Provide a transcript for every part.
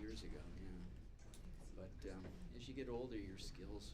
years ago, yeah. But as you get older, your skills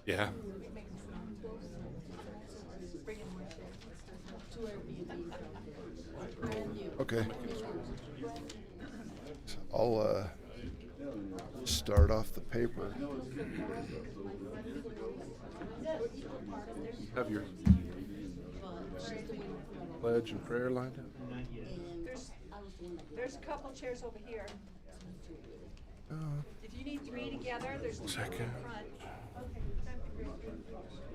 Yeah. Okay. I'll start off the paper. Have your pledge and prayer lined up? There's a couple chairs over here. If you need three together, there's two in Second. front.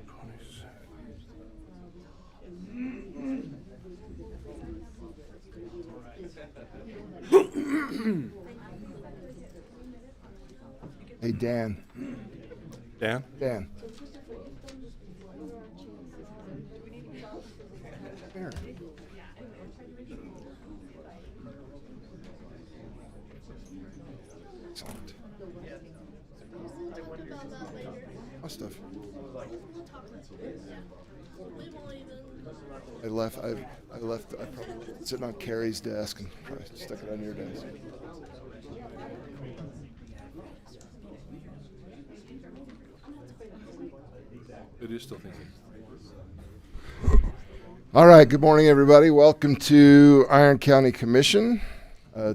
27. Hey, Dan. Dan? Dan. Here. Excellent. Must have. I left. I probably sitting on Carrie's desk and probably stuck it on your desk. It is still thinking. All right. Good morning, everybody. Welcome to Iron County Commission.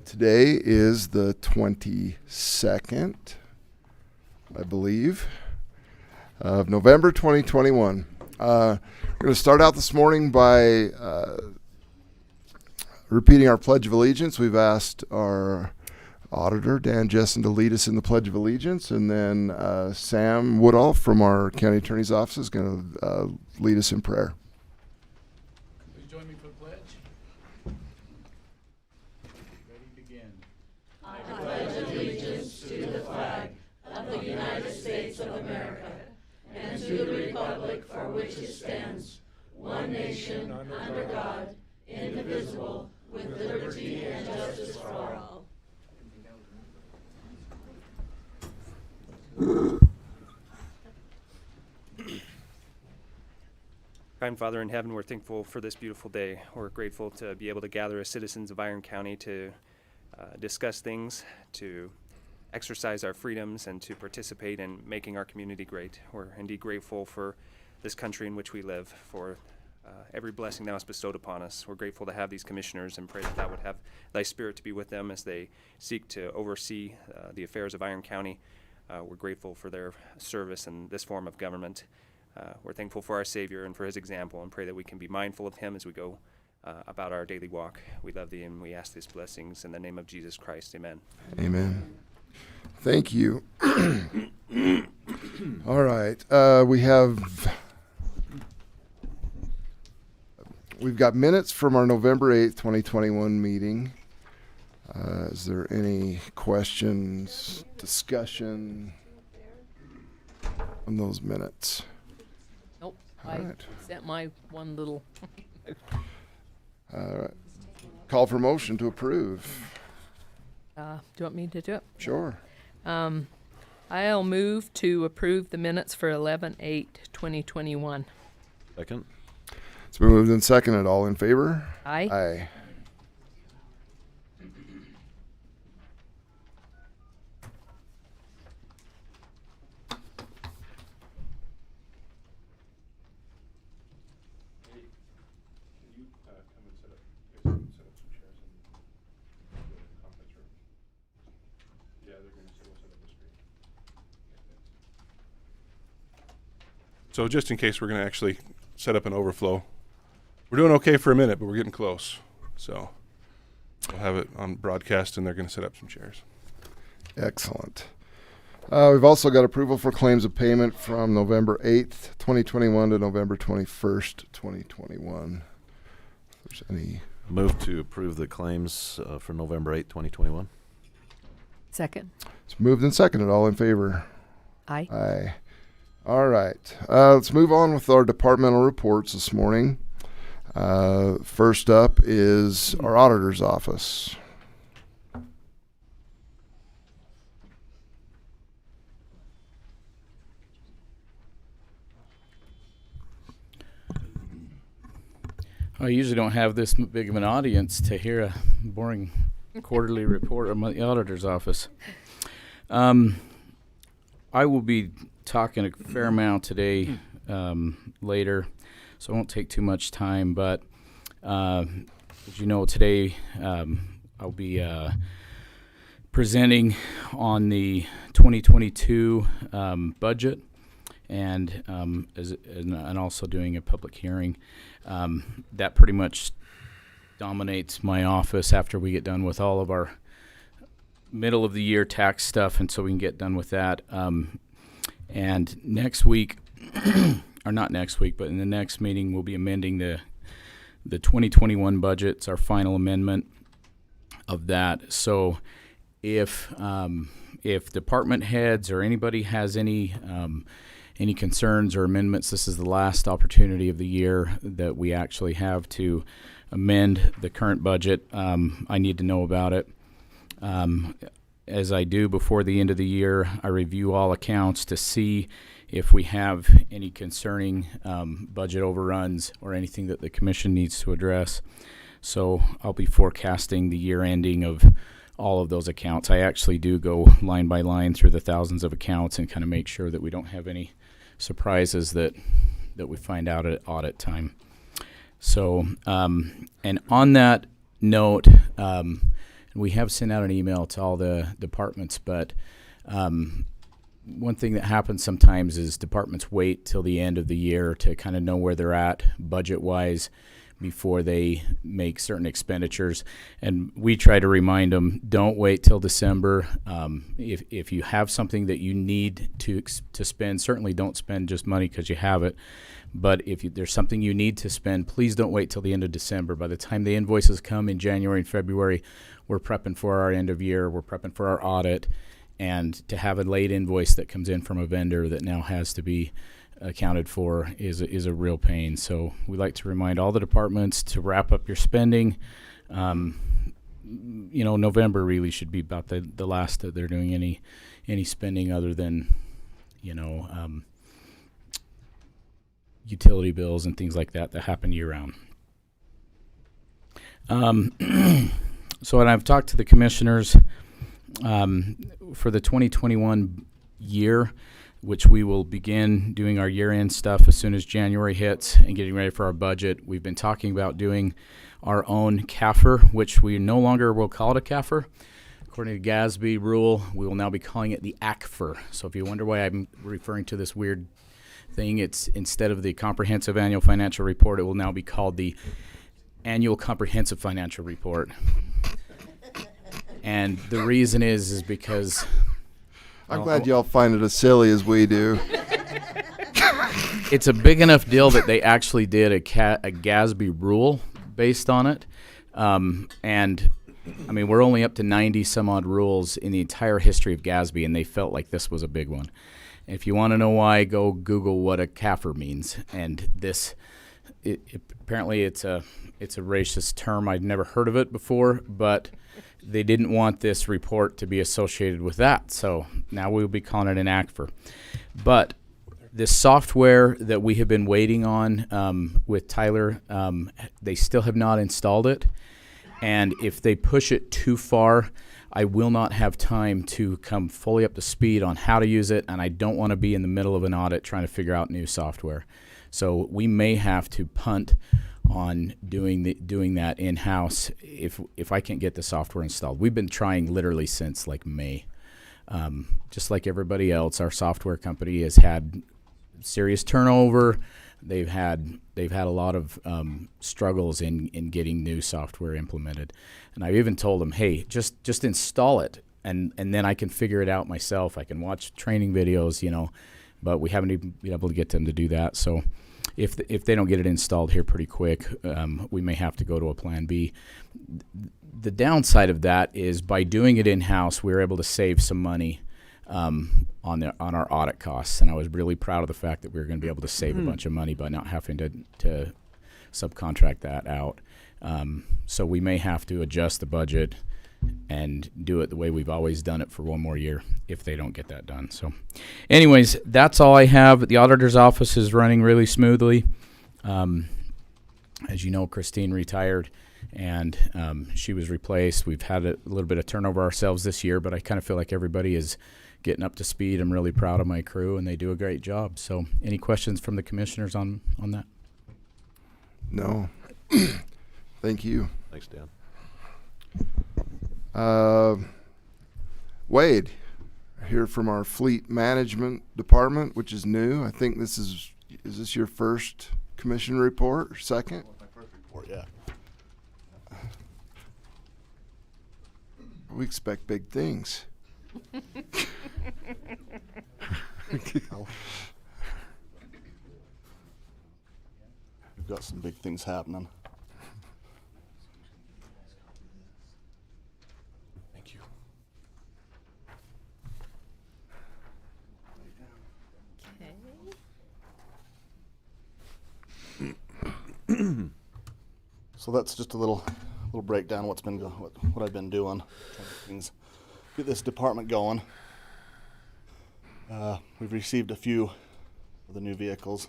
Today is the 22nd, I believe, of November 2021. We're going to start out this morning by repeating our Pledge of Allegiance. We've asked our auditor, Dan Jessen, to lead us in the Pledge of Allegiance, and then Sam Woodall from our County Attorney's Office is going to lead us in prayer. Please join me for the pledge. Ready, begin. Kind Father in heaven, we're thankful for this beautiful day. We're grateful to be able to gather as citizens of Iron County to discuss things, to exercise our freedoms, and to participate in making our community great. We're indeed grateful for this country in which we live, for every blessing thou hast bestowed upon us. We're grateful to have these commissioners and pray that thou would have thy spirit to be with them as they seek to oversee the affairs of Iron County. We're grateful for their service in this form of government. We're thankful for our Savior and for his example, and pray that we can be mindful of him as we go about our daily walk. We love thee, and we ask these blessings in the name of Jesus Christ. Amen. Amen. Thank you. All right. We've got minutes from our November 8th, 2021 meeting. Is there any questions, discussion on those minutes? Nope, All I right. sent my one little, Call for motion to approve. do you want me to do it? Sure. I'll move to approve the minutes for 11/8/2021. Second. It's been moved and seconded. All in favor? Aye. Aye. Can you come and set up some chairs in the conference room? Yeah, they're going to set up the screen. So just in case we're going to actually set up an overflow, we're doing okay for a minute, but we're getting close. So we'll have it on broadcast, and they're going to set up some chairs. Excellent. We've also got approval for claims of payment from November 8th, 2021 to November 21st, 2021. If there's any, Move to approve the claims for November 8, 2021. Second. it's moved and seconded. All in favor? Aye. Aye. All right. Let's move on with our departmental reports this morning. First up is our auditor's office. I usually don't have this big of an audience to hear a boring quarterly report of the auditor's office. I will be talking a fair amount today later, so I won't take too much time. But as you know, today I'll be presenting on the 2022 budget and also doing a public hearing. That pretty much dominates my office after we get done with all of our middle of the year tax stuff, and so we can get done with that. And next week, or not next week, but in the next meeting, we'll be amending the 2021 budget. It's our final amendment of that. So if department heads or anybody has any concerns or amendments, this is the last opportunity of the year that we actually have to amend the current budget. I need to know about it. As I do before the end of the year, I review all accounts to see if we have any concerning budget overruns or anything that the commission needs to address. So I'll be forecasting the year ending of all of those accounts. I actually do go line by line through the thousands of accounts and kind of make sure that we don't have any surprises that we find out at audit time. So, and on that note, we have sent out an email to all the departments, but one thing that happens sometimes is departments wait till the end of the year to kind of know where they're at budget-wise before they make certain expenditures. And we try to remind them, don't wait till December. If you have something that you need to spend, certainly don't spend just money because you have it. But if there's something you need to spend, please don't wait till the end of December. By the time the invoices come in January and February, we're prepping for our end of year, we're prepping for our audit, and to have a late invoice that comes in from a vendor that now has to be accounted for is a real pain. So we like to remind all the departments to wrap up your spending. November really should be about the last that they're doing any spending other than, utility bills and things like that happen year round. So when I've talked to the commissioners for the 2021 year, which we will begin doing our year-end stuff as soon as January hits and getting ready for our budget. We've been talking about doing our own CAFR, which we no longer will call it a CAFR. According to GASB rule, we will now be calling it the ACFR. So if you wonder why I'm referring to this weird thing, it's instead of the Comprehensive Annual Financial Report, it will now be called the Annual Comprehensive Financial Report. And the reason is because I'm glad y'all find it as silly as we do. it's a big enough deal that they actually did a GASB rule based on it. And I mean, we're only up to 90 some odd rules in the entire history of GASB, and they felt like this was a big one. If you want to know why, go Google what a CAFR means. And apparently it's a racist term. I'd never heard of it before, but they didn't want this report to be associated with that. So now we'll be calling it an ACFR. But this software that we have been waiting on with Tyler, they still have not installed it. And if they push it too far, I will not have time to come fully up to speed on how to use it, and I don't want to be in the middle of an audit trying to figure out new software. So we may have to punt on doing that in-house if I can't get the software installed. We've been trying literally since like May. Just like everybody else, our software company has had serious turnover. They've had a lot of struggles in getting new software implemented. And I've even told them, hey, just install it, and then I can figure it out myself. I can watch training videos, but we haven't even been able to get them to do that. So if they don't get it installed here pretty quick, we may have to go to a plan B. The downside of that is by doing it in-house, we're able to save some money on our audit costs, and I was really proud of the fact that we were going to be able to save a bunch of money by not having to subcontract that out. So we may have to adjust the budget and do it the way we've always done it for one more year if they don't get that done. So anyways, that's all I have. The auditor's office is running really smoothly. As you know, Christine retired, and she was replaced. We've had a little bit of turnover ourselves this year, but I kind of feel like everybody is getting up to speed. I'm really proud of my crew, and they do a great job. So any questions from the commissioners on that? No. Thank you. Thanks, Dan. Wade, here from our fleet management department, which is new. I think is this your first commission report or second? My first report, yeah. We expect big things. We've got some big things happening. Thank you. So that's just a little breakdown of what I've been doing. Trying to get this department going. We've received a few of the new vehicles.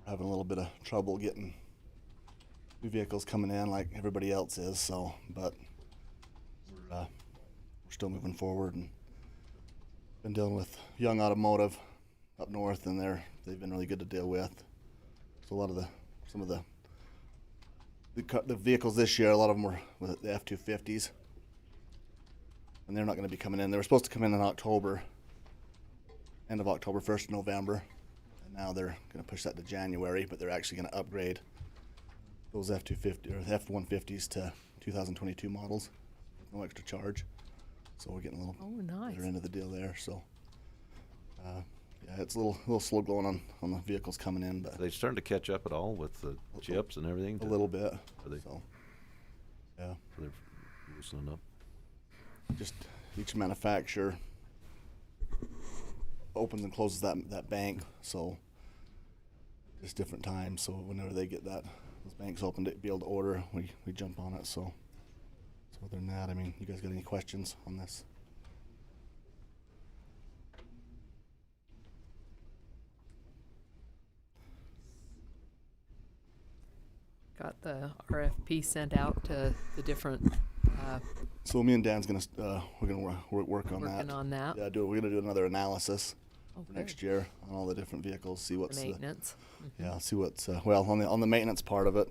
We're having a little bit of trouble getting new vehicles coming in like everybody else is. So, but we're still moving forward and been dealing with Young Automotive up north, and they've been really good to deal with. So some of the vehicles this year, a lot of them were with the F-250s, and they're not going to be coming in. They were supposed to come in October, end of October, 1st of November, and now they're going to push that to January, but they're actually going to upgrade those F-250 or F-150s to 2022 models, with no extra charge. So we're getting a little better end of the deal there. So yeah, it's a little slow going on the vehicles coming in, but Are they starting to catch up at all with the chips and everything? a little bit. Are they? So yeah. They're loosening up. Just each manufacturer opens and closes that bank, so just different times. So whenever they get those banks open to be able to order, we jump on it. So other than that, I mean, you guys got any questions on this? Got the RFP sent out to the different, So me and Dan's we're gonna work on that. working on that. Yeah, we're gonna do another analysis Oh, for next good. year on all the different vehicles. See what's Maintenance, see what's well on the maintenance part of it.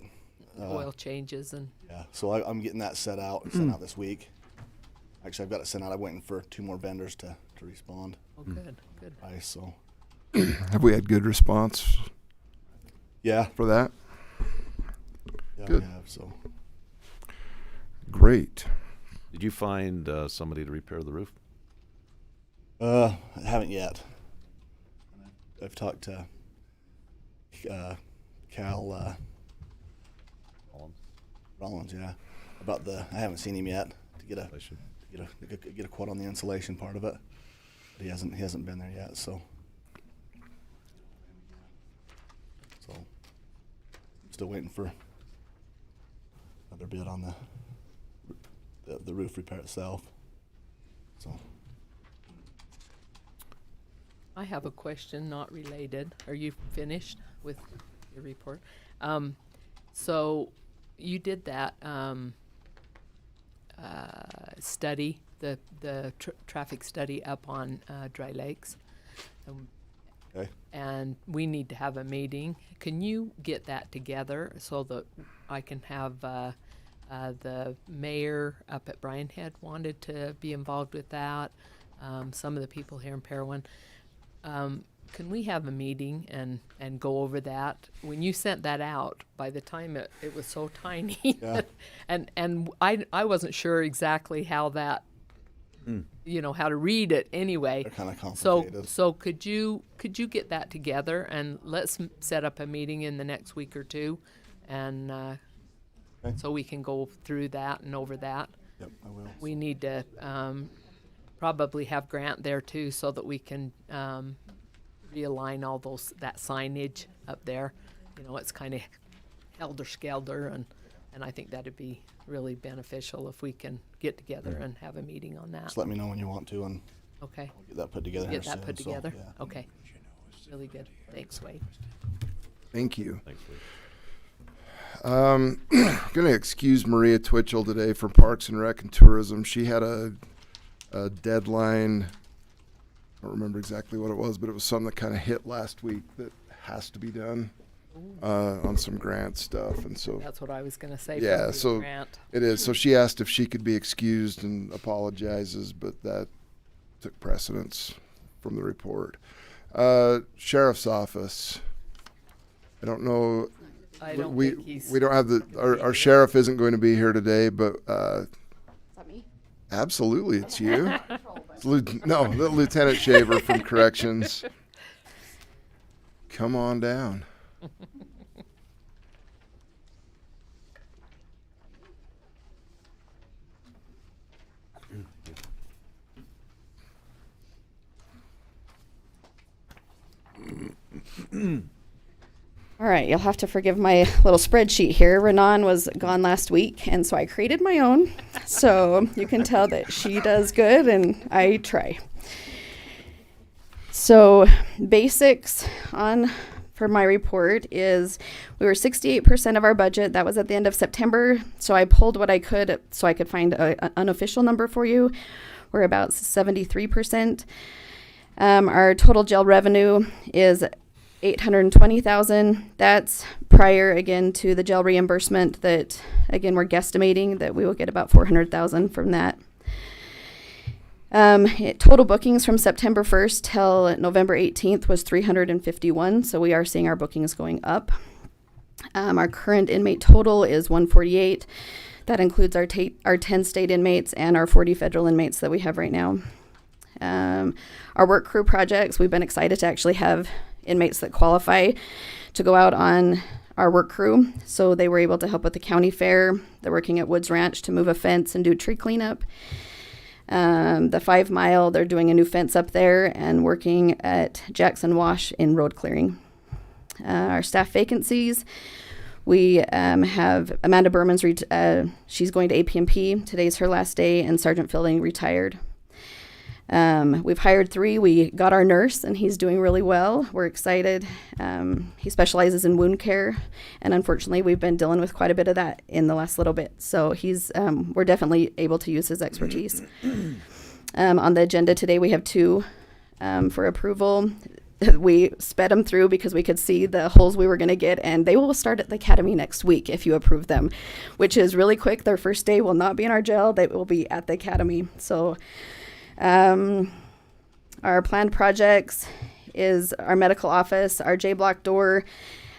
oil changes and, Yeah, so I'm getting that sent out this week. Actually, I've got it sent out. I'm waiting for 2 more vendors to respond. oh, good. Price, so Have we had good response yeah, for that? yeah, Good. we have. So Great. Did you find somebody to repair the roof? I haven't yet. I've talked to Cal Rollins, yeah, about I haven't seen him yet to get a quote on the insulation part of it. But he hasn't been there yet, so I'm still waiting for another bid on the roof repair itself. So I have a question not related. Are you finished with your report? So you did that study, the traffic study up on Dry Lakes. okay. And we need to have a meeting. Can you get that together so that I can have the mayor up at Bryan Head wanted to be involved with that? Some of the people here in Parowan. Can we have a meeting and go over that? When you sent that out, by the time it was so tiny, Yeah. and I wasn't sure exactly how that, how to read it anyway. They're kind of So complicated. could you get that together and let's set up a meeting in the next week or two, and Okay. so we can go through that and over that. Yep, I will. We need to probably have Grant there too, so that we can realign all that signage up there. It's kind of helter-skelter, and I think that'd be really beneficial if we can get together and have a meeting on that. Just let me know when you want to, and Okay, I'll get that put together. get here that put soon, so, together? yeah. Okay, really good. Thanks, Wade. Thank you. Thanks, Lee. Going to excuse Maria Twitchell today from Parks and Rec and Tourism. She had a deadline. I don't remember exactly what it was, but it was something that kind of hit last week that has to be done on some grant stuff. And so That's what I was going to say. yeah, probably a so grant. it is. So she asked if she could be excused and apologizes, but that took precedence from the report. Sheriff's Office. I don't know. I don't we think he's. we don't have our sheriff isn't going to be here today, but Is that me? absolutely it's you. It's the Lieutenant Shaver from Corrections. Come on down. All right, you'll have to forgive my little spreadsheet here. Renan was gone last week, and so I created my own. So you can tell that she does good, and I try. So basics for my report is we were 68% of our budget. That was at the end of September. So I pulled what I could so I could find an unofficial number for you. We're about 73%. Our total jail revenue is $820,000. That's prior again to the jail reimbursement that again we're guesstimating that we will get about $400,000 from that. Total bookings from September 1st till November 18th was 351, so we are seeing our bookings going up. Our current inmate total is 148. That includes our 10 state inmates and our 40 federal inmates that we have right now. Our work crew projects, we've been excited to actually have inmates that qualify to go out on our work crew. So they were able to help with the county fair. They're working at Woods Ranch to move a fence and do tree cleanup. The 5 Mile, they're doing a new fence up there and working at Jackson Wash in road clearing. Our staff vacancies, we have Amanda Berman's, she's going to APMP. Today's her last day, and Sergeant Fielding retired. We've hired 3. We got our nurse, and he's doing really well. We're excited. He specializes in wound care, and unfortunately, we've been dealing with quite a bit of that in the last little bit. So we're definitely able to use his expertise. On the agenda today, we have 2 for approval. We sped them through because we could see the holes we were going to get, and they will start at the academy next week if you approve them, which is really quick. Their first day will not be in our jail. They will be at the academy. So our planned projects is our medical office, our J-block door.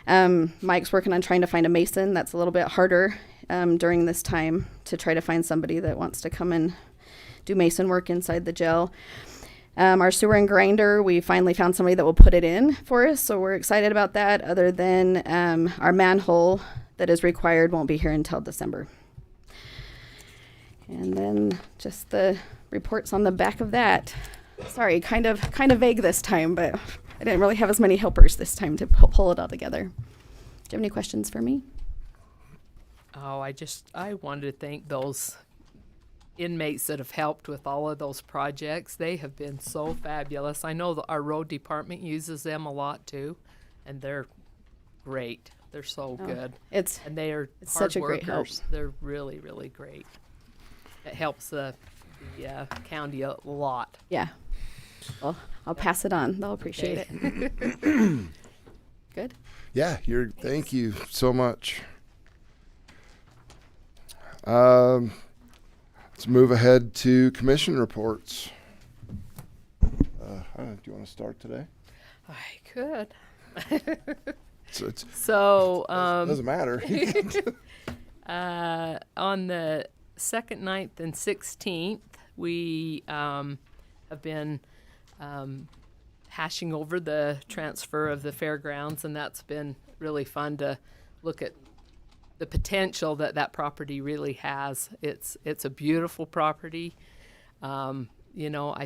Mike's working on trying to find a mason. That's a little bit harder during this time to try to find somebody that wants to come and do mason work inside the jail. Our sewer and grinder, we finally found somebody that will put it in for us, so we're excited about that. Other than our manhole that is required won't be here until December. And then just the reports on the back of that. Sorry, kind of vague this time, but I didn't really have as many helpers this time to pull it all together. Do you have any questions for me? Oh, I wanted to thank those inmates that have helped with all of those projects. They have been so fabulous. I know that our road department uses them a lot too, and they're great. They're so good. And they are it's hard such a great help. workers. They're really, really great. It helps the county a lot. Yeah. Well, I'll pass it on. They'll appreciate it. Good. Yeah, thank you so much. Let's move ahead to commission reports. Do you want to start today? I could. So doesn't matter. On the 2nd, 9th, and 16th, we have been hashing over the transfer of the fairgrounds, and that's been really fun to look at the potential that property really has. It's a beautiful property. I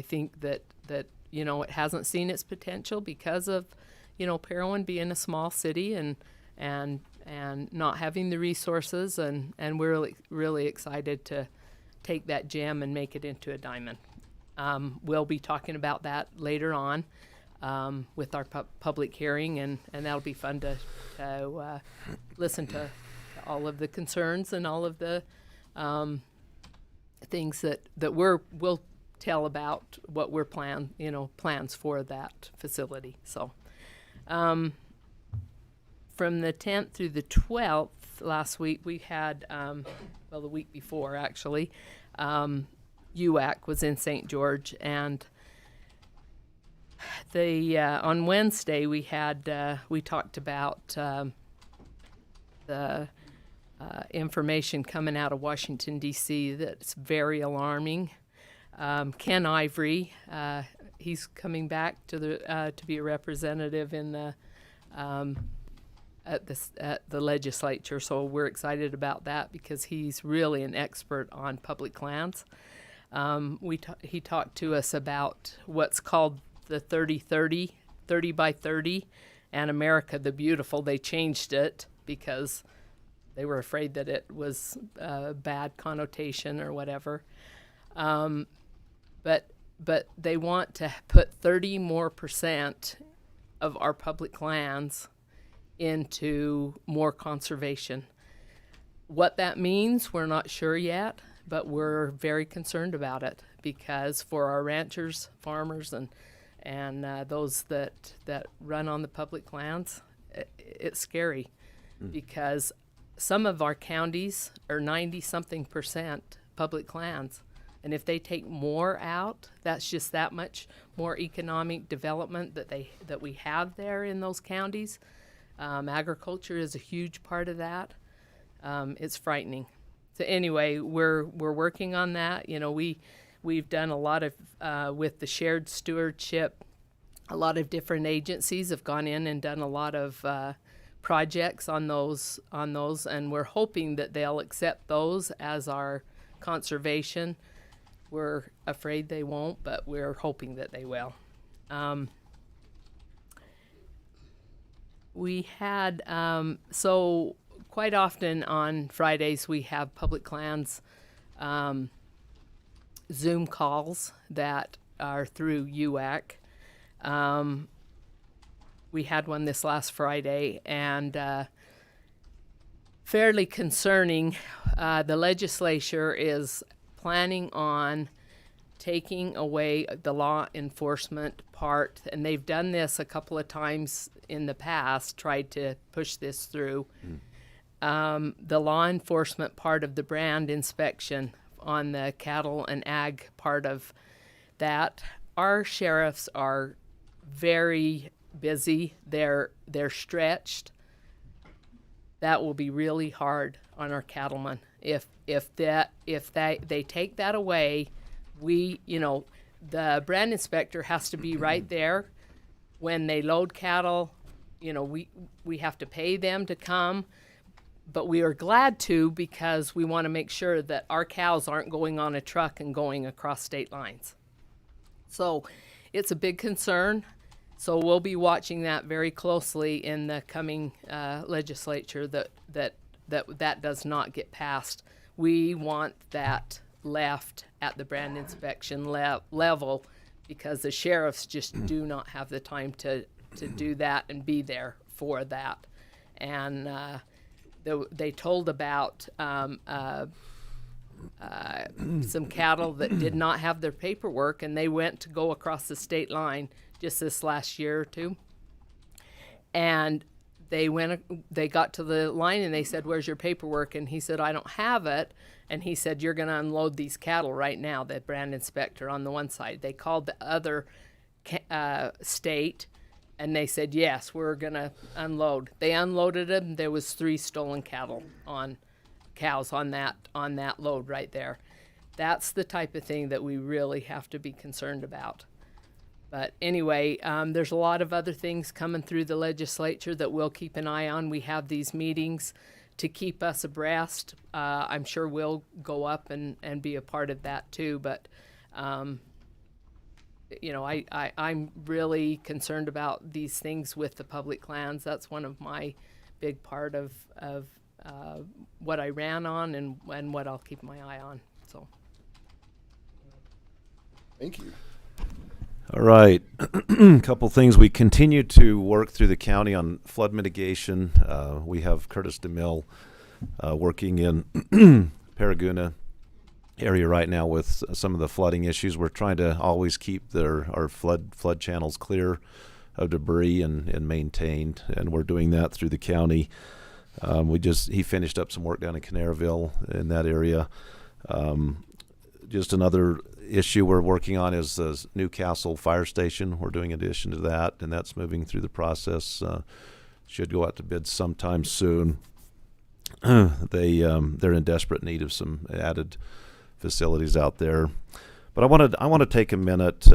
think that it hasn't seen its potential because of Parowan being a small city and not having the resources, and we're really, really excited to take that gem and make it into a diamond. We'll be talking about that later on with our public hearing, and that'll be fun to listen to all of the concerns and all of the things that we'll tell about what we're plans for that facility. So from the 10th through the 12th last week, we had, the week before actually, UAC was in St. George, and on Wednesday we talked about the information coming out of Washington, D.C. that's very alarming. Ken Ivory, he's coming back to be a representative in at the legislature, so we're excited about that because he's really an expert on public lands. He talked to us about what's called the 30-30, 30 by 30, and America the Beautiful. They changed it because they were afraid that it was a bad connotation or whatever. But they want to put 30% more of our public lands into more conservation. What that means, we're not sure yet, but we're very concerned about it because for our ranchers, farmers, and those that run on the public lands, it's scary because some of our counties are 90-something% public lands. And if they take more out, that's just that much more economic development that we have there in those counties. Agriculture is a huge part of that. It's frightening. So anyway, we're working on that. You know, we've done a lot of with the shared stewardship. A lot of different agencies have gone in and done a lot of projects on those, and we're hoping that they'll accept those as our conservation. We're afraid they won't, but we're hoping that they will. We had, so quite often on Fridays we have public lands Zoom calls that are through UAC. We had one this last Friday, and fairly concerning. The legislature is planning on taking away the law enforcement part, and they've done this a couple of times in the past, tried to push this through. The law enforcement part of the brand inspection on the cattle and ag part of that. Our sheriffs are very busy. They're stretched. That will be really hard on our cattlemen. If they take that away, the brand inspector has to be right there when they load cattle. We have to pay them to come, but we are glad to because we want to make sure that our cows aren't going on a truck and going across state lines. So it's a big concern. So we'll be watching that very closely in the coming legislature that does not get passed. We want that left at the brand inspection level because the sheriffs just do not have the time to do that and be there for that. And they told about some cattle that did not have their paperwork, and they went to go across the state line just this last year or two. And they got to the line and they said, "Where's your paperwork?" And he said, "I don't have it." And he said, "You're going to unload these cattle right now," the brand inspector on the one side. They called the other state and they said, "Yes, we're going to unload." They unloaded them. There was 3 stolen cows on that load right there. That's the type of thing that we really have to be concerned about. But anyway, there's a lot of other things coming through the legislature that we'll keep an eye on. We have these meetings to keep us abreast. I'm sure we'll go up and be a part of that too. But, I'm really concerned about these things with the public lands. That's one of my big part of what I ran on and what I'll keep my eye on. So. Thank you. All right. A couple things. We continue to work through the county on flood mitigation. We have Curtis DeMille working in Paraguna area right now with some of the flooding issues. We're trying to always keep our flood channels clear of debris and maintained, and we're doing that through the county. He finished up some work down in Canaryville in that area. Just another issue we're working on is the Newcastle Fire Station. We're doing addition to that, and that's moving through the process. Should go out to bid sometime soon. They're in desperate need of some added facilities out there. But I want to take a minute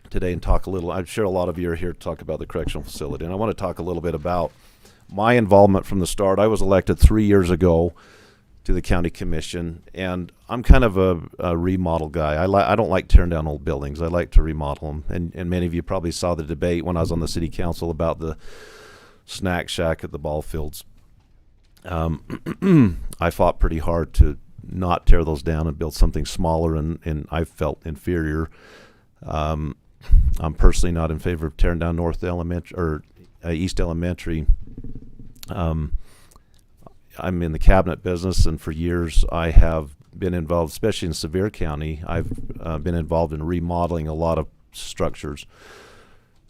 today and talk a little. I'm sure a lot of you are here to talk about the correctional facility, and I want to talk a little bit about my involvement from the start. I was elected 3 years ago to the county commission, and I'm kind of a remodel guy. I don't like tearing down old buildings. I like to remodel them. And many of you probably saw the debate when I was on the city council about the snack shack at the ball fields. I fought pretty hard to not tear those down and build something smaller, and I felt inferior. I'm personally not in favor of tearing down East Elementary. I'm in the cabinet business, and for years I have been involved, especially in Sevier County. I've been involved in remodeling a lot of structures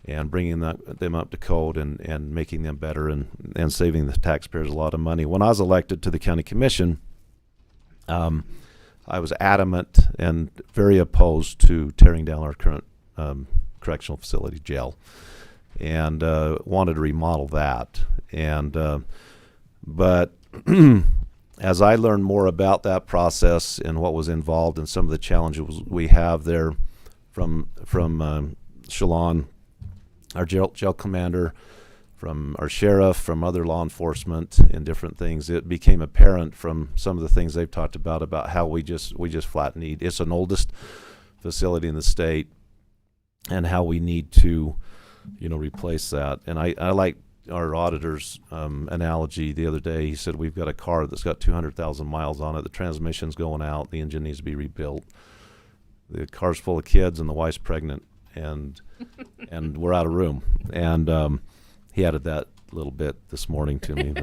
and bringing them up to code and making them better and saving the taxpayers a lot of money. When I was elected to the county commission, I was adamant and very opposed to tearing down our current correctional facility, jail, and wanted to remodel that. But as I learned more about that process and what was involved and some of the challenges we have there from Shalon, our jail commander, from our sheriff, from other law enforcement and different things, it became apparent from some of the things they've talked about how we just flat need. It's an oldest facility in the state, and how we need to, replace that. And I like our auditor's analogy the other day. He said, we've got a car that's got 200,000 miles on it. The transmission's going out. The engine needs to be rebuilt. The car's full of kids, and the wife's pregnant, and we're out of room. And he added that little bit this morning to me.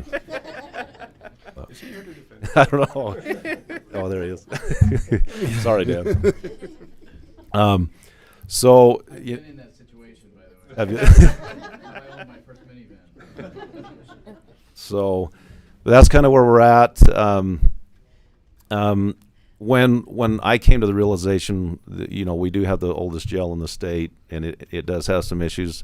Is he here to defend? I don't know. Oh, there he is. Sorry, Dan. So I've you, been in that situation, by the way. have you? I owned my first minivan. So that's kind of where we're at. When I came to the realization that, we do have the oldest jail in the state, and it does have some issues.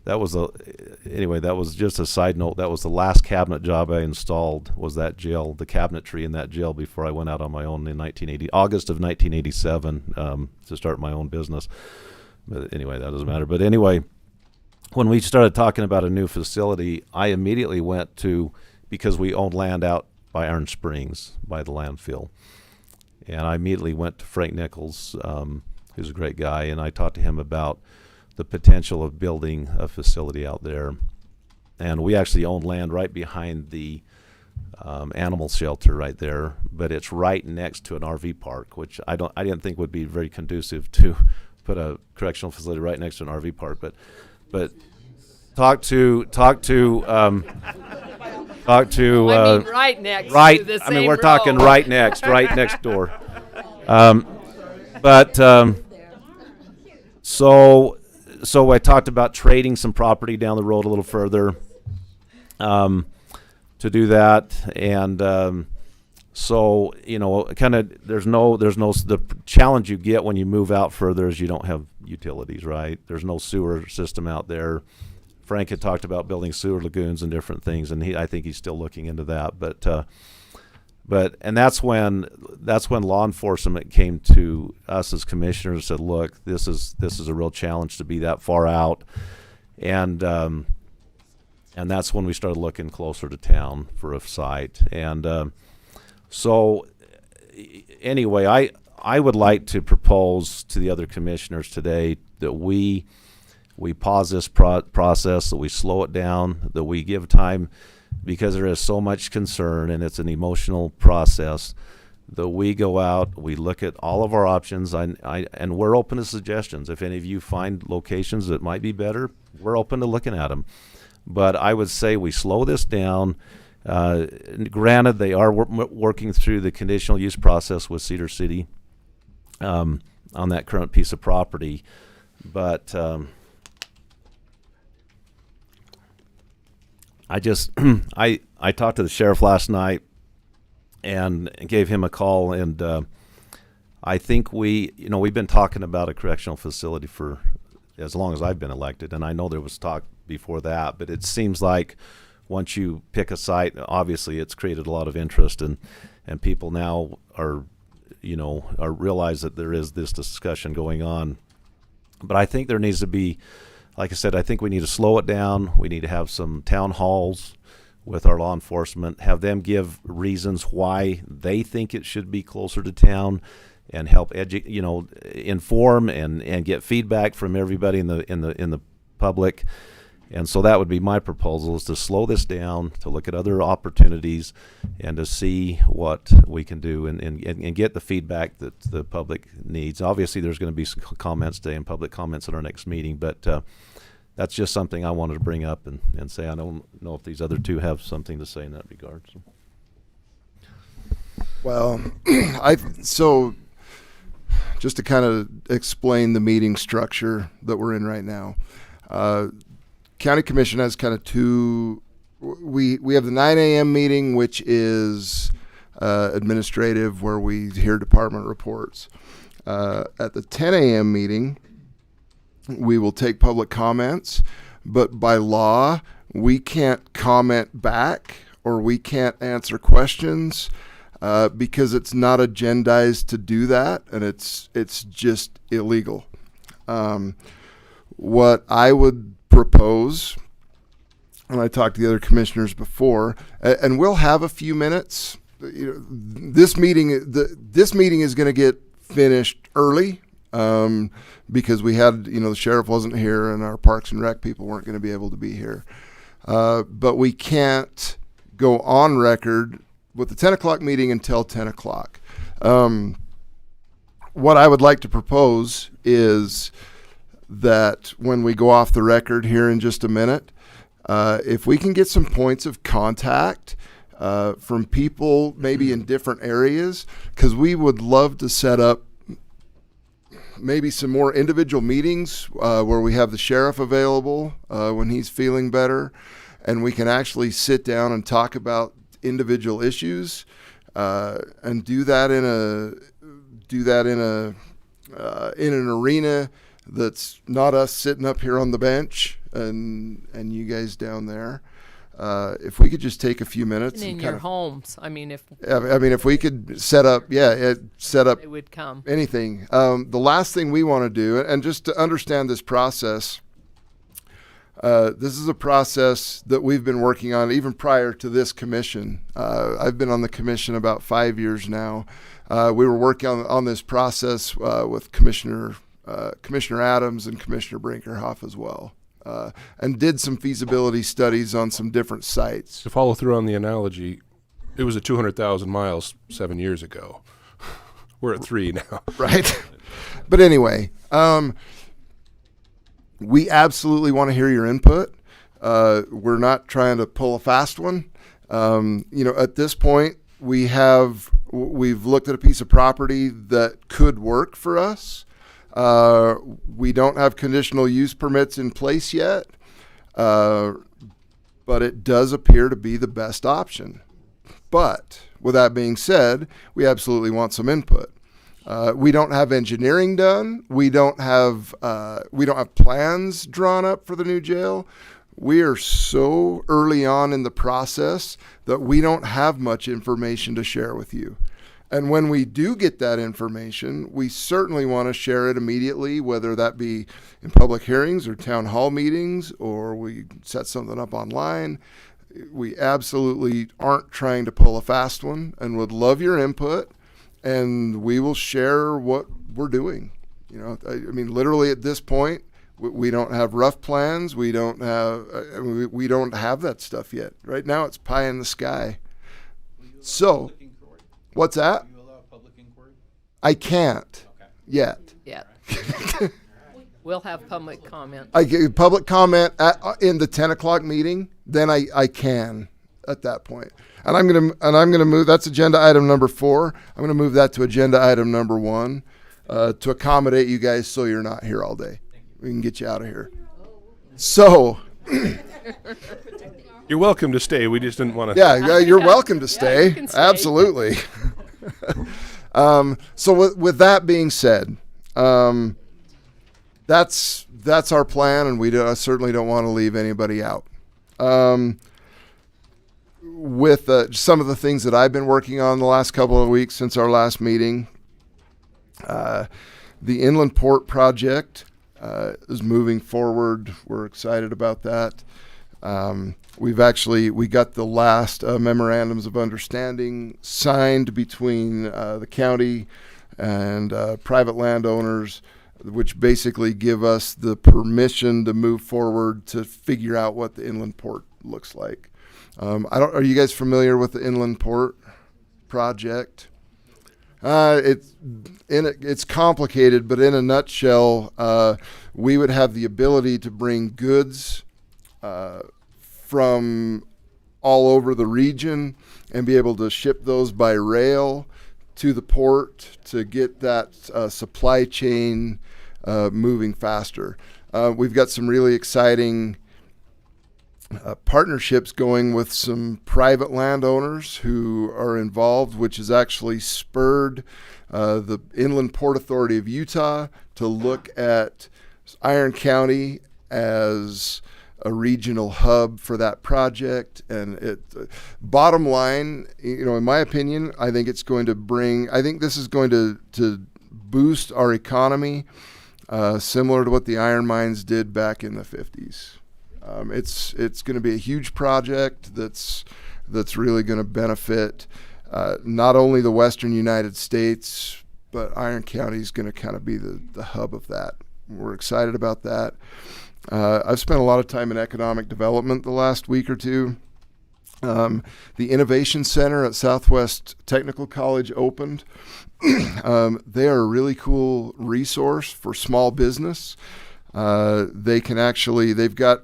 That was that was just a side note. That was the last cabinet job I installed, was that jail, the cabinetry in that jail, before I went out on my own in August of 1987 to start my own business. But anyway, that doesn't matter. But anyway, when we started talking about a new facility, I immediately went to, because we own land out by Iron Springs, by the landfill. And I immediately went to Frank Nichols, who's a great guy, and I talked to him about the potential of building a facility out there. And we actually own land right behind the animal shelter right there, but it's right next to an RV park, which I didn't think would be very conducive to put a correctional facility right next to an RV park. But talk to right next right. to the I mean, same we're talking row. right next door. So I talked about trading some property down the road a little further to do that, and so kind of there's no the challenge you get when you move out further is you don't have utilities, right? There's no sewer system out there. Frank had talked about building sewer lagoons and different things, and I think he's still looking into that. But that's when law enforcement came to us as commissioners and said, look, this is a real challenge to be that far out, and that's when we started looking closer to town for a site. And so anyway, I would like to propose to the other commissioners today that we pause this process, that we slow it down, that we give time, because there is so much concern and it's an emotional process, that we go out, we look at all of our options, and we're open to suggestions. If any of you find locations that might be better, we're open to looking at them. But I would say we slow this down, Granted, they are working through the conditional use process with Cedar City on that current piece of property, but I just I talked to the sheriff last night and gave him a call, and I think we've been talking about a correctional facility for as long as I've been elected, and I know there was talk before that, but it seems like once you pick a site, obviously it's created a lot of interest, and people now are realize that there is this discussion going on. But I think there needs to be, like I said, I think we need to slow it down. We need to have some town halls with our law enforcement, have them give reasons why they think it should be closer to town, and help inform and get feedback from everybody in the public. And so that would be my proposal, is to slow this down, to look at other opportunities, and to see what we can do and get the feedback that the public needs. Obviously, there's going to be some comments today and public comments at our next meeting, but that's just something I wanted to bring up and say. I don't know if these other two have something to say in that regard. So. Well, so just to kind of explain the meeting structure that we're in right now. County Commission has kind of two. We have the 9 a.m. meeting, which is administrative, where we hear department reports. At the 10 a.m. meeting, we will take public comments, but by law, we can't comment back or we can't answer questions because it's not agendized to do that, and it's just illegal. What I would propose, and I talked to the other commissioners before, and we'll have a few minutes. This meeting is going to get finished early because we had, the sheriff wasn't here and our Parks and Rec people weren't going to be able to be here. But we can't go on record with the 10 o'clock meeting until 10 o'clock. What I would like to propose is that when we go off the record here in just a minute, if we can get some points of contact from people maybe in different areas, because we would love to set up maybe some more individual meetings where we have the sheriff available when he's feeling better, and we can actually sit down and talk about individual issues and do that in an arena that's not us sitting up here on the bench and you guys down there. If we could just take a few minutes and in your homes, if we could set up it would come. Anything. The last thing we want to do, and just to understand this process, this is a process that we've been working on even prior to this commission. I've been on the commission about 5 years now. We were working on this process with Commissioner Adams and Commissioner Brinkerhoff as well, and did some feasibility studies on some different sites. To follow through on the analogy, it was at 200,000 miles 7 years ago. We're at 3 now. Right. But anyway, we absolutely want to hear your input. We're not trying to pull a fast one. At this point, we've looked at a piece of property that could work for us. We don't have conditional use permits in place yet, but it does appear to be the best option. But with that being said, we absolutely want some input. We don't have engineering done. We don't have plans drawn up for the new jail. We are so early on in the process that we don't have much information to share with you. And when we do get that information, we certainly want to share it immediately, whether that be in public hearings or town hall meetings, or we set something up online. We absolutely aren't trying to pull a fast one and would love your input, and we will share what we're doing. Literally at this point, we don't have rough plans. We don't have that stuff yet. Right now, it's pie in the sky. So, what's that? Do you allow public inquiry? I can't yet. Yeah. We'll have public comment. I get public comment in the 10 o'clock meeting. Then I can. at that point. And I'm gonna move. That's agenda item number 4. I'm gonna move that to agenda item number 1 to accommodate you guys, so you're not here all day. We can get you out of here. So. You're welcome to stay. We just didn't want to. Yeah, you're welcome to stay. you can stay. Absolutely. So with that being said, that's our plan, and I certainly don't want to leave anybody out. With some of the things that I've been working on the last couple of weeks since our last meeting, the Inland Port project is moving forward. We're excited about that. We got the last memorandums of understanding signed between the county and private landowners, which basically give us the permission to move forward to figure out what the inland port looks like. Are you guys familiar with the Inland Port project? It's complicated, but in a nutshell, we would have the ability to bring goods from all over the region and be able to ship those by rail to the port to get that supply chain moving faster. We've got some really exciting partnerships going with some private landowners who are involved, which has actually spurred the Inland Port Authority of Utah to look at Iron County as a regional hub for that project. And bottom line, in my opinion, I think this is going to boost our economy, similar to what the iron mines did back in the 50s. It's going to be a huge project that's really going to benefit not only the Western United States, but Iron County is going to kind of be the hub of that. We're excited about that. I've spent a lot of time in economic development the last week or two. The Innovation Center at Southwest Technical College opened. They are a really cool resource for small business. They've got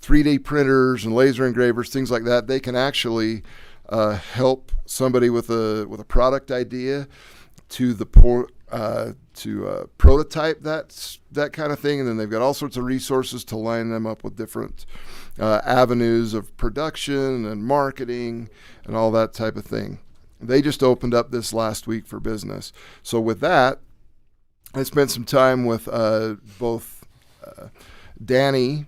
3D printers and laser engravers, things like that. They can actually help somebody with a product idea to the port, to prototype that kind of thing, and then they've got all sorts of resources to line them up with different avenues of production and marketing and all that type of thing. They just opened up this last week for business. So with that, I spent some time with both Danny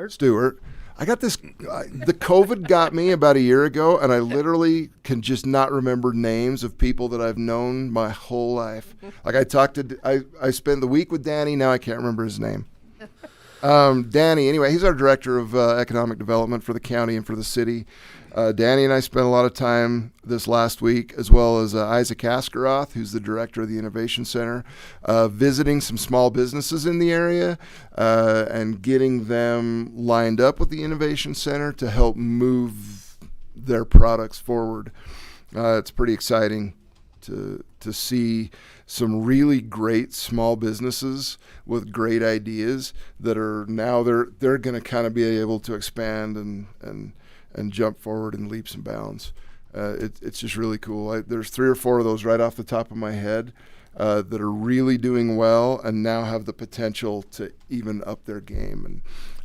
Stewart. I got this, the COVID got me about a year ago, and I literally can just not remember names of people that I've known my whole life. Like I spent the week with Danny, now I can't remember his name. Danny, anyway, he's our director of economic development for the county and for the city. Danny and I spent a lot of time this last week, as well as Isaac Askeroth, who's the director of the Innovation Center, visiting some small businesses in the area and getting them lined up with the Innovation Center to help move their products forward. It's pretty exciting to see some really great small businesses with great ideas that are now they're going to kind of be able to expand and jump forward in leaps and bounds. It's just really cool. There's 3 or 4 of those right off the top of my head that are really doing well and now have the potential to even up their game.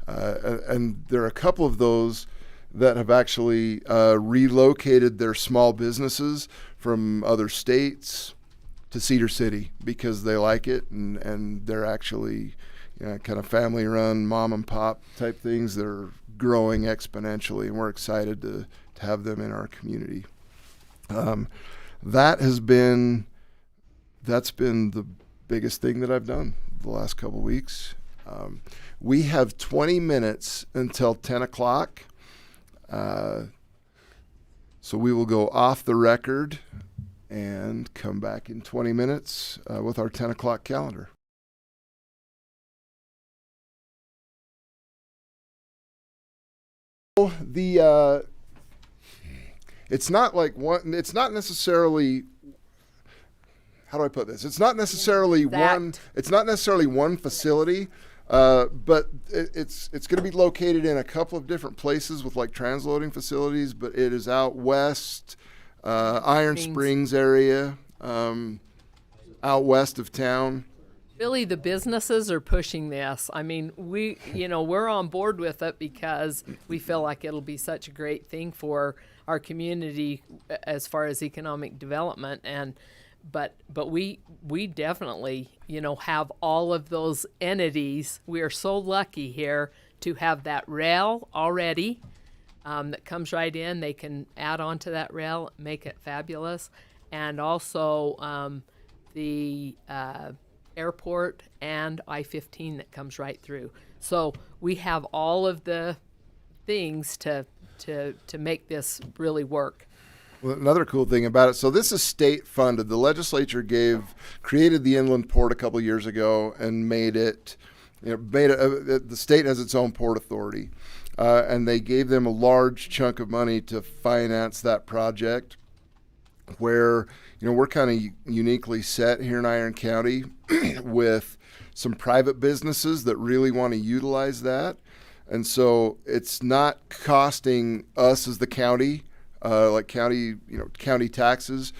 And there are a couple of those that have actually relocated their small businesses from other states to Cedar City because they like it, and they're actually kind of family run, mom and pop type things that are growing exponentially, and we're excited to have them in our community. That's been the biggest thing that I've done the last couple of weeks. We have 20 minutes until 10 o'clock. So we will go off the record and come back in 20 minutes with our 10 o'clock calendar. It's not like one. It's not necessarily. How do I put this? It's not necessarily one. It's not necessarily one facility. But it's going to be located in a couple of different places with like transloading facilities, but it is out west, Iron Springs area, out west of town. Really, the businesses are pushing this. I mean, we're on board with it because we feel like it'll be such a great thing for our community as far as economic development. But we definitely, have all of those entities. We are so lucky here to have that rail already that comes right in. They can add on to that rail, make it fabulous. And also the airport and I-15 that comes right through. So we have all of the things to make this really work. Well, another cool thing about it, so this is state funded. The legislature created the inland port a couple years ago and made it, the state has its own port authority. And they gave them a large chunk of money to finance that project, where we're kind of uniquely set here in Iron County with some private businesses that really want to utilize that. And so it's not costing us as the county, county taxes.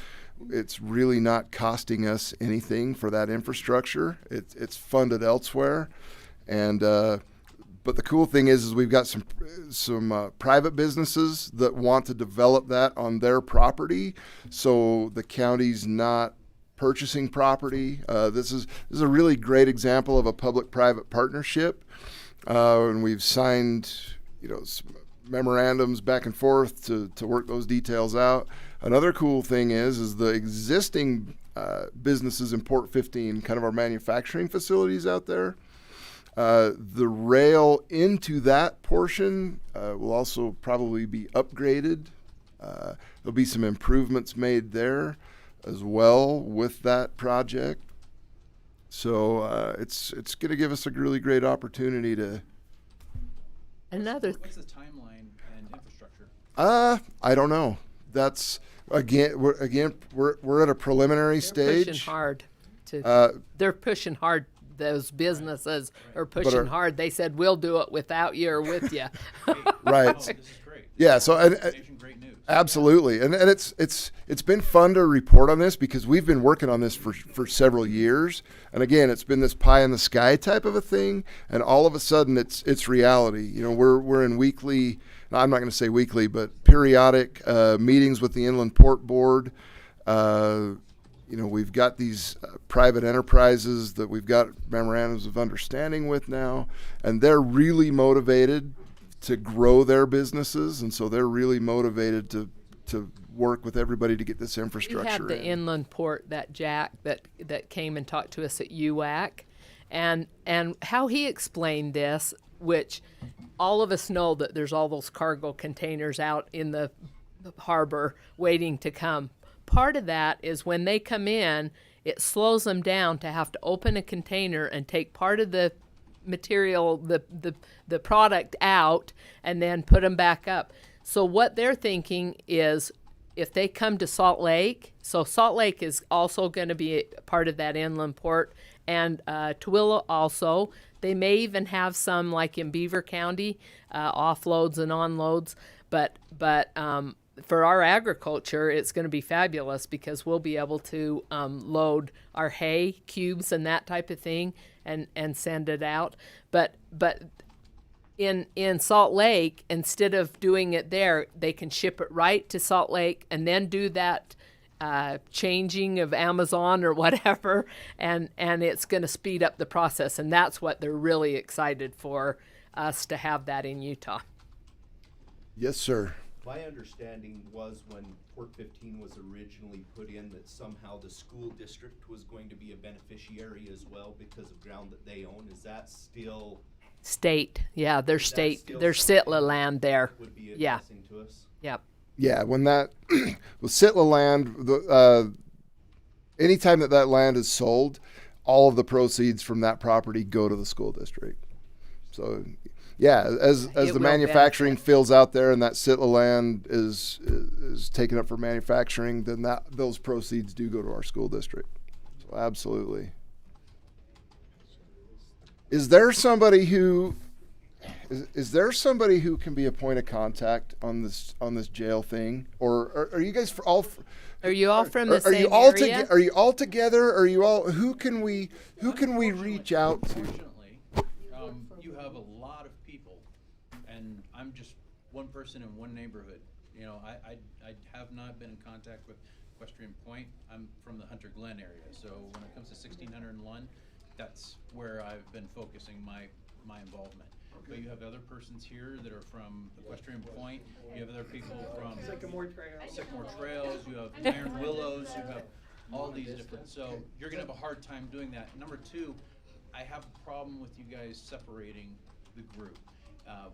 It's really not costing us anything for that infrastructure. It's funded elsewhere. And but the cool thing is we've got some private businesses that want to develop that on their property, so the county's not purchasing property. This is a really great example of a public-private partnership, and we've signed some memorandums back and forth to work those details out. Another cool thing is the existing businesses in Port 15, kind of our manufacturing facilities out there. The rail into that portion will also probably be upgraded. There'll be some improvements made there as well with that project. So it's going to give us a really great opportunity to. What's the timeline and infrastructure? I don't know. That's we're at a preliminary stage. Pushing hard. They're pushing hard. Those businesses are pushing hard. They said, we'll do it without you or with you. Right. This is great. Yeah. So Great news. absolutely, and it's been fun to report on this because we've been working on this for several years, and again, it's been this pie in the sky type of a thing, and all of a sudden it's reality. We're in weekly. I'm not going to say weekly, but periodic meetings with the Inland Port Board. We've got these private enterprises that we've got memorandums of understanding with now, and they're really motivated to grow their businesses, and so they're really motivated to work with everybody to get this infrastructure. We had the inland port, that Jack that came and talked to us at UAC, and how he explained this, which all of us know that there's all those cargo containers out in the harbor waiting to come. Part of that is when they come in, it slows them down to have to open a container and take part of the material, the product out, and then put them back up. So what they're thinking is if they come to Salt Lake, so Salt Lake is also going to be a part of that inland port, and Tooele also. They may even have some, like in Beaver County, offloads and onloads, but for our agriculture, it's going to be fabulous because we'll be able to load our hay cubes and that type of thing and send it out. But in Salt Lake, instead of doing it there, they can ship it right to Salt Lake and then do that changing of Amazon or whatever, and it's going to speed up the process. And that's what they're really excited for us to have that in Utah. Yes, sir. My understanding was when Port 15 was originally put in that somehow the school district was going to be a beneficiary as well because of ground that they own. Is that still state? Yeah, their state, their Sitla land there. Would be a Yeah. blessing to us. Yep. Yeah, when that with Sitla land, anytime that land is sold, all of the proceeds from that property go to the school district. So, yeah, as the will manufacturing fills out there and that Sitla land is taken up for manufacturing, then those proceeds do go to our school district. So absolutely. Is there somebody who is there somebody who can be a point of contact on this jail thing, or are you guys Are you all from the are same you all area? Are you all together? Are you all who can we reach out to? Unfortunately, you have a lot of people, and I'm just one person in one neighborhood. You know, I have not been in contact with Equestrian Point. I'm from the Hunter Glen area, so when it comes to 1601, that's where I've been focusing my involvement. But you have other persons here that are from Equestrian Point. You have other people from Sycamore Trails. You have Iron Willows. You have all these different. So you're gonna have a hard time doing that. Number two, I have a problem with you guys separating the group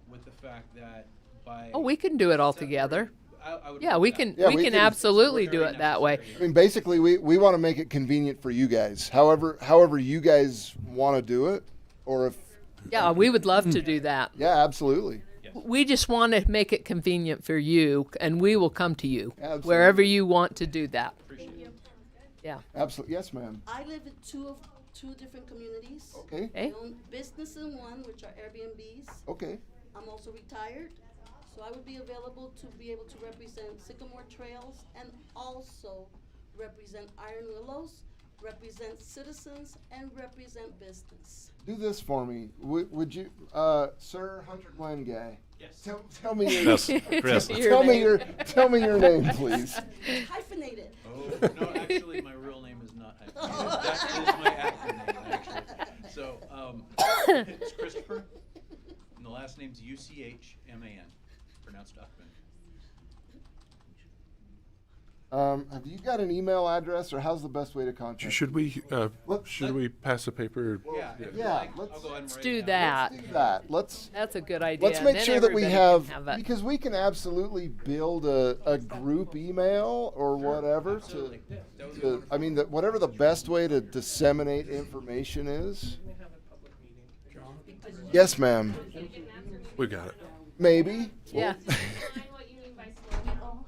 with the fact that by Oh, we can do it all together. I would Yeah, love we that. can. Yeah, we we can can- absolutely do it that way. I mean, basically, we want to make it convenient for you guys. However you guys want to do it, or if Yeah, we would love to do that. yeah, absolutely. We just want to make it convenient for you, and we will come to you Absolutely. wherever you want to do that. Yeah. Absolutely, yes, ma'am. I live in two different communities. Okay, Okay. I own business in one, which are Airbnbs. okay. I'm also retired, so I would be available to be able to represent Sycamore Trails and also represent Iron Willows, represent citizens, and represent business. Do this for me. Would you, Sir Hunter Glen guy? Yes. Tell me your Yes, Chris. Your tell me name. tell me your name, please. Hyphenated. Oh, no, actually, my real name is not hyphenated. That is my actor name, actually. So, it's Christopher, and the last name's Uchman, pronounced Uckman. Have you got an email address, or how's the best way to contact? Should we Let- pass the paper? Yeah, if you yeah, like, let's- I'll go ahead and Let's write do it down. that. do that. That's a good idea. Let's make Then sure that we everybody have, can it. because we can absolutely build a group email or whatever Absolutely. That would be to wonderful. I mean, whatever the best way to disseminate information is. Yes, ma'am. We got it. Maybe. Yeah. Define what you mean by slow down.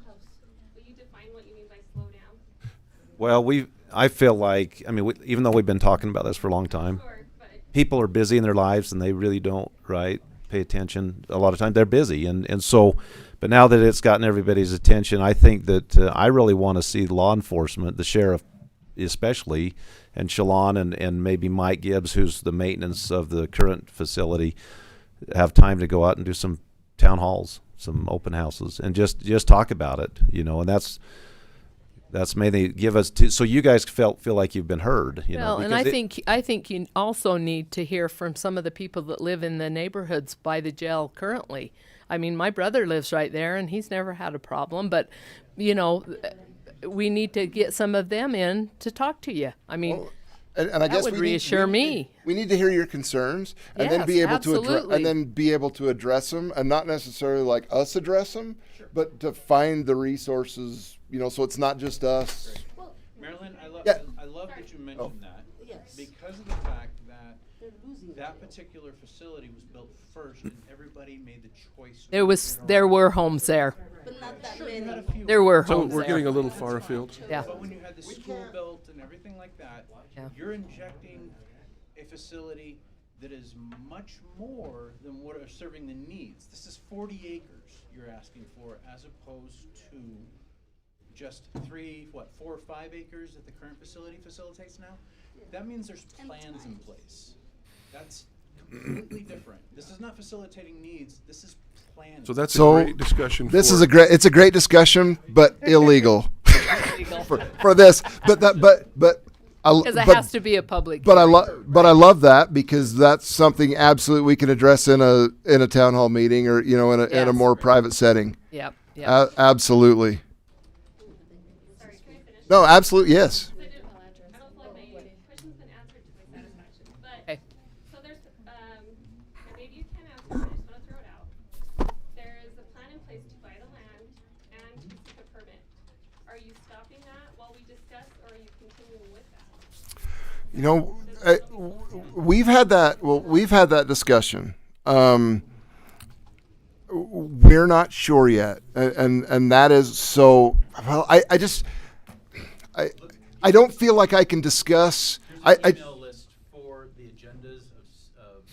Will you define what you mean by slow down? Well, I feel like, I mean, even though we've been talking about this for a long time, Sure, but people are busy in their lives and they really don't, right, pay attention. A lot of times they're busy. And so, but now that it's gotten everybody's attention, I think that I really want to see law enforcement, the sheriff especially, and Shalon and maybe Mike Gibbs, who's the maintenance of the current facility, have time to go out and do some town halls, some open houses, and just talk about it, you know. And that's mainly give us so you guys feel like you've been heard, you know. Well, and because I think you also need to hear from some of the people that live in the neighborhoods by the jail currently. I mean, my brother lives right there, and he's never had a problem. But, you know, we need to get some of them in to talk to you. I mean, And I that guess would we reassure me. We need to hear your concerns and then Yes, be able absolutely. to address them, and not necessarily like us address them, but to find the resources, you know, so it's not just us. Marilyn, I love Yeah. I love that you mentioned that. Yes. Because of the fact that They're losing that particular facility was built first and everybody made the choice. There were homes there. but not that Sure, you had a many. few. There were So homes we're there. getting a little far afield. Yeah. But when you had the school built and everything like that, Yeah. you're injecting a facility that is much more than what are serving the needs. This is 40 acres you're asking for, as opposed to just 4 or 5 acres that the current facility facilitates now. That means there's plans in place. That's completely different. This is not facilitating needs. This is planning. So that's So, a great discussion. This for, is it's a great discussion, but illegal for this. But Because it has to be a public. But hearing. I love that, because that's something absolutely we can address in a town hall meeting, or you know, in a Yes. more private setting. Yep. Yep. Absolutely. sorry, can I finish? No, absolutely, yes. I don't feel like my question's been answered to my satisfaction, but, Okay. so there's, and maybe you can't answer, but I just wanna throw it out. There is a plan in place to buy the land and to seek a permit. Are you stopping that while we discuss, or are you continuing with that? You know, we've had that discussion. We're not sure yet, and that is so. Well, I don't feel like I can discuss. Here's an email list for the agendas of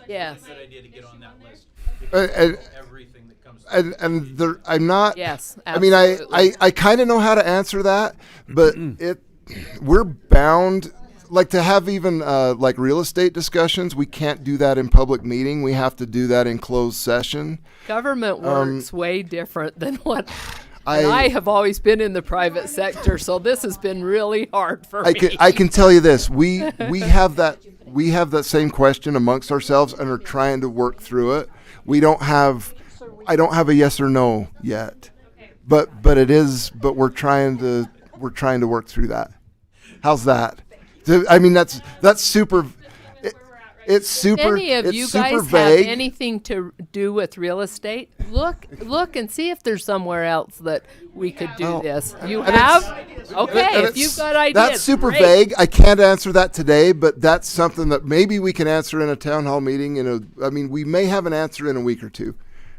Yes. It's a good idea to get on that list. And- Because everything that comes. through. and there, I'm not. Yes, I mean, absolutely. I kind of know how to answer that, but we're bound. Like to have even like real estate discussions, we can't do that in public meeting. We have to do that in closed session. Government works way different than what. And I have always been in the private sector, so this has been really hard for me. I can tell you this: we have that same question amongst ourselves and are trying to work through it. I don't have a yes or no yet, but it is. But we're trying to work through that. How's that? I mean, that's super. It's super. Any of it's you super guys vague. have anything to do with real estate? Look and see if there's somewhere else that we could do this. You And have? it's- Okay, and if you've it's- got ideas, That's super great. vague. I can't answer that today, but that's something that maybe we can answer in a town hall meeting. I mean, we may have an answer in a week or two.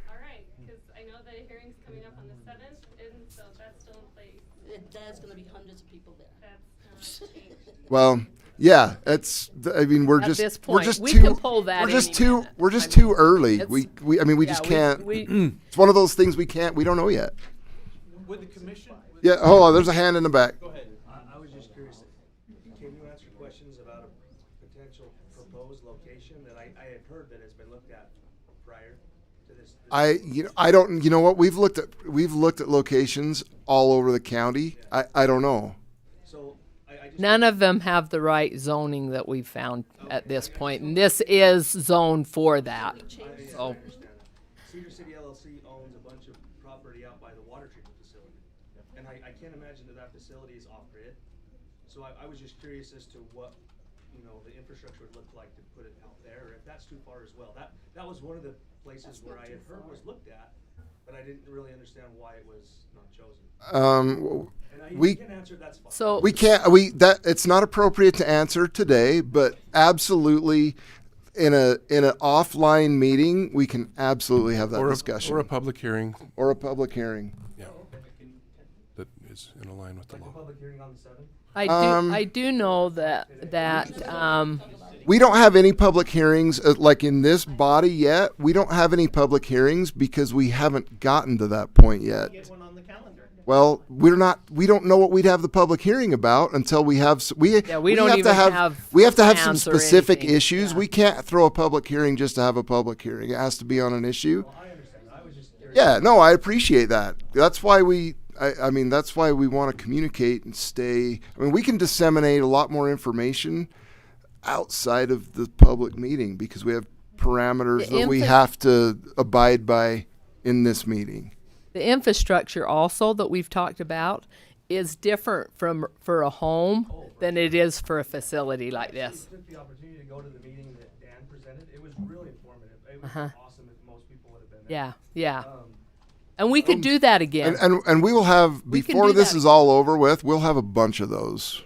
All right, because I know the hearing's coming up on the 7th, and so that's still in place. There's gonna be hundreds of people there. That's changed. Well, yeah, I mean, we're At just this we're point, just we too can pull that we're just any too minute. we're just too early. it's- We I mean, we yeah, just we- can't. we- It's one of those things we don't know yet. With the commission. Yeah, hold on. There's a hand in the back. Go ahead. I was just curious, can you answer questions about a potential proposed location that I had heard that has been looked at prior to this? I don't. You know what? We've looked at locations all over the county. I don't know. So I just. None of them have the right zoning that we've found at this point, and this is zoned for that. I So, understand that. Cedar City LLC owns a bunch of property out by the water treatment facility. And I can't imagine that facility is off-grid. So I was just curious as to what, the infrastructure would look like to put it out there, or if that's too far as well. That was one of the places where I had heard was looked at, but I didn't really understand why it was not chosen. And We you can answer, that's fine. so we can't. It's not appropriate to answer today, but absolutely. In an offline meeting, we can absolutely have that discussion. Or a public hearing Or a public hearing. that is in line with the Like law. a public hearing on the 7th? I do know that We don't have any public hearings, like in this body yet. We don't have any public hearings because we haven't gotten to that point yet. Get one on the calendar. Well, we don't know what we'd have the public hearing about until we have, we don't have even to have, have we have to have some plans or specific anything. issues. Yeah. We can't throw a public hearing just to have a public hearing. It has to be on an issue. I understand. I was just curious. Yeah, no, I appreciate that. That's why I mean, that's why we want to communicate and stay. I mean, we can disseminate a lot more information outside of the public meeting because we have parameters The that we empha- have to abide by in this meeting. the infrastructure also that we've talked about is different for a home than it is for a facility like this. I took the opportunity to go to the meeting that Dan presented. It was really informative. It was Uh-huh. awesome if most people would have been there. Yeah. And we could do that again. And we will have, We can before do this that is all over with, we'll have a bunch of those.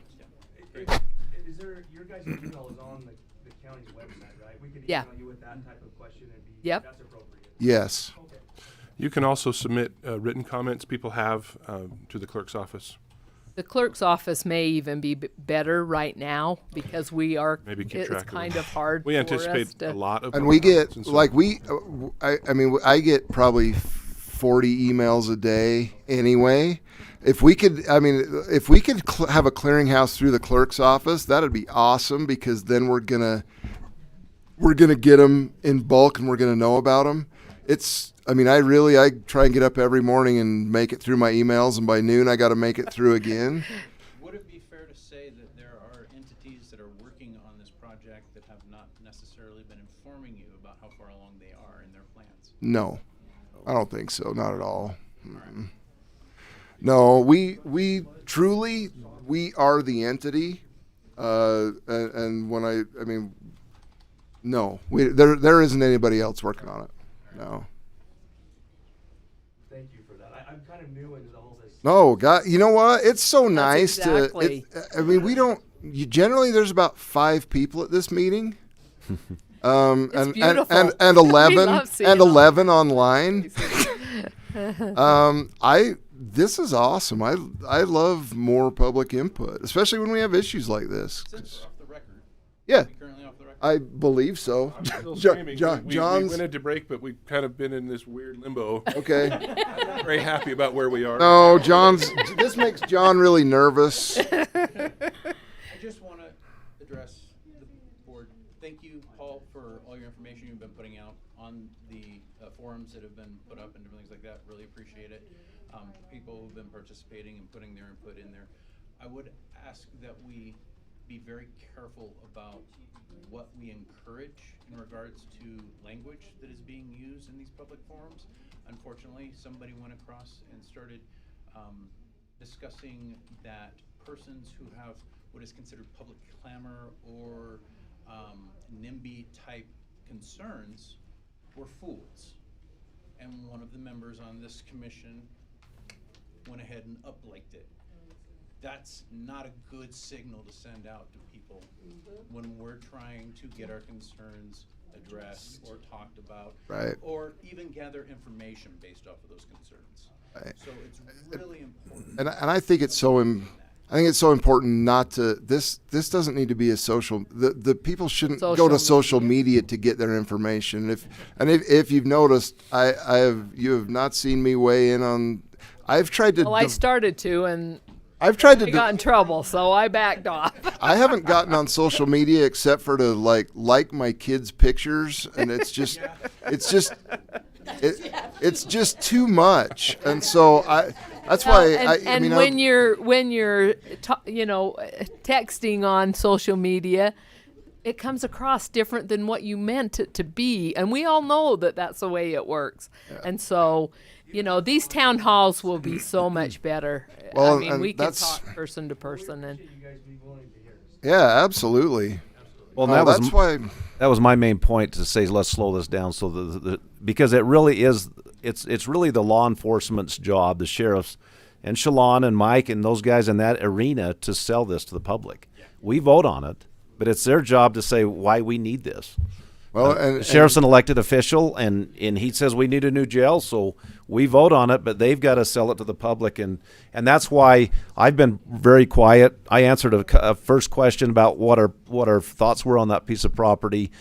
Is there, your guys' email is on the county's website, right? We could Yeah. email you with that type of question and be, Yep. that's appropriate. Yes. Okay. You can also submit written comments people have to the clerk's office. The clerk's office may even be better right now because we are. Maybe keep it's track of kind them. of hard. We for anticipate us to, a lot of And public we comments, get, and so like I get probably 40 emails a day anyway. If we could have a clearinghouse through the clerk's office, that'd be awesome because then we're gonna get them in bulk and we're gonna know about them. I try and get up every morning and make it through my emails, and by noon I got to make it through again. Would it be fair to say that there are entities that are working on this project that have not necessarily been informing you about how far along they are in their plans? No, I don't think so. Not at all. Mm-mm. No, we truly, we are the entity. And when no, there isn't anybody else working on it. No. Thank you for that. I'm kind of new into the whole this. No, God, you know what? It's so nice exactly. generally there's about 5 people at this meeting. And beautiful. and We 11 love seeing and all 11 online. This is awesome. I love more public input, especially when we have issues like this. Since we're off the record. Yeah. Are we currently off the record? I believe so. I'm still Jo- screaming. Jo- We John's went into break, but we've kind of been in this weird limbo. okay. I'm not very happy about where we are. No, this makes John really nervous. I just want to address the board. Thank you, Paul, for all your information you've been putting out on the forums that have been put up and different things like that. Really appreciate it. People who've been participating and putting their input in there. I would ask that we be very careful about what we encourage in regards to language that is being used in these public forums. Unfortunately, somebody went across and started discussing that persons who have what is considered public clamor or NIMBY type concerns were fools. And one of the members on this commission went ahead and upliked it. That's not a good signal to send out to people when we're trying to get our concerns addressed or talked about, Right. or even gather information based off of those concerns. Right. So it's really important. And I think it's so important not to this doesn't need to be a social the people shouldn't go to social media to get their information. If you've noticed, you have not seen me weigh in on. I've tried to. Well, I started to, and I've tried to. I got in trouble, so I backed off. I haven't gotten on social media except for to like my kids' pictures, and it's just too much, and so that's why I mean, when you're texting on social media, it comes across different than what you meant it to be, and we all know that that's the way it works. Yeah. And so, these town halls will be so much better. Well, I mean, we can talk person to person, and yeah, absolutely. Well, that's why that was my main point to say let's slow this down so because it really is it's really the law enforcement's job, the sheriffs and Shalon and Mike and those guys in that arena to sell this to the public. We vote on it, but it's their job to say why we need this. Well, the sheriff's an elected official, and he says we need a new jail, so we vote on it, but they've got to sell it to the public, and that's why I've been very quiet. I answered a first question about what our thoughts were on that piece of property,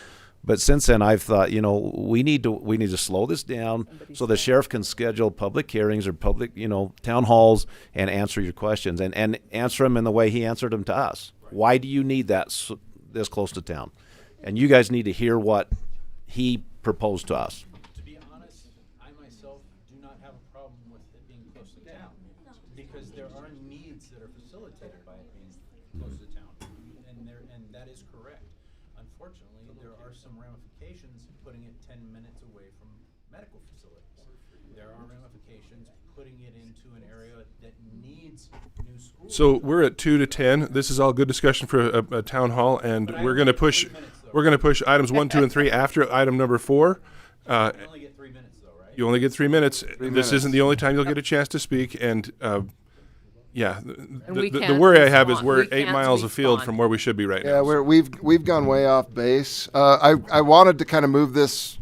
but since then I've thought, we need to slow this down so the sheriff can schedule public hearings or public, town halls and answer your questions and answer them in the way he answered them to us. Why do you need that this close to town? And you guys need to hear what he proposed to us. To be honest, I myself do not have a problem with it being close to town because there are needs that are facilitated by it being close to town, and that is correct. Unfortunately, there are some ramifications putting it 10 minutes away from medical facilities. There are ramifications putting it into an area that needs new schools. So we're at 2 to 10. This is all good discussion for a town hall, and we're going to push. We're going to push items 1, 2, and 3 after item number 4. You only get 3 minutes, though, right? You only get 3 minutes. minutes. Isn't the only time you'll get a chance to speak, and yeah, the can't worry I have is we're we 8 can't miles afield respond. from where we should be right Yeah, now. we've gone way off base. I wanted to kind of move this.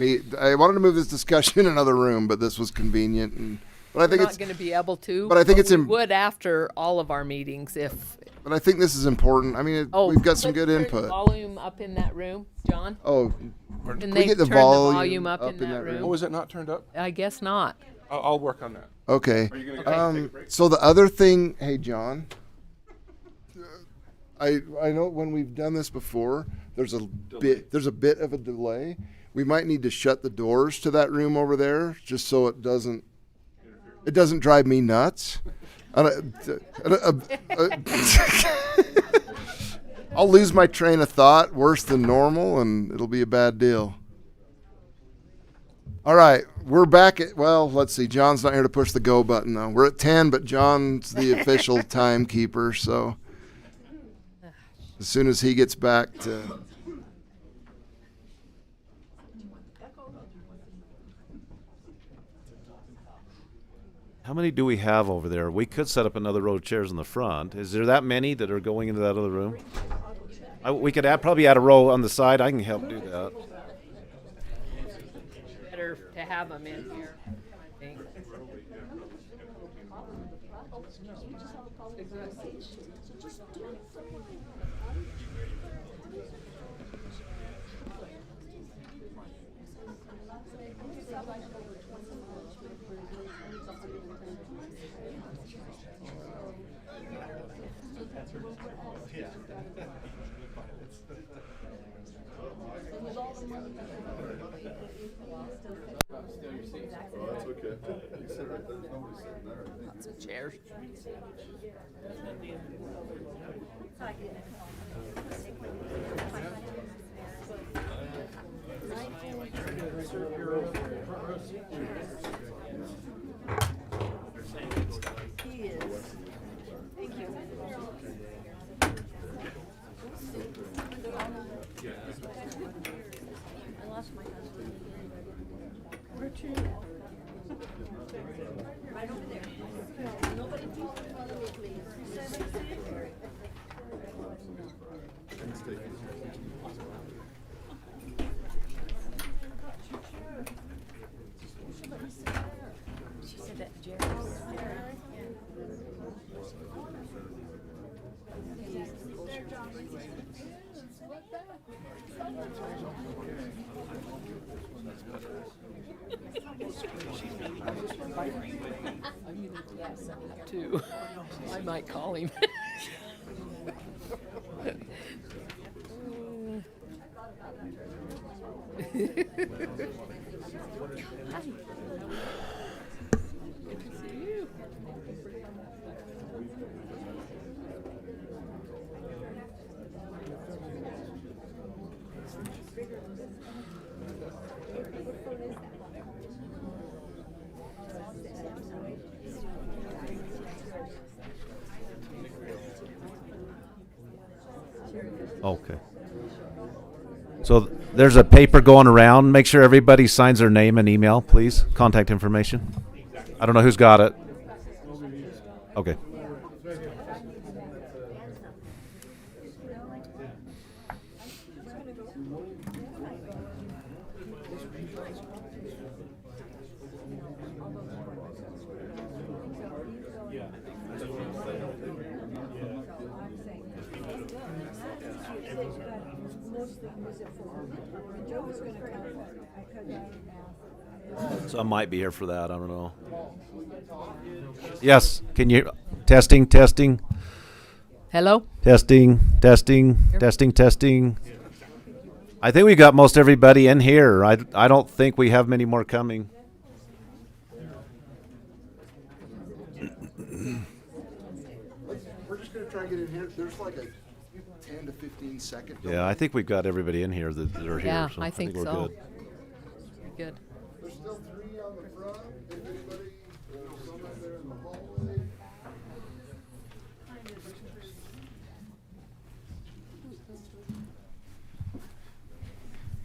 I wanted to move this discussion in another room, but this was convenient. But I think we're it's not going to be able to. But I think it's we im- would after all of our meetings if. But I think this is important. I mean, we've got some let's good turn input. the volume up in that room, John. Oh, Can we they get the turn volume up in that room? Oh, is it not turned up? I guess not. I'll work on that. okay. Are you gonna go take a break? So the other thing, hey John, I know when we've done this before, there's a bit of a delay. We might need to shut the doors to that room over there just so it doesn't drive me nuts. I'll lose my train of thought worse than normal, and it'll be a bad deal. All right, we're back at, let's see. John's not here to push the go button, though. We're at 10, but John's the official timekeeper, so as soon as he gets back to... How many do we have over there? We could set up another row of chairs in the front. Is there that many that are going into that other room? We could probably add a row on the side. I can help do that. Better to have them in here, I think. Lots of chairs. He is. Thank you. I lost my husband. Where'd you? Right over there. Nobody please bother me, please. She said that Jerry. Too. I might call him. Okay. So there's a paper going around. Make sure everybody signs their name and email, please. Contact information. I don't know who's got it. Okay. Some might be here for that. I don't know. Yes. Can you testing? Hello? Testing. I think we got most everybody in here. I don't think we have many more coming. We're just going to try to get in here. There's like a 10 to 15 second. Yeah, I think we've got everybody in here that are here. Yeah, So I think we're so. good. Good. There's still 3 on the front. If anybody, some up there in the hallway.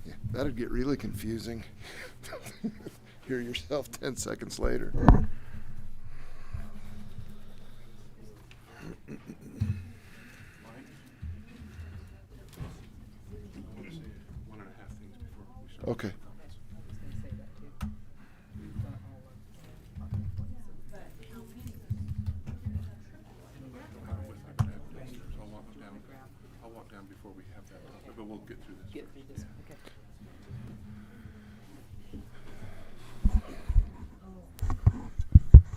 Yeah, that'd get really confusing. Hear yourself 10 seconds later. Okay. I'll walk down before we have that, but we'll get through this. Okay.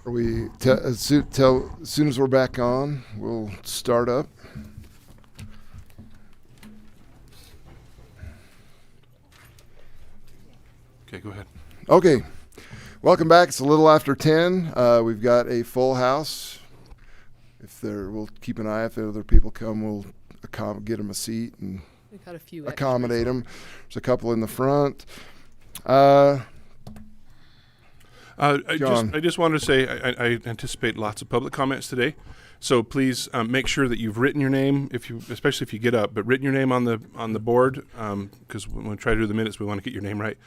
Are we as soon as we're back on, we'll start up. Okay, go ahead. Okay, welcome back. It's a little after 10. We've got a full house. We'll keep an eye. If other people come, we'll get them a seat and We got a few accommodate them. There's a couple in the front. John. I just wanted to say I anticipate lots of public comments today, so please make sure that you've written your name, especially if you get up, but written your name on the board, because when we try to do the minutes, we want to get your name right,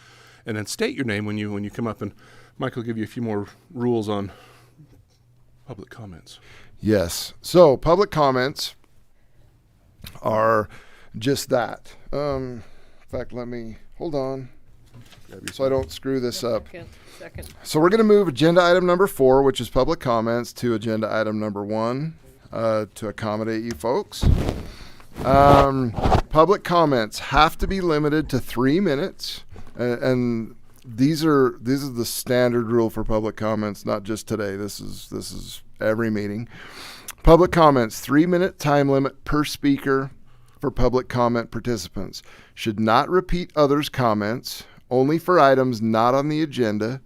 and then state your name when you come up, and Mike will give you a few more rules on public comments. Yes. So public comments are just that. In fact, let me hold on so I don't screw this up. Second. So we're going to move agenda item number 4, which is public comments, to agenda item number 1 to accommodate you folks. Public comments have to be limited to 3 minutes, and these are the standard rule for public comments, not just today. This is every meeting. Public comments, 3-minute time limit per speaker for public comment participants. Should not repeat others' comments, only for items not on the agenda.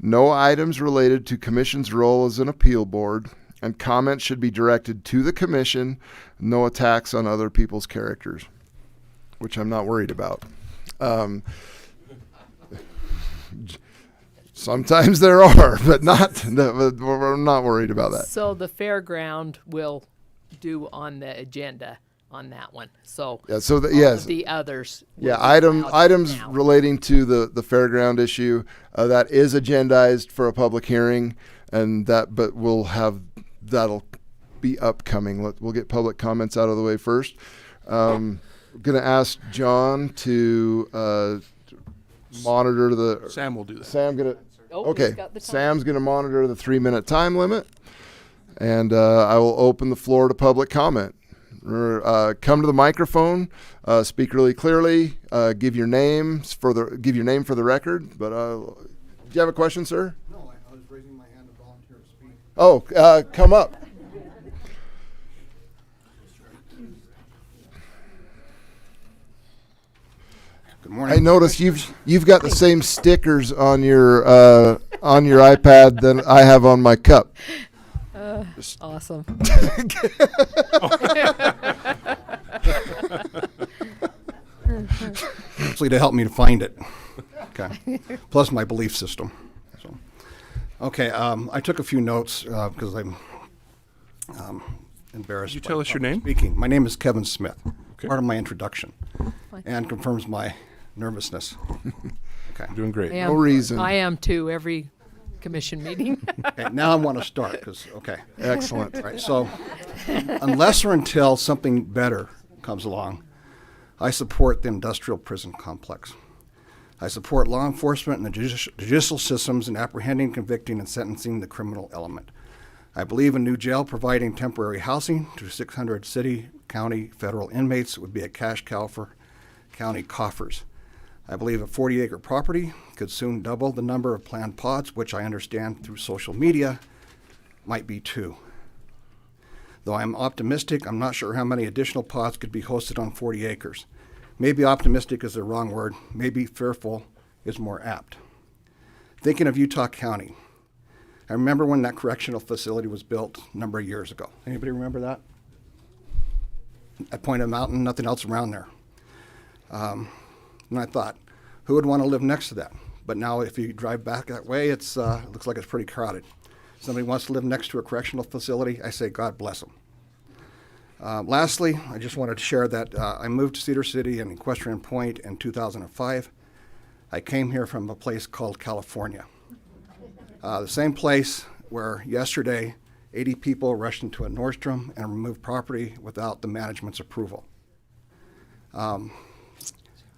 No items related to commission's role as an appeal board, and comments should be directed to the commission. No attacks on other people's characters, which I'm not worried about. Sometimes there are, but we're not worried about that. So the fairground will do on the agenda on that one. So Yeah, so all yes. of the others. will Yeah, be allowed items now. relating to the fairground issue, that is agendized for a public hearing, and but that'll be upcoming. We'll get public comments out of the way first. Going to ask John to monitor the. Sam will do that. Sam gonna. Oh, he's Okay, got the time. Sam's gonna monitor the 3-minute time limit, and I will open the floor to public comment. Come to the microphone, speak really clearly, give your name for the record. But do you have a question, sir? No, I was raising my hand to volunteer to speak. Oh, come up. Good morning. I noticed you've got the same stickers on your iPad than I have on my cup. Awesome. Actually, to help me to find it. Okay. Plus my belief system. So, okay. I took a few notes because I'm embarrassed. Could you by tell us your public name? Speaking. My name is Kevin Smith. Okay. Part of my introduction, and confirms my nervousness. Okay. Doing great. I am- No reason. I am too, every commission meeting. Okay, now I want to start because Excellent. All right, so unless or until something better comes along, I support the industrial prison complex. I support law enforcement and the judicial systems in apprehending, convicting, and sentencing the criminal element. I believe a new jail providing temporary housing to 600 city, county, federal inmates would be a cash cow for county coffers. I believe a 40-acre property could soon double the number of planned pods, which I understand through social media might be 2. Though I'm optimistic, I'm not sure how many additional pods could be hosted on 40 acres. Maybe optimistic is the wrong word. Maybe fearful is more apt. Thinking of Utah County, I remember when that correctional facility was built a number of years ago. Anybody remember that? At Point of Mountain, nothing else around there. And I thought, who would want to live next to that? But now if you drive back that way, it looks like it's pretty crowded. Somebody wants to live next to a correctional facility, I say God bless them. Lastly, I just wanted to share that I moved to Cedar City and Equestrian Point in 2005. I came here from a place called California. The same place where yesterday 80 people rushed into a Nordstrom and removed property without the management's approval.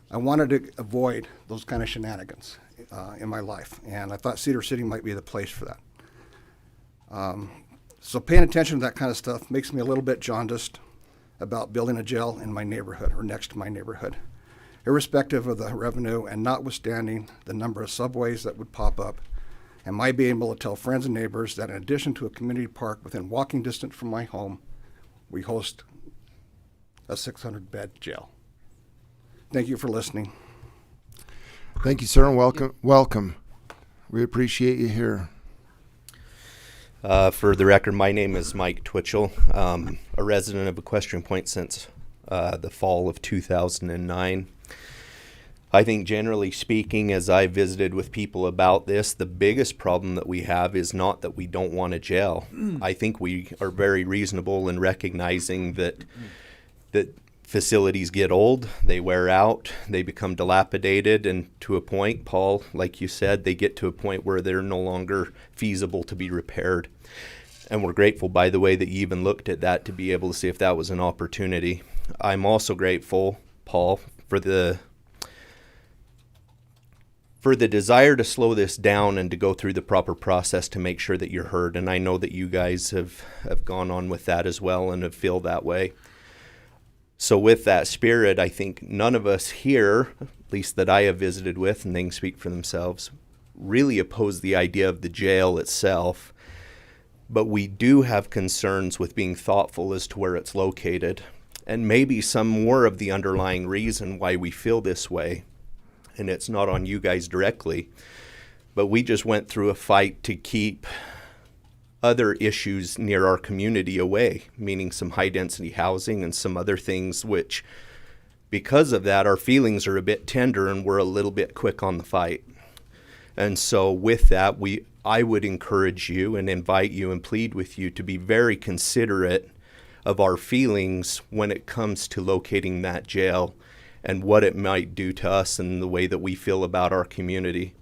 I wanted to avoid those kind of shenanigans in my life, and I thought Cedar City might be the place for that. So paying attention to that kind of stuff makes me a little bit jaundiced about building a jail in my neighborhood or next to my neighborhood, irrespective of the revenue and notwithstanding the number of subways that would pop up. And my being able to tell friends and neighbors that in addition to a community park within walking distance from my home, we host a 600-bed jail. Thank you for listening. Thank you, sir, and welcome. We appreciate you here. For the record, my name is Mike Twitchell, a resident of Equestrian Point since the fall of 2009. I think generally speaking, as I visited with people about this, the biggest problem that we have is not that we don't want a jail. I think we are very reasonable in recognizing that facilities get old, they wear out, they become dilapidated, and to a point, Paul, like you said, they get to a point where they're no longer feasible to be repaired. And we're grateful, by the way, that you even looked at that to be able to see if that was an opportunity. I'm also grateful, Paul, for the desire to slow this down and to go through the proper process to make sure that you're heard. And I know that you guys have gone on with that as well and have feel that way. So with that spirit, I think none of us here, at least that I have visited with, and they can speak for themselves, really oppose the idea of the jail itself. But we do have concerns with being thoughtful as to where it's located. and maybe some more of the underlying reason why we feel this way, and it's not on you guys directly, but we just went through a fight to keep other issues near our community away, meaning some high density housing and some other things, which because of that, our feelings are a bit tender and we're a little bit quick on the fight. And so with that, I would encourage you and invite you and plead with you to be very considerate of our feelings when it comes to locating that jail and what it might do to us and the way that we feel about our community.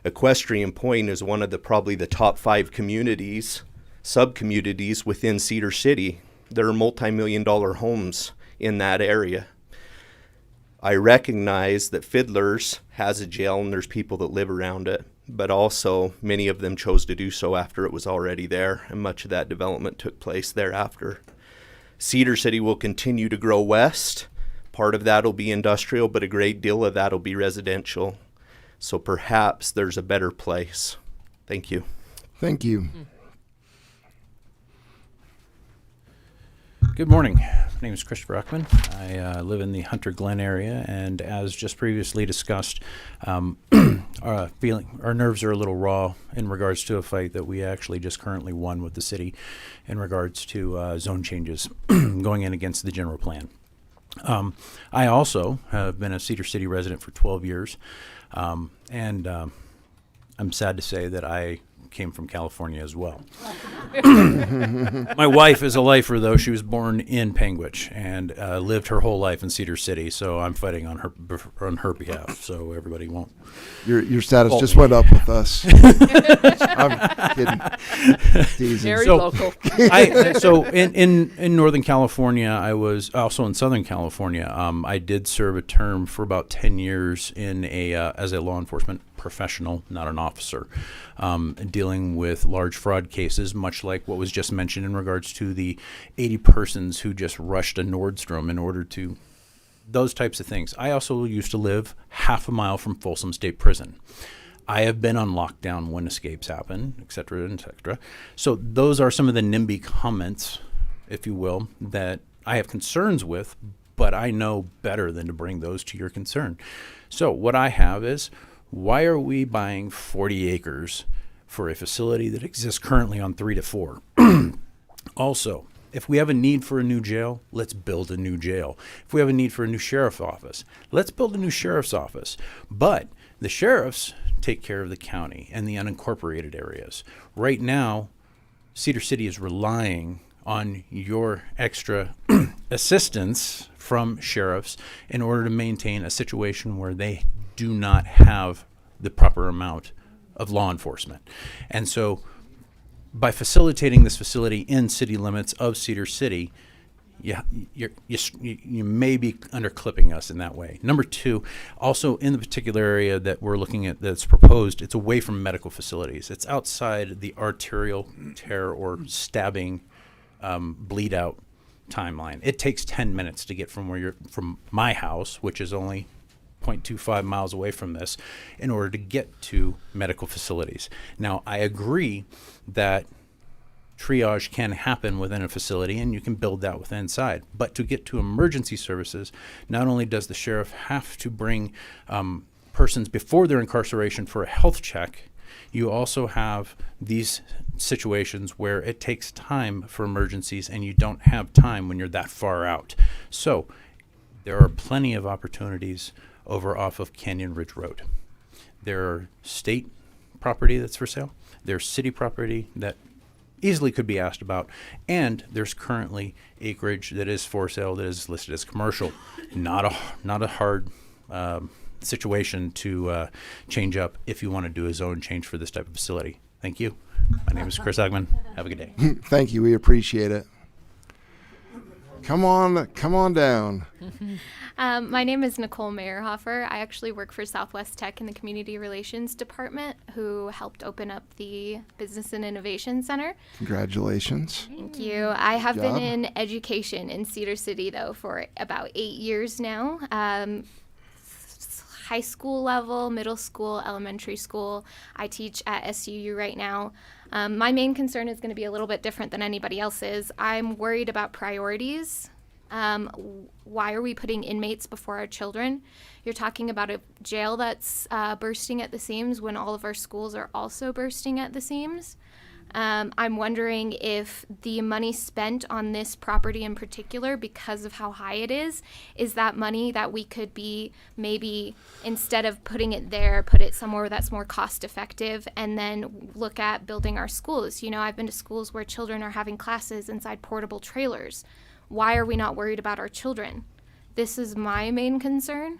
Equestrian Point is one of probably the top 5 communities, sub-communities within Cedar City. There are multi-million-dollar homes in that area. I recognize that Fiddlers has a jail and there's people that live around it, but also many of them chose to do so after it was already there, and much of that development took place thereafter. Cedar City will continue to grow west. Part of that will be industrial, but a great deal of that will be residential. So perhaps there's a better place. Thank you. Thank you. Good morning. My name is Christopher Uckman. I live in the Hunter Glen area, and as just previously discussed, our nerves are a little raw in regards to a fight that we actually just currently won with the city in regards to zone changes going in against the general plan. I also have been a Cedar City resident for 12 years, and I'm sad to say that I came from California as well. My wife is a lifer, though. She was born in Panguitch and lived her whole life in Cedar City, so I'm fighting on her behalf, so everybody won't. Your status fault just me. went up with us. I'm kidding. Teasing. Very local. So in Northern California, I was also in Southern California. I did serve a term for about 10 years in as a law enforcement professional, not an officer, dealing with large fraud cases, much like what was just mentioned in regards to the 80 persons who just rushed a Nordstrom in order to those types of things. I also used to live half a mile from Folsom State Prison. I have been on lockdown when escapes happen, et cetera, et cetera. So those are some of the NIMBY comments, if you will, that I have concerns with, but I know better than to bring those to your concern. So what I have is, why are we buying 40 acres for a facility that exists currently on 3 to 4? Also, if we have a need for a new jail, let's build a new jail. If we have a need for a new sheriff's office, let's build a new sheriff's office. But the sheriffs take care of the county and the unincorporated areas. Right now, Cedar City is relying on your extra assistance from sheriffs in order to maintain a situation where they do not have the proper amount of law enforcement. And so by facilitating this facility in city limits of Cedar City, you may be underclipping us in that way. Number two, also in the particular area that we're looking at that's proposed, it's away from medical facilities. It's outside the arterial tear or stabbing bleed out timeline. It takes 10 minutes to get from my house, which is only 0.25 miles away from this, in order to get to medical facilities. Now, I agree that triage can happen within a facility and you can build that within inside. But to get to emergency services, not only does the sheriff have to bring persons before their incarceration for a health check, you also have these situations where it takes time for emergencies and you don't have time when you're that far out. So there are plenty of opportunities over off of Canyon Ridge Road. There are state property that's for sale. There's city property that easily could be asked about, and there's currently acreage that is for sale that is listed as commercial. Not a hard situation to change up if you want to do a zone change for this type of facility. Thank you. My name is Chris Eggman. Have a good day. Thank you. We appreciate it. Come on down. My name is Nicole Meyerhofer. I actually work for Southwest Tech in the Community Relations Department, who helped open up the Business and Innovation Center. Congratulations. Thank you. I have Good been job. in education in Cedar City, though, for about 8 years now. High school level, middle school, elementary school. I teach at SUU right now. My main concern is going to be a little bit different than anybody else's. I'm worried about priorities. Why are we putting inmates before our children? You're talking about a jail that's bursting at the seams when all of our schools are also bursting at the seams. I'm wondering if the money spent on this property in particular, because of how high it is that money that we could be maybe, instead of putting it there, put it somewhere that's more cost effective, and then look at building our schools. You know, I've been to schools where children are having classes inside portable trailers. Why are we not worried about our children? This is my main concern.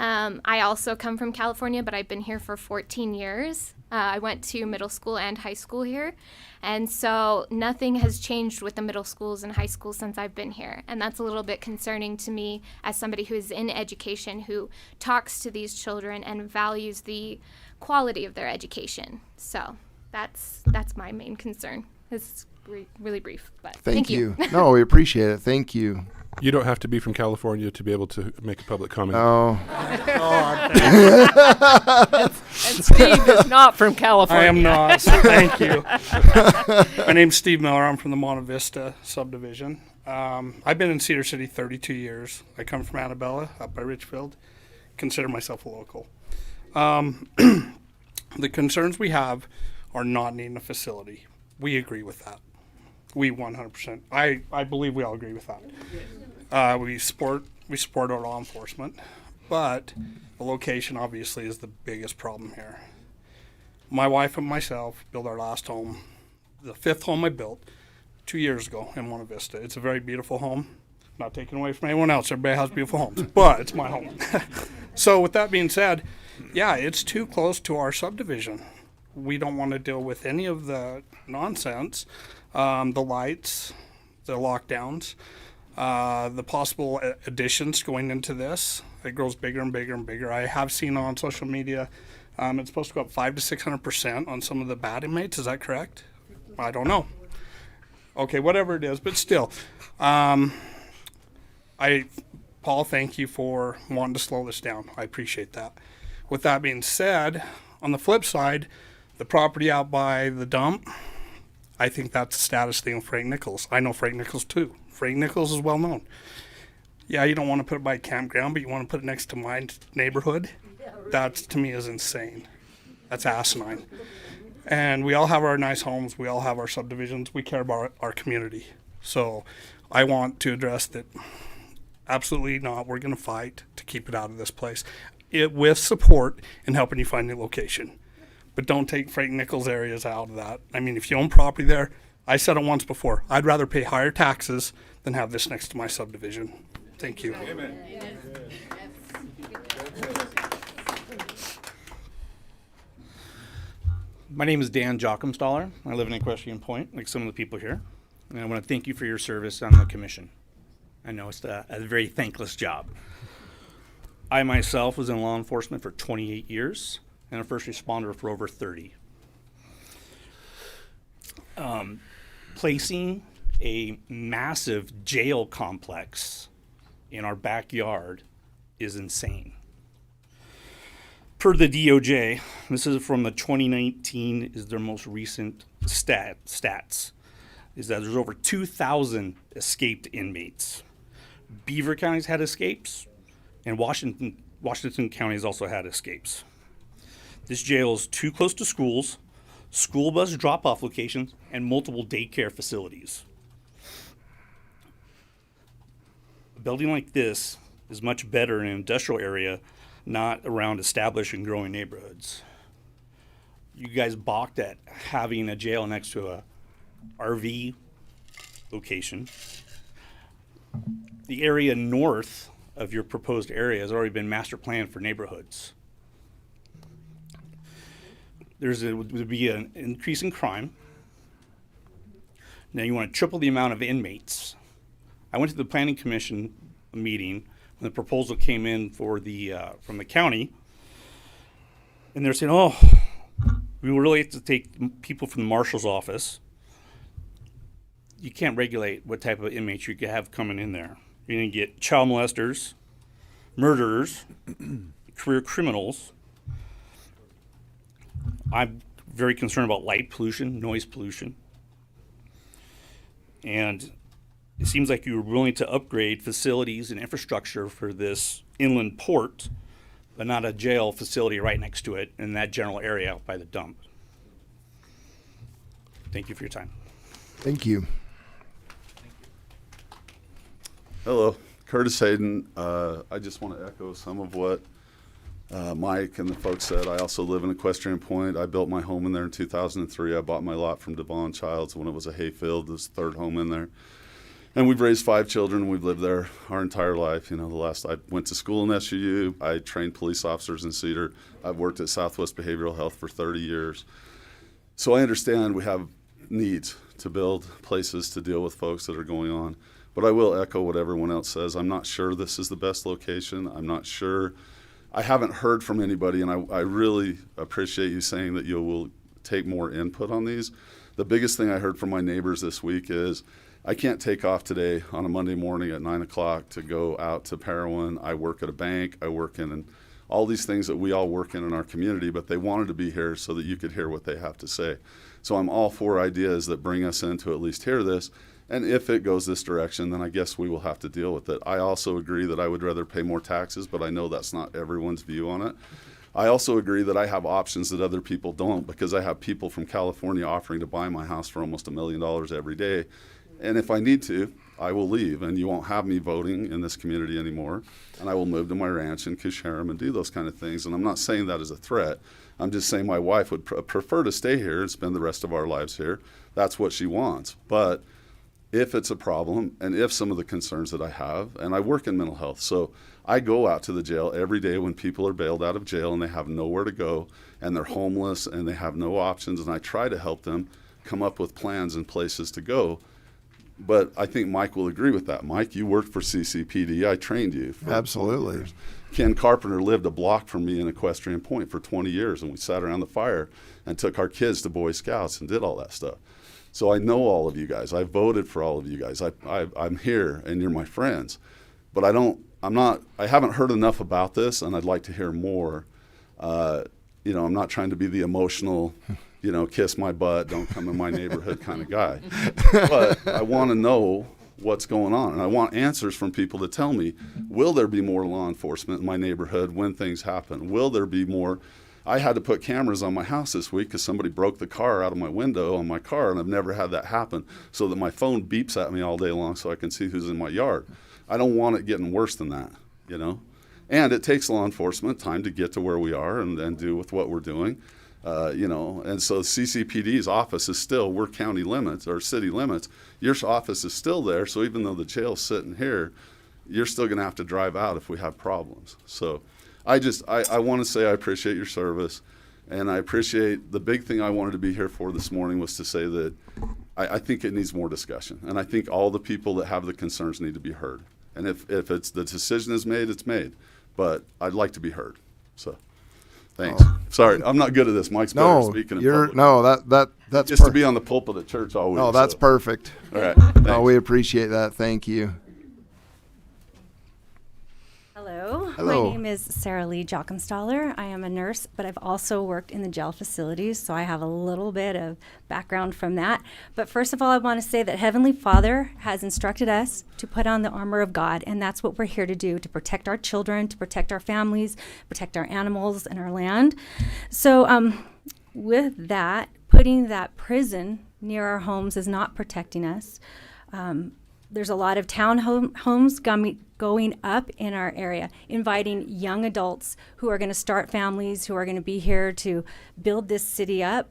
I also come from California, but I've been here for 14 years. I went to middle school and high school here. And so nothing has changed with the middle schools and high schools since I've been here. And that's a little bit concerning to me as somebody who is in education, who talks to these children and values the quality of their education. So that's my main concern. It's really brief, but thank you. No, we appreciate it. Thank you. You don't have to be from California to be able to make a public comment. Oh. And Steve is not from California. I am not, so thank you. My name's Steve Miller. I'm from the Monte Vista subdivision. I've been in Cedar City 32 years. I come from Annabella, up by Richfield. Consider myself a local. The concerns we have are not needing a facility. We agree with that. We 100%. I believe we all agree with that. We support our law enforcement, but the location obviously is the biggest problem here. My wife and myself built our last home, the 5th home I built 2 years ago in Monte Vista. It's a very beautiful home. Not taken away from anyone else. Everybody has beautiful homes, but it's my home. So with that being said, yeah, it's too close to our subdivision. We don't want to deal with any of the nonsense. The lights, the lockdowns, the possible additions going into this. It grows bigger and bigger and bigger. I have seen on social media it's supposed to go up 500% to 600% on some of the bad inmates. Is that correct? I don't know. Okay, whatever it is, but still. Paul, thank you for wanting to slow this down. I appreciate that. With that being said, on the flip side, the property out by the dump, I think that's a status thing with Frank Nichols. I know Frank Nichols too. Frank Nichols is well known. Yeah, you don't want to put it by a campground, but you want to put it next to my neighborhood. That to me is insane. That's asinine. And we all have our nice homes. We all have our subdivisions. We care about our community. So I want to address that. Absolutely not. We're going to fight to keep it out of this place, with support and helping you find a location. But don't take Frank Nichols areas out of that. I mean, if you own property there, I said it once before, I'd rather pay higher taxes than have this next to my subdivision. Thank you. Amen. My name is Dan Jochumstaller. I live in Equestrian Point, like some of the people here. And I want to thank you for your service on the commission. I know it's a very thankless job. I myself was in law enforcement for 28 years. And a first responder for over 30. Placing a massive jail complex in our backyard is insane. Per the DOJ, this is from the 2019, is their most recent stats, is that there's over 2,000 escaped inmates. Beaver County's had escapes, and Washington County has also had escapes. This jail is too close to schools, school bus drop-off locations, and multiple daycare facilities. A building like this is much better in an industrial area, not around established and growing neighborhoods. You guys balked at having a jail next to a RV location. The area north of your proposed area has already been master planned for neighborhoods. Would be an increase in crime. Now you want to triple the amount of inmates. I went to the planning commission meeting when the proposal came in for from the county, and they're saying, "Oh, we will really have to take people from the marshal's office. You can't regulate what type of inmates you can have coming in there. You're going to get child molesters, murderers, career criminals." I'm very concerned about light pollution, noise pollution. And it seems like you were willing to upgrade facilities and infrastructure for this inland port, but not a jail facility right next to it in that general area by the dump. Thank you for your time. Thank you. Hello, Curtis Hayden. I just want to echo some of what Mike and the folks said. I also live in Equestrian Point. I built my home in there in 2003. I bought my lot from Devon Childs when it was a hayfield. This third home in there. And we've raised 5 children. We've lived there our entire life. You know, I went to school in SUU. I trained police officers in Cedar. I've worked at Southwest Behavioral Health for 30 years. So I understand we have needs to build places to deal with folks that are going on. But I will echo what everyone else says. I'm not sure this is the best location. I'm not sure. I haven't heard from anybody, and I really appreciate you saying that you will take more input on these. The biggest thing I heard from my neighbors this week is, I can't take off today on a Monday morning at 9 o'clock to go out to Parowan. I work at a bank. I work in all these things that we all work in our community, but they wanted to be here so that you could hear what they have to say. So I'm all for ideas that bring us in to at least hear this. And if it goes this direction, then I guess we will have to deal with it. I also agree that I would rather pay more taxes, but I know that's not everyone's view on it. I also agree that I have options that other people don't, because I have people from California offering to buy my house for almost $1 million every day. And if I need to, I will leave, and you won't have me voting in this community anymore. And I will move to my ranch in Kisharam and do those kind of things. And I'm not saying that as a threat. I'm just saying my wife would prefer to stay here and spend the rest of our lives here. That's what she wants. But if it's a problem, and if some of the concerns that I have, and I work in mental health, so I go out to the jail every day when people are bailed out of jail and they have nowhere to go, and they're homeless and they have no options, and I try to help them come up with plans and places to go. But I think Mike will agree with that. Mike, you worked for CCPD. I trained you. Absolutely. Years. Ken Carpenter lived a block from me in Equestrian Point for 20 years, and we sat around the fire and took our kids to Boy Scouts and did all that stuff. So I know all of you guys. I voted for all of you guys. I'm here, and you're my friends. But I haven't heard enough about this, and I'd like to hear more. I'm not trying to be the emotional, kiss my butt, don't come in my neighborhood kind of guy. But I want to know what's going on, and I want answers from people to tell me, will there be more law enforcement in my neighborhood when things happen? Will there be more? I had to put cameras on my house this week because somebody broke the car out of my window on my car, and I've never had that happen, so that my phone beeps at me all day long so I can see who's in my yard. I don't want it getting worse than that, And it takes law enforcement time to get to where we are and do with what we're doing. And so CCPD's office is still, we're county limits or city limits. Your office is still there. So even though the jail's sitting here, you're still going to have to drive out if we have problems. So I want to say I appreciate your service, and I appreciate the big thing I wanted to be here for this morning was to say that I think it needs more discussion. And I think all the people that have the concerns need to be heard. And if it's the decision is made, it's made. But I'd like to be heard. So. Thanks. Sorry, I'm not good at this. Mike's better at speaking in public. That's just to be on the pulpit at church all week. No, that's perfect. All right. No, we appreciate that. Thank you. Hello. Hello. My name is Sarah Lee Jockenstaller. I am a nurse, but I've also worked in the jail facilities, so I have a little bit of background from that. But first of all, I want to say that Heavenly Father has instructed us to put on the armor of God, and that's what we're here to do, to protect our children, to protect our families, protect our animals and our land. So with that, putting that prison near our homes is not protecting us. There's a lot of homes going up in our area, inviting young adults who are going to start families, who are going to be here to build this city up,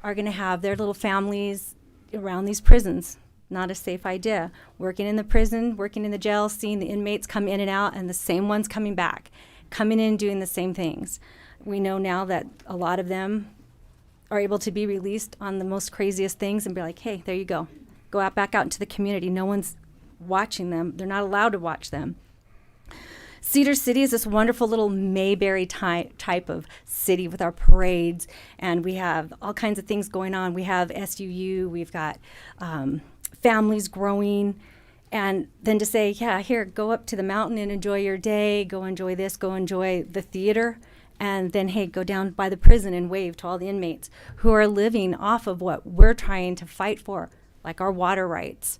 are going to have their little families around these prisons. Not a safe idea. Working in the prison, working in the jail, seeing the inmates come in and out, and the same ones coming back, coming in doing the same things. We know now that a lot of them are able to be released on the most craziest things and be like, hey, there you go. Go back out into the community. No one's watching them. They're not allowed to watch them. Cedar City is this wonderful little Mayberry type of city with our parades, and we have all kinds of things going on. We have SUU, we've got families growing, and then to say, yeah, here, go up to the mountain and enjoy your day, go enjoy this, go enjoy the theater, and then, hey, go down by the prison and wave to all the inmates who are living off of what we're trying to fight for, like our water rights.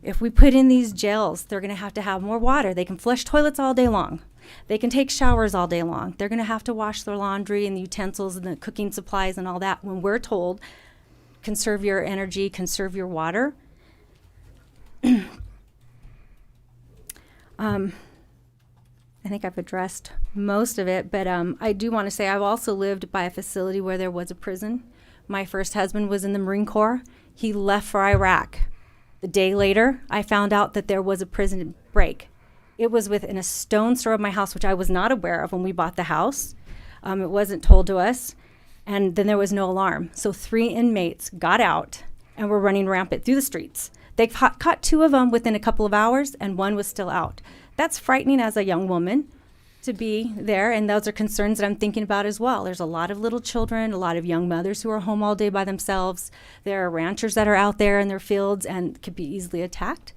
If we put in these jails, they're going to have more water. They can flush toilets all day long. They can take showers all day long. They're going to have to wash their laundry and the utensils and the cooking supplies and all that. When we're told, conserve your energy, conserve your water. I think I've addressed most of it, but I do want to say I've also lived by a facility where there was a prison. My first husband was in the Marine Corps. He left for Iraq. The day later, I found out that there was a prison break. It was within a stone's throw of my house, which I was not aware of when we bought the house. It wasn't told to us. And then there was no alarm. So 3 inmates got out and were running rampant through the streets. They caught 2 of them within a couple of hours, and 1 was still out. That's frightening as a young woman to be there, and those are concerns that I'm thinking about as well. There's a lot of little children, a lot of young mothers who are home all day by themselves. There are ranchers that are out there in their fields and could be easily attacked.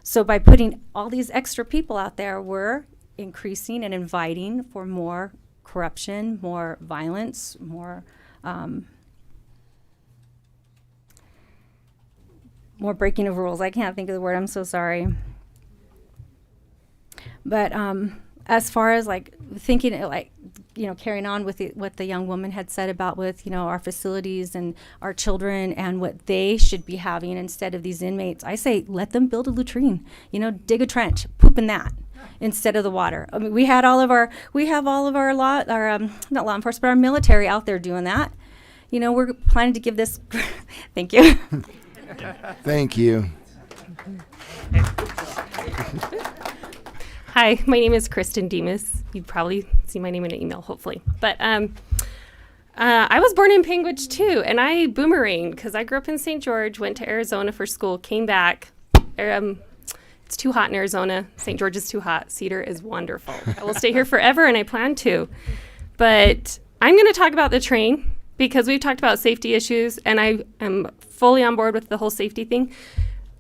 So by putting all these extra people out there, we're increasing and inviting for more corruption, more violence, more breaking of rules. I can't think of the word. I'm so sorry. But as far as like thinking, carrying on with what the young woman had said about with, our facilities and our children and what they should be having instead of these inmates, I say let them build a latrine, dig a trench, poop in that instead of the water. I mean, we have all of our not law enforcement, but our military out there doing that. We're planning to give this. Thank you. Thank you. Hi, my name is Kristen Demas. You'd probably see my name in an email, hopefully. But I was born in Panguitch too, and I boomeranged because I grew up in St. George, went to Arizona for school, came back. It's too hot in Arizona. St. George is too hot. Cedar is wonderful. I will stay here forever, and I plan to. But I'm going to talk about the train because we've talked about safety issues, and I am fully on board with the whole safety thing.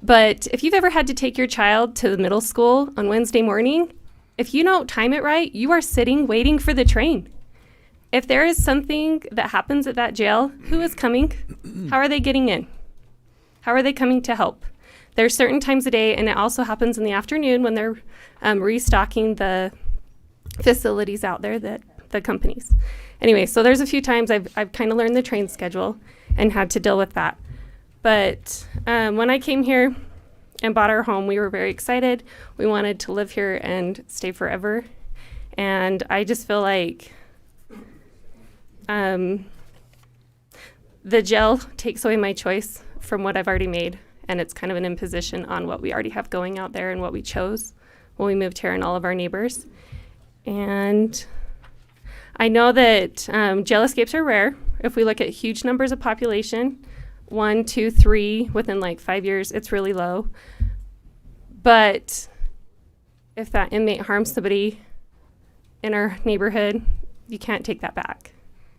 But if you've ever had to take your child to the middle school on Wednesday morning, if you don't time it right, you are sitting waiting for the train. If there is something that happens at that jail, who is coming? How are they getting in? How are they coming to help? There's certain times a day, and it also happens in the afternoon when they're restocking the facilities out there, the companies. Anyway, so there's a few times I've kind of learned the train schedule and had to deal with that. But when I came here and bought our home, we were very excited. We wanted to live here and stay forever. And I just feel like the jail takes away my choice from what I've already made. And it's kind of an imposition on what we already have going out there and what we chose when we moved here and all of our neighbors. And I know that jail escapes are rare. If we look at huge numbers of population, 1, 2, 3 within like 5 years, it's really low. But if that inmate harms somebody in our neighborhood, you can't take that back.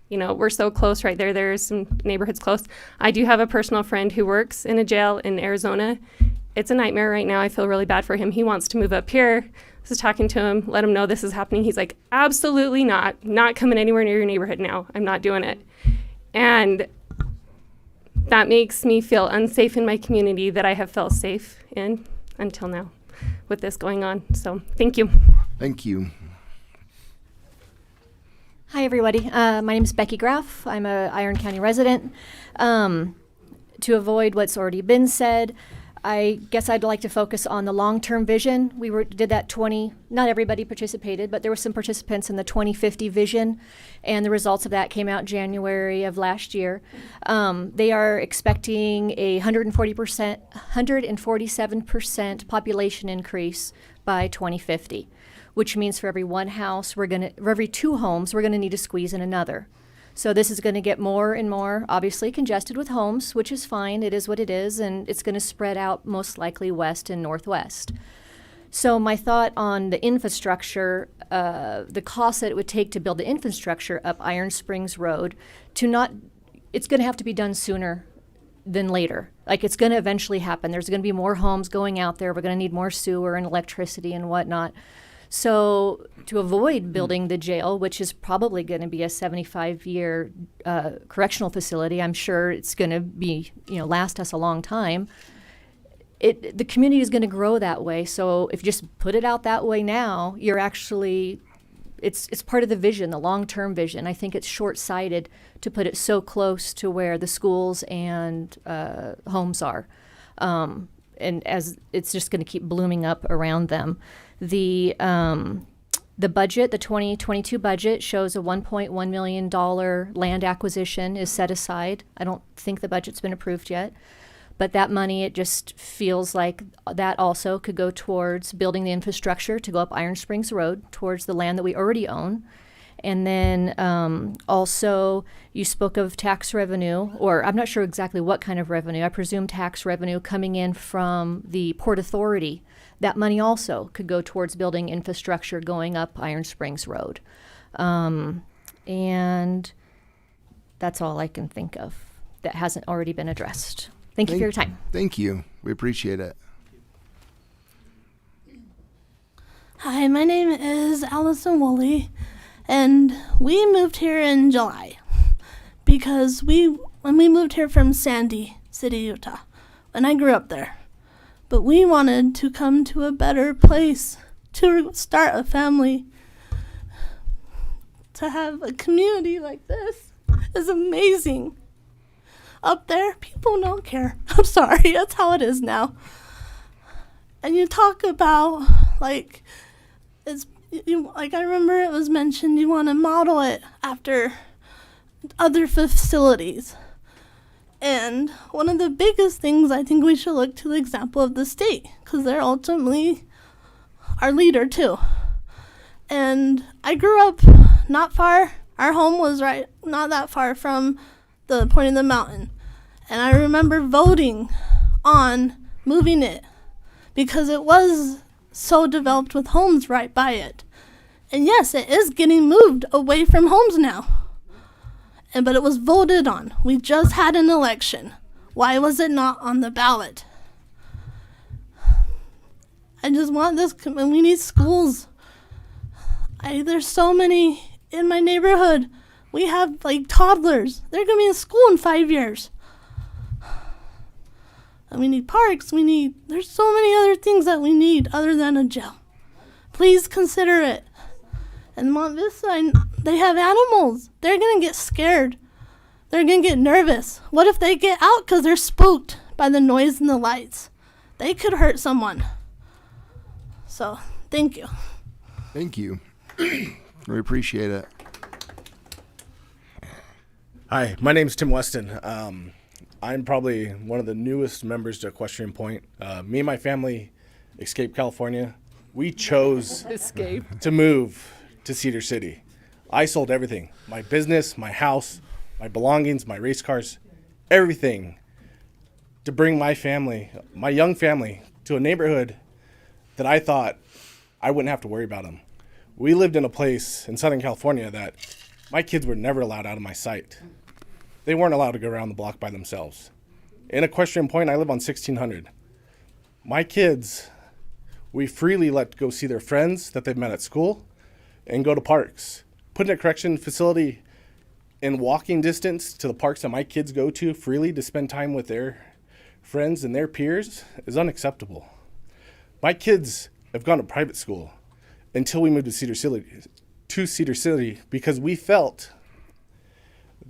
We're so close right there. There's some neighborhoods close. I do have a personal friend who works in a jail in Arizona. It's a nightmare right now. I feel really bad for him. He wants to move up here. I was talking to him, let him know this is happening. He's like, absolutely not coming anywhere near your neighborhood now. I'm not doing it. And that makes me feel unsafe in my community that I have felt safe in until now with this going on. So thank you. Thank you. Hi, everybody. My name is Becky Graff. I'm a Iron County resident. To avoid what's already been said, I guess I'd like to focus on the long-term vision. We did that not everybody participated, but there were some participants in the 2050 vision, and the results of that came out January of last year. They are expecting a 147% population increase by 2050, which means for every one house, for every 2 homes, we're gonna need to squeeze in another. So this is going to get more and more, obviously, congested with homes, which is fine. It is what it is, and it's going to spread out most likely west and northwest. So my thought on the infrastructure, the cost that it would take to build the infrastructure up Iron Springs Road, it's going to have to be done sooner than later. Like, it's going to eventually happen. There's going to be more homes going out there. We're going to need more sewer and electricity and whatnot. So to avoid building the jail, which is probably going to be a 75-year correctional facility, I'm sure it's going to be, last us a long time. the community is going to grow that way. So if you just put it out that way now, you're actually, it's part of the vision, the long-term vision. I think it's short-sighted to put it so close to where the schools and homes are. And as it's just going to keep blooming up around them. The budget, the 2022 budget, shows a $1.1 million land acquisition is set aside. I don't think the budget's been approved yet. But that money, it just feels like that also could go towards building the infrastructure to go up Iron Springs Road, towards the land that we already own. And then also, you spoke of tax revenue, or I'm not sure exactly what kind of revenue. I presume tax revenue coming in from the Port Authority. That money also could go towards building infrastructure going up Iron Springs Road. And that's all I can think of that hasn't already been addressed. Thank you for your time. Thank you. We appreciate it. Hi, my name is Allison Woolley, and we moved here in July because when we moved here from Sandy City, Utah, and I grew up there, but we wanted to come to a better place to start a family. To have a community like this is amazing. Up there, people don't care. I'm sorry, that's how it is now. And you talk about, like, like I remember it was mentioned you want to model it after other facilities. And one of the biggest things, I think we should look to the example of the state, because they're ultimately our leader too. And I grew up not far. Our home was not that far from the point of the mountain. And I remember voting on moving it because it was so developed with homes right by it. And yes, it is getting moved away from homes now. But it was voted on. We just had an election. Why was it not on the ballot? I just want this, and we need schools. There's so many in my neighborhood. We have like toddlers. They're going to be in school in 5 years. And we need parks. There's so many other things that we need other than a jail. Please consider it. And Mont Vista, they have animals. They're going to get scared. They're going to get nervous. What if they get out because they're spooked by the noise and the lights? They could hurt someone. So, thank you. Thank you. We appreciate it. Hi, my name is Tim Weston. I'm probably one of the newest members to Equestrian Point. Me and my family escaped California. We chose to move to Cedar City. I sold everything, my business, my house, my belongings, my race cars, everything, to bring my family, my young family, to a neighborhood that I thought I wouldn't have to worry about them. We lived in a place in Southern California that my kids were never allowed out of my sight. They weren't allowed to go around the block by themselves. In Equestrian Point, I live on 1600. My kids, we freely let go see their friends that they've met at school and go to parks. Putting a correction facility in walking distance to the parks that my kids go to freely to spend time with their friends and their peers is unacceptable. My kids have gone to private school until we moved to Cedar City because we felt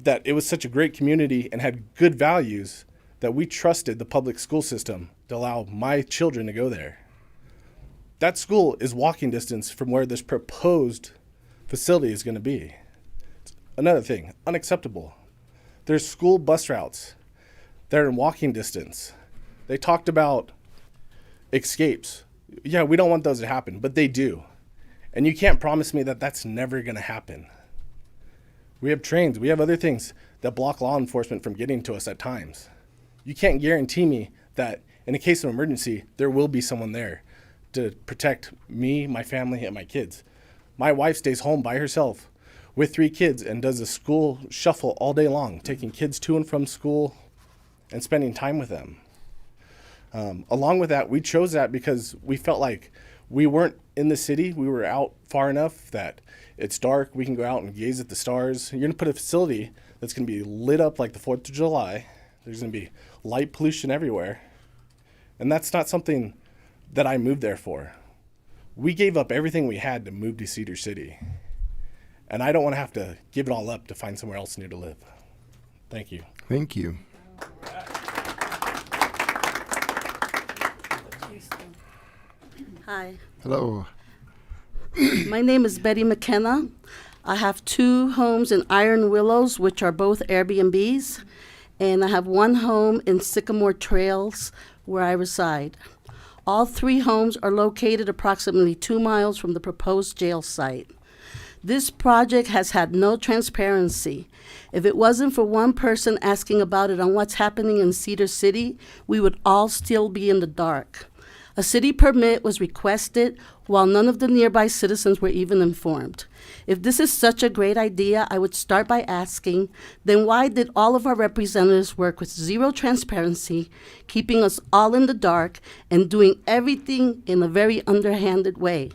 that it was such a great community and had good values that we trusted the public school system to allow my children to go there. That school is walking distance from where this proposed facility is going to be. Another thing, unacceptable. There's school bus routes that are in walking distance. They talked about escapes. Yeah, we don't want those to happen, but they do. And you can't promise me that that's never going to happen. We have trains. We have other things that block law enforcement from getting to us at times. You can't guarantee me that in a case of emergency, there will be someone there to protect me, my family, and my kids. My wife stays home by herself with 3 kids and does a school shuffle all day long, taking kids to and from school and spending time with them. Along with that, we chose that because we felt like we weren't in the city. We were out far enough that it's dark. We can go out and gaze at the stars. You're going to put a facility that's going to be lit up like the 4th of July. There's going to be light pollution everywhere. And that's not something that I moved there for. We gave up everything we had to move to Cedar City. And I don't want to have to give it all up to find somewhere else new to live. Thank you. Thank you. Hi. Hello. My name is Betty McKenna. I have 2 homes in Iron Willows, which are both Airbnbs, and I have 1 home in Sycamore Trails, where I reside. All 3 homes are located approximately 2 miles from the proposed jail site. This project has had no transparency. If it wasn't for one person asking about it on what's happening in Cedar City, we would all still be in the dark. A city permit was requested while none of the nearby citizens were even informed. If this is such a great idea, I would start by asking, then why did all of our representatives work with zero transparency, keeping us all in the dark and doing everything in a very underhanded way?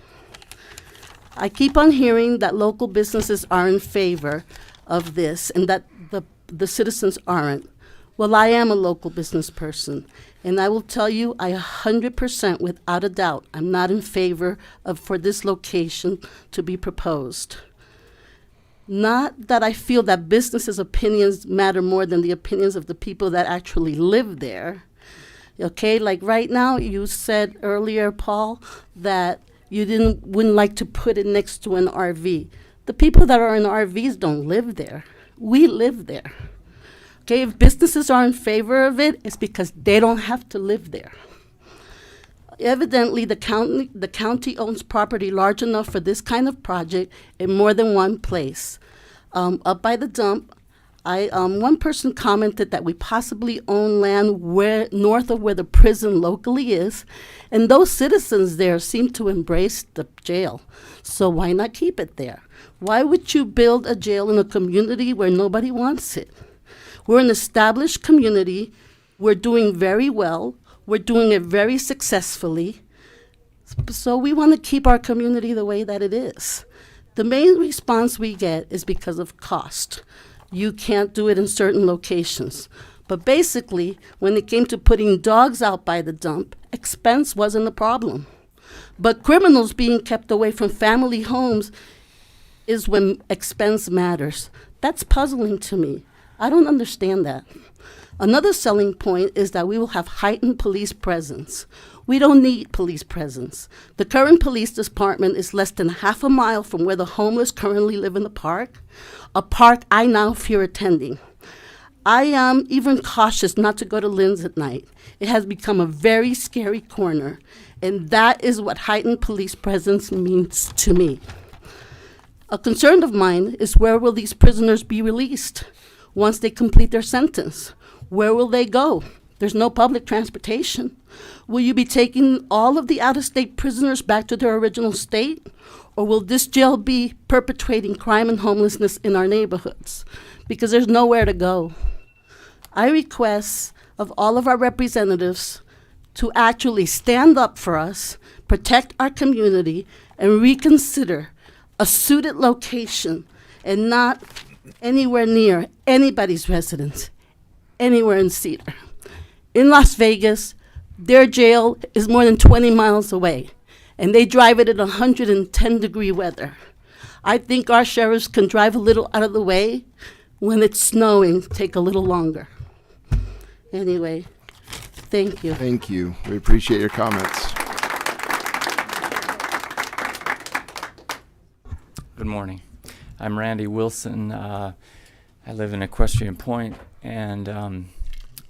I keep on hearing that local businesses are in favor of this and that the citizens aren't. Well, I am a local business person, and I will tell you, I 100% without a doubt, I'm not in favor of for this location to be proposed. Not that I feel that businesses' opinions matter more than the opinions of the people that actually live there. Okay, like right now, you said earlier, Paul, that you wouldn't like to put it next to an RV. The people that are in RVs don't live there. We live there. Okay, if businesses are in favor of it, it's because they don't have to live there. Evidently, the county owns property large enough for this kind of project in more than one place. Up by the dump, one person commented that we possibly own land north of where the prison locally is, and those citizens there seem to embrace the jail. So why not keep it there? Why would you build a jail in a community where nobody wants it? We're an established community. We're doing very well. We're doing it very successfully. So we want to keep our community the way that it is. The main response we get is because of cost. You can't do it in certain locations. But basically, when it came to putting dogs out by the dump, expense wasn't a problem. But criminals being kept away from family homes is when expense matters. That's puzzling to me. I don't understand that. Another selling point is that we will have heightened police presence. We don't need police presence. The current police department is less than half a mile from where the homeless currently live in the park, a park I now fear attending. I am even cautious not to go to Lynn's at night. It has become a very scary corner, and that is what heightened police presence means to me. A concern of mine is where will these prisoners be released? Once they complete their sentence, where will they go? There's no public transportation. Will you be taking all of the out-of-state prisoners back to their original state? Or will this jail be perpetuating crime and homelessness in our neighborhoods? Because there's nowhere to go. I request of all of our representatives to actually stand up for us, protect our community, and reconsider a suited location and not anywhere near anybody's residence, anywhere in Cedar. In Las Vegas, their jail is more than 20 miles away, and they drive it in 110-degree weather. I think our sheriffs can drive a little out of the way. When it's snowing, take a little longer. Anyway, thank you. Thank you. We appreciate your comments. Good morning. I'm Randy Wilson. I live in Equestrian Point, and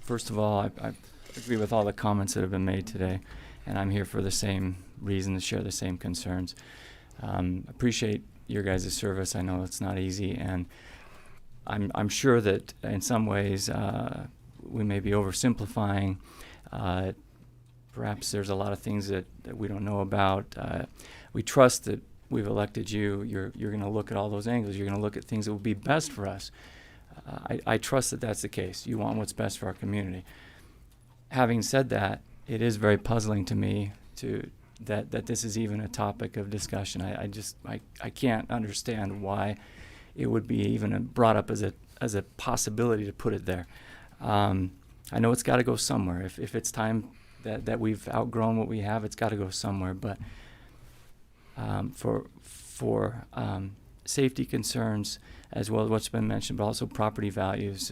first of all, I agree with all the comments that have been made today, and I'm here for the same reason, to share the same concerns. Appreciate your guys' service. I know it's not easy, and I'm sure that in some ways we may be oversimplifying. Perhaps there's a lot of things that we don't know about. We trust that we've elected you. You're going to look at all those angles. You're going to look at things that will be best for us. I trust that that's the case. You want what's best for our community. Having said that, it is very puzzling to me that this is even a topic of discussion. I can't understand why it would be even brought up as a possibility to put it there. I know it's got to go somewhere. If it's time that we've outgrown what we have. It's got to go somewhere. But for safety concerns, as well as what's been mentioned, but also property values,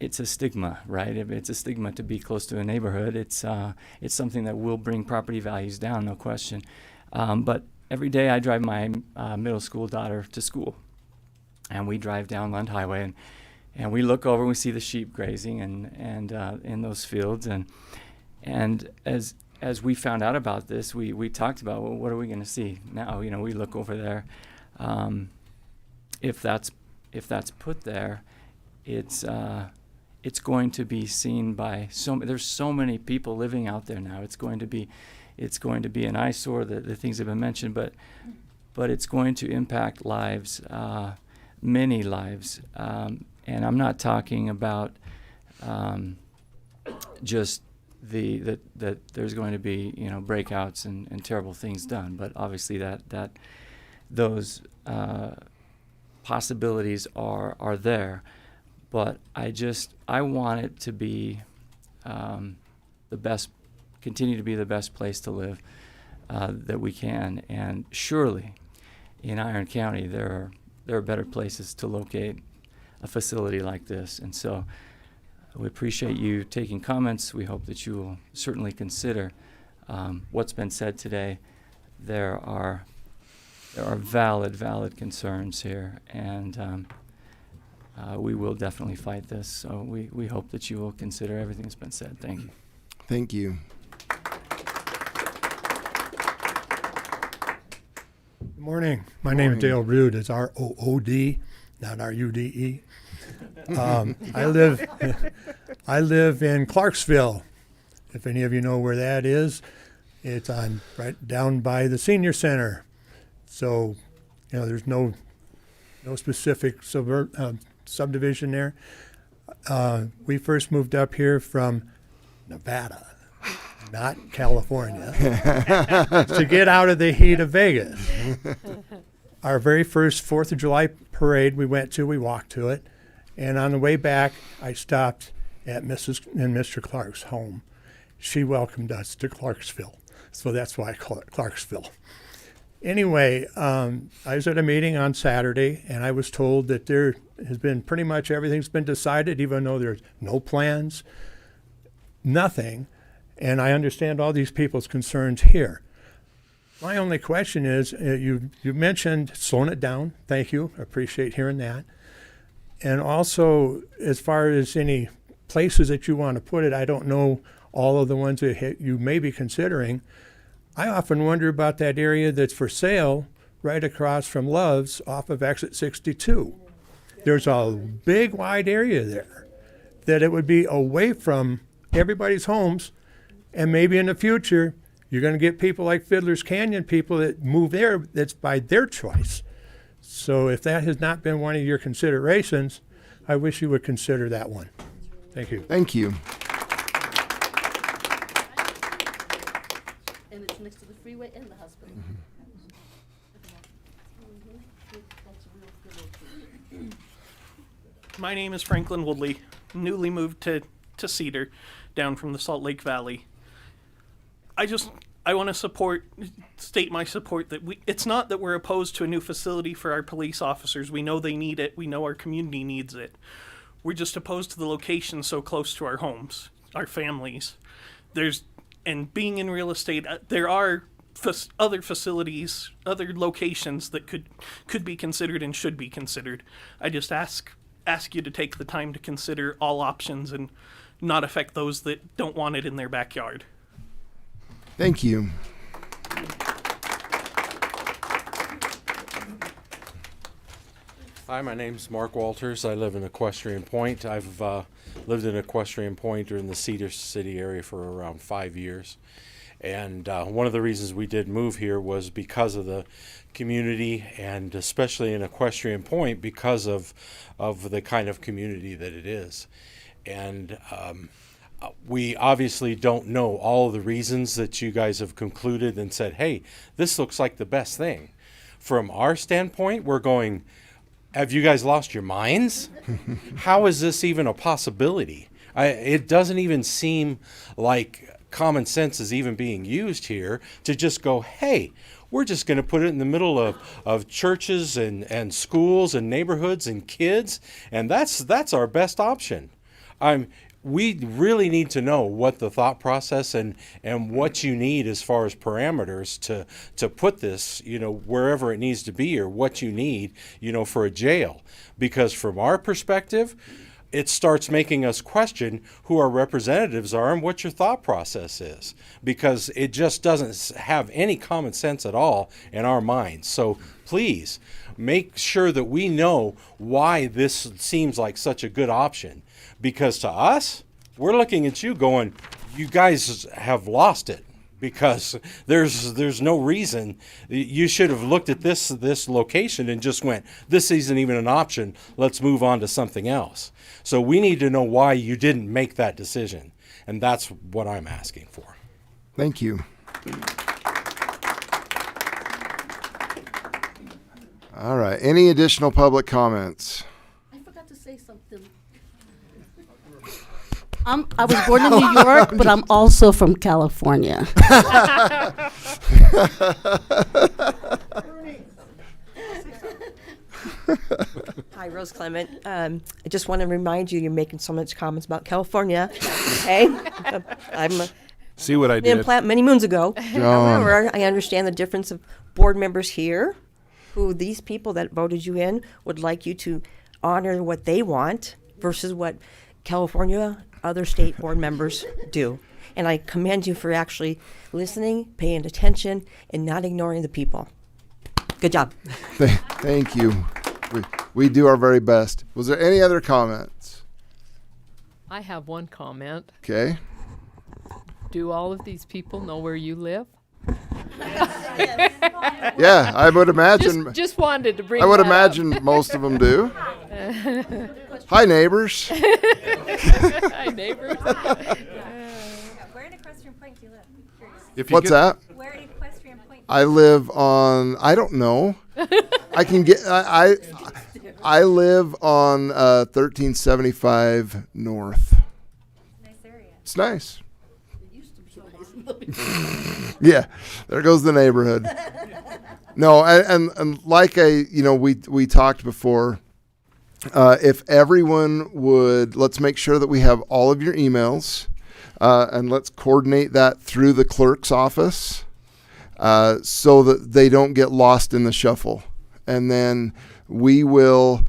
it's a stigma, right? It's a stigma to be close to a neighborhood. It's something that will bring property values down, no question. But every day I drive my middle school daughter to school, and we drive down Lund Highway, and we look over and we see the sheep grazing and in those fields, and as we found out about this, we talked about, well, what are we going to see now? You know, we look over there. If that's put there, it's going to be seen by there's so many people living out there now. It's going to be an eyesore. The things have been mentioned, but it's going to impact lives, many lives, and I'm not talking about just that there's going to be breakouts and terrible things done, but obviously that those possibilities are there. But I want it to be the best, continue to be the best place to live that we can. And surely in Iron County there are better places to locate a facility like this. And so we appreciate you taking comments. We hope that you will certainly consider what's been said today. There are valid concerns here, and we will definitely fight this. So we hope that you will consider everything that's been said. Thank you. Thank you. Good morning. My name is Dale Rood. It's R-O-O-D, not R-U-D-E. I live in Clarksville. If any of you know where that is, it's on right down by the senior center. So, there's no specific subdivision there. We first moved up here from Nevada, not California, to get out of the heat of Vegas. Our very first 4th of July parade we walked to it. And on the way back, I stopped at Mrs. and Mr. Clark's home. She welcomed us to Clarksville, so that's why I call it Clarksville. Anyway, I was at a meeting on Saturday, and I was told that there has been pretty much everything's been decided, even though there's no plans, nothing. And I understand all these people's concerns here. My only question is, you mentioned slowing it down. Thank you. I appreciate hearing that. And also, as far as any places that you want to put it, I don't know all of the ones that you may be considering. I often wonder about that area that's for sale right across from Love's off of exit 62. There's a big wide area there that it would be away from everybody's homes, and maybe in the future you're going to get people like Fiddler's Canyon people that move there that's by their choice. So if that has not been one of your considerations, I wish you would consider that one. Thank you. Thank you. And it's next to the freeway and the hospital. My name is Franklin Woodley, newly moved to Cedar, down from the Salt Lake Valley. I want to state my support that it's not that we're opposed to a new facility for our police officers. We know they need it. We know our community needs it. We're just opposed to the location so close to our homes, our families. And being in real estate, there are other facilities, other locations that could be considered and should be considered. I just ask you to take the time to consider all options and not affect those that don't want it in their backyard. Thank you. Hi, my name's Mark Walters. I live in Equestrian Point. I've lived in Equestrian Point or in the Cedar City area for around 5 years. And one of the reasons we did move here was because of the community, and especially in Equestrian Point because of the kind of community that it is. And we obviously don't know all of the reasons that you guys have concluded and said, hey, this looks like the best thing. From our standpoint, we're going, have you guys lost your minds? How is this even a possibility? It doesn't even seem like common sense is even being used here to just go, hey, we're just going to put it in the middle of churches and schools and neighborhoods and kids, and that's our best option. We really need to know what the thought process and what you need as far as parameters to put this, wherever it needs to be, or what you need, for a jail. Because from our perspective, it starts making us question who our representatives are and what your thought process is, because it just doesn't have any common sense at all in our minds. So please make sure that we know why this seems like such a good option, because to us, we're looking at you going, you guys have lost it, because there's no reason. You should have looked at this location and just went, this isn't even an option, let's move on to something else. So we need to know why you didn't make that decision, and that's what I'm asking for. Thank you. All right. Any additional public comments? I forgot to say something. I was born in New York, but I'm also from California. Hi, Rose Clement. I just want to remind you, you're making so much comments about California. Okay, I'm See what I an did? implant many moons ago. However, I understand the difference of board members here, who these people that voted you in would like you to honor what they want versus what California other state board members do. And I commend you for actually listening, paying attention, and not ignoring the people. Good job. Thank you. We do our very best. Was there any other comments? I have one comment. Okay. Do all of these people know where you live? Yeah, I would imagine. Just wanted to bring I would that imagine up. most of them do. Hi, neighbors. Hi, neighbors. Where in Equestrian Point do you live? If you What's that? Where in Equestrian Point? I live on. I don't know. I can get. I live on 1375 North. Nice area. It's nice. Yeah, there goes the neighborhood. No, and like we talked before. If everyone would, let's make sure that we have all of your emails, and let's coordinate that through the clerk's office, so that they don't get lost in the shuffle. And then we will.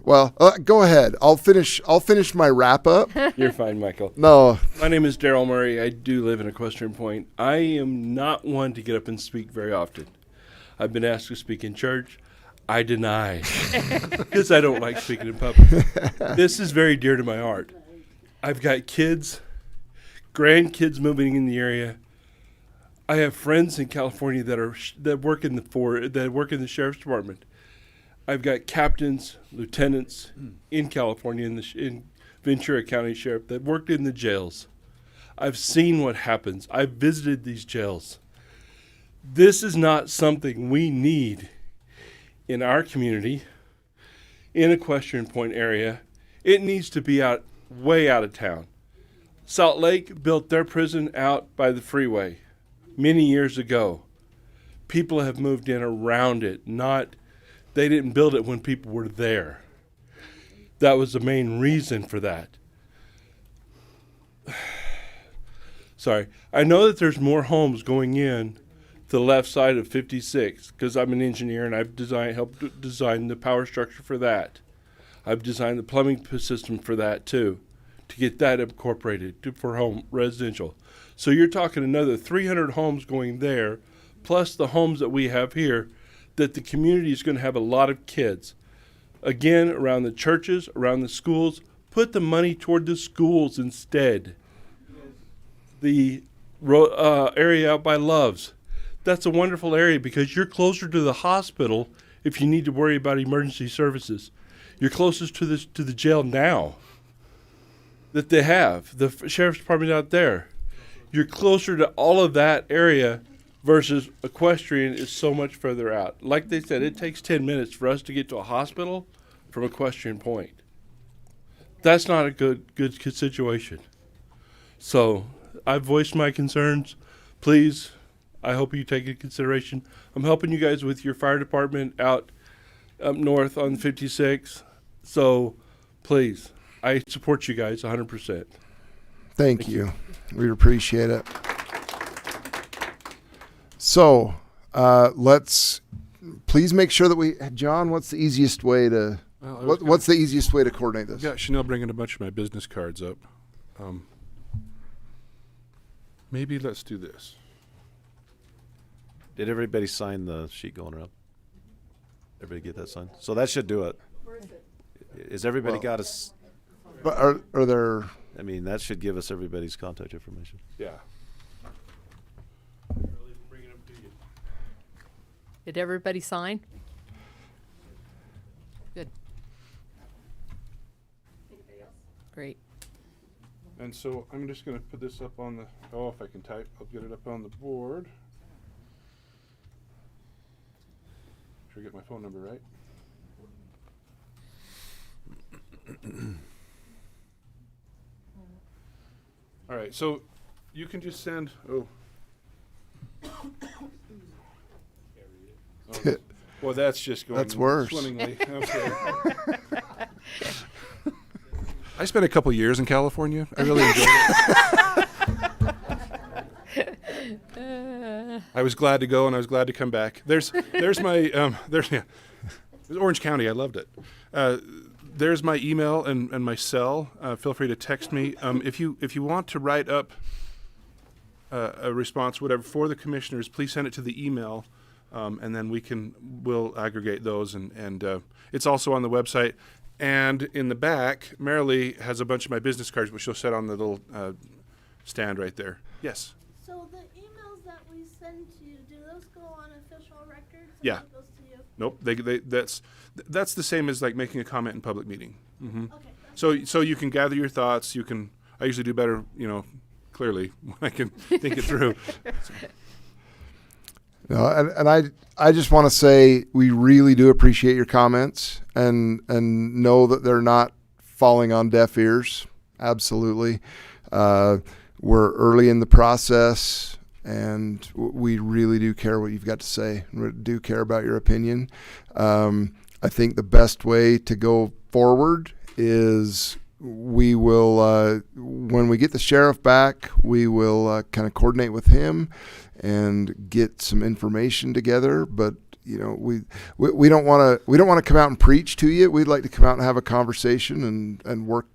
Well, go ahead. I'll finish my wrap up. You're fine, Michael. No. My name is Daryl Murray. I do live in Equestrian Point. I am not one to get up and speak very often. I've been asked to speak in church. I deny, because I don't like speaking in public. This is very dear to my heart. I've got kids, grandkids moving in the area. I have friends in California that work in the sheriff's department. I've got captains, lieutenants in California in Ventura County Sheriff that worked in the jails. I've seen what happens. I've visited these jails. This is not something we need in our community, in Equestrian Point area. It needs to be way out of town. Salt Lake built their prison out by the freeway many years ago. People have moved in around it, they didn't build it when people were there. That was the main reason for that. Sorry. I know that there's more homes going in to the left side of 56, because I'm an engineer and I've helped design the power structure for that. I've designed the plumbing system for that too, to get that incorporated for home residential. So you're talking another 300 homes going there, plus the homes that we have here, that the community is going to have a lot of kids. Again, around the churches, around the schools, put the money toward the schools instead. The area out by Love's, that's a wonderful area because you're closer to the hospital if you need to worry about emergency services. You're closest to the jail now that they have, the sheriff's department out there. You're closer to all of that area versus Equestrian is so much further out. Like they said, it takes 10 minutes for us to get to a hospital from Equestrian Point. That's not a good situation. So I've voiced my concerns. Please, I hope you take into consideration. I'm helping you guys with your fire department out up north on 56. So please, I support you guys 100%. Thank you. We appreciate it. So let's please make sure that John, what's the easiest way to what's the easiest way to coordinate this? I've got Chanel bringing a bunch of my business cards up. Maybe let's do this. Did everybody sign the sheet going around? Everybody get that signed? So that should do it. Is everybody got us? But are there? I mean, that should give us everybody's contact information. Yeah. Did everybody sign? Good. Great. And so I'm just going to put this up on the, if I can type, I'll get it up on the board. Sure, get my phone number right. All right, so you can just send, well, that's just going That's worse. swimmingly. Okay. I spent a couple years in California. I really enjoyed it. I was glad to go, and I was glad to come back. There's my there's Orange County. I loved it. There's my email and my cell. Feel free to text me if you want to write up a response, whatever, for the commissioners. Please send it to the email, and then we'll aggregate those, and it's also on the website. And in the back, Marilee has a bunch of my business cards, which she'll set on the little stand right there. Yes. So the emails that we send to you, do those go on official records? Yeah. Goes to you? Nope. That's the same as like making a comment in public meeting. Mm-hmm. Okay. So you can gather your thoughts. I usually do better, clearly when I can think it through. No, and I just want to say we really do appreciate your comments and know that they're not falling on deaf ears. Absolutely. We're early in the process, and we really do care what you've got to say. We do care about your opinion. I think the best way to go forward is we will, when we get the sheriff back, we will kind of coordinate with him and get some information together. But we don't want to come out and preach to you. We'd like to come out and have a conversation and work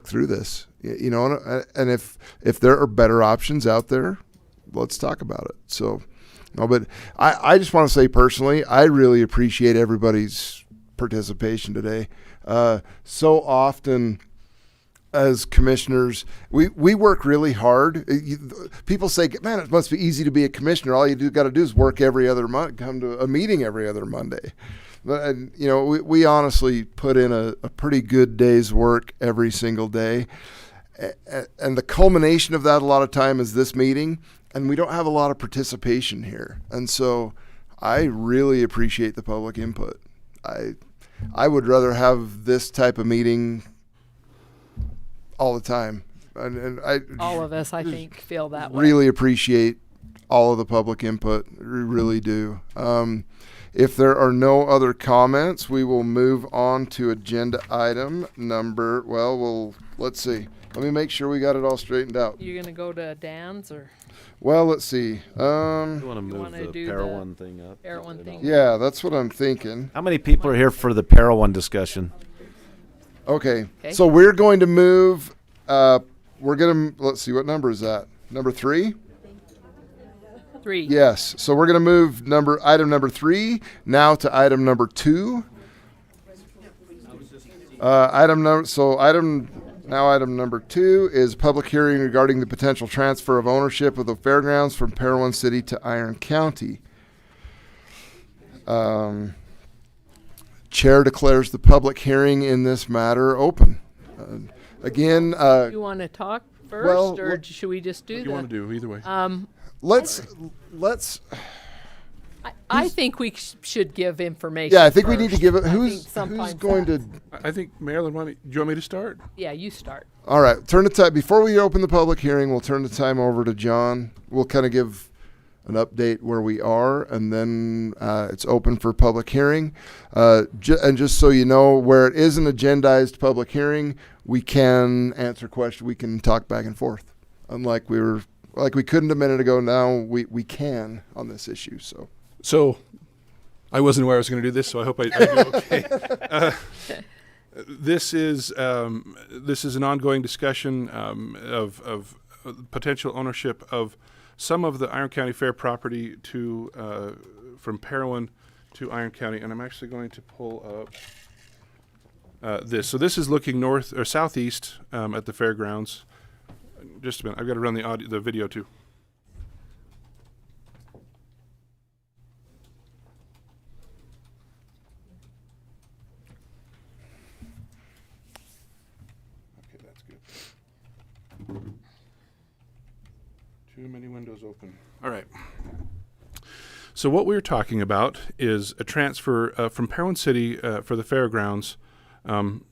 through this. And if there are better options out there, let's talk about it. So, but I just want to say personally, I really appreciate everybody's participation today. So often as commissioners, we work really hard. People say, man, it must be easy to be a commissioner. All you got to do is work every other month, come to a meeting every other Monday. But, we honestly put in a pretty good day's work every single day. And the culmination of that a lot of time is this meeting, and we don't have a lot of participation here. And so I really appreciate the public input. I would rather have this type of meeting all the time. And all of us, I think, feel that way. Really appreciate all of the public input. We really do. If there are no other comments, we will move on to agenda item number, let's see. Let me make sure we got it all straightened out. You gonna go to Dan's or? Well, let's see. You want to move the Parowan thing up? Parowan thing. Yeah, that's what I'm thinking. How many people are here for the Parowan discussion? Okay, so we're going to move, let's see, what number is that? Number 3? 3. Yes, so we're going to move item number 3 now to item number 2. Item number 2 is public hearing regarding the potential transfer of ownership of the fairgrounds from Parowan City to Iron County. Chair declares the public hearing in this matter open. Again, you want to talk first, or should we just do what do you want to do either way? Let's I think we should give information. Yeah, I think we need to first. give it. I Who's think sometimes going to? I think Marilyn, do you want me to start? Yeah, you start. All right, turn the time before we open the public hearing. We'll turn the time over to John. We'll kind of give an update where we are, and then it's open for public hearing. And just so you know, where it is an agendized public hearing, we can answer questions. We can talk back and forth. Unlike we couldn't a minute ago, now we can on this issue. So I wasn't aware I was going to do this, so I hope I do okay. This is an ongoing discussion of potential ownership of some of the Iron County Fair property to from Parowan to Iron County, and I'm actually going to pull up this. So this is looking north or southeast at the fairgrounds. Just a minute, I've got to run the video too. Okay, that's good. Too many windows open. All right. So what we're talking about is a transfer from Parowan City for the fairgrounds, kind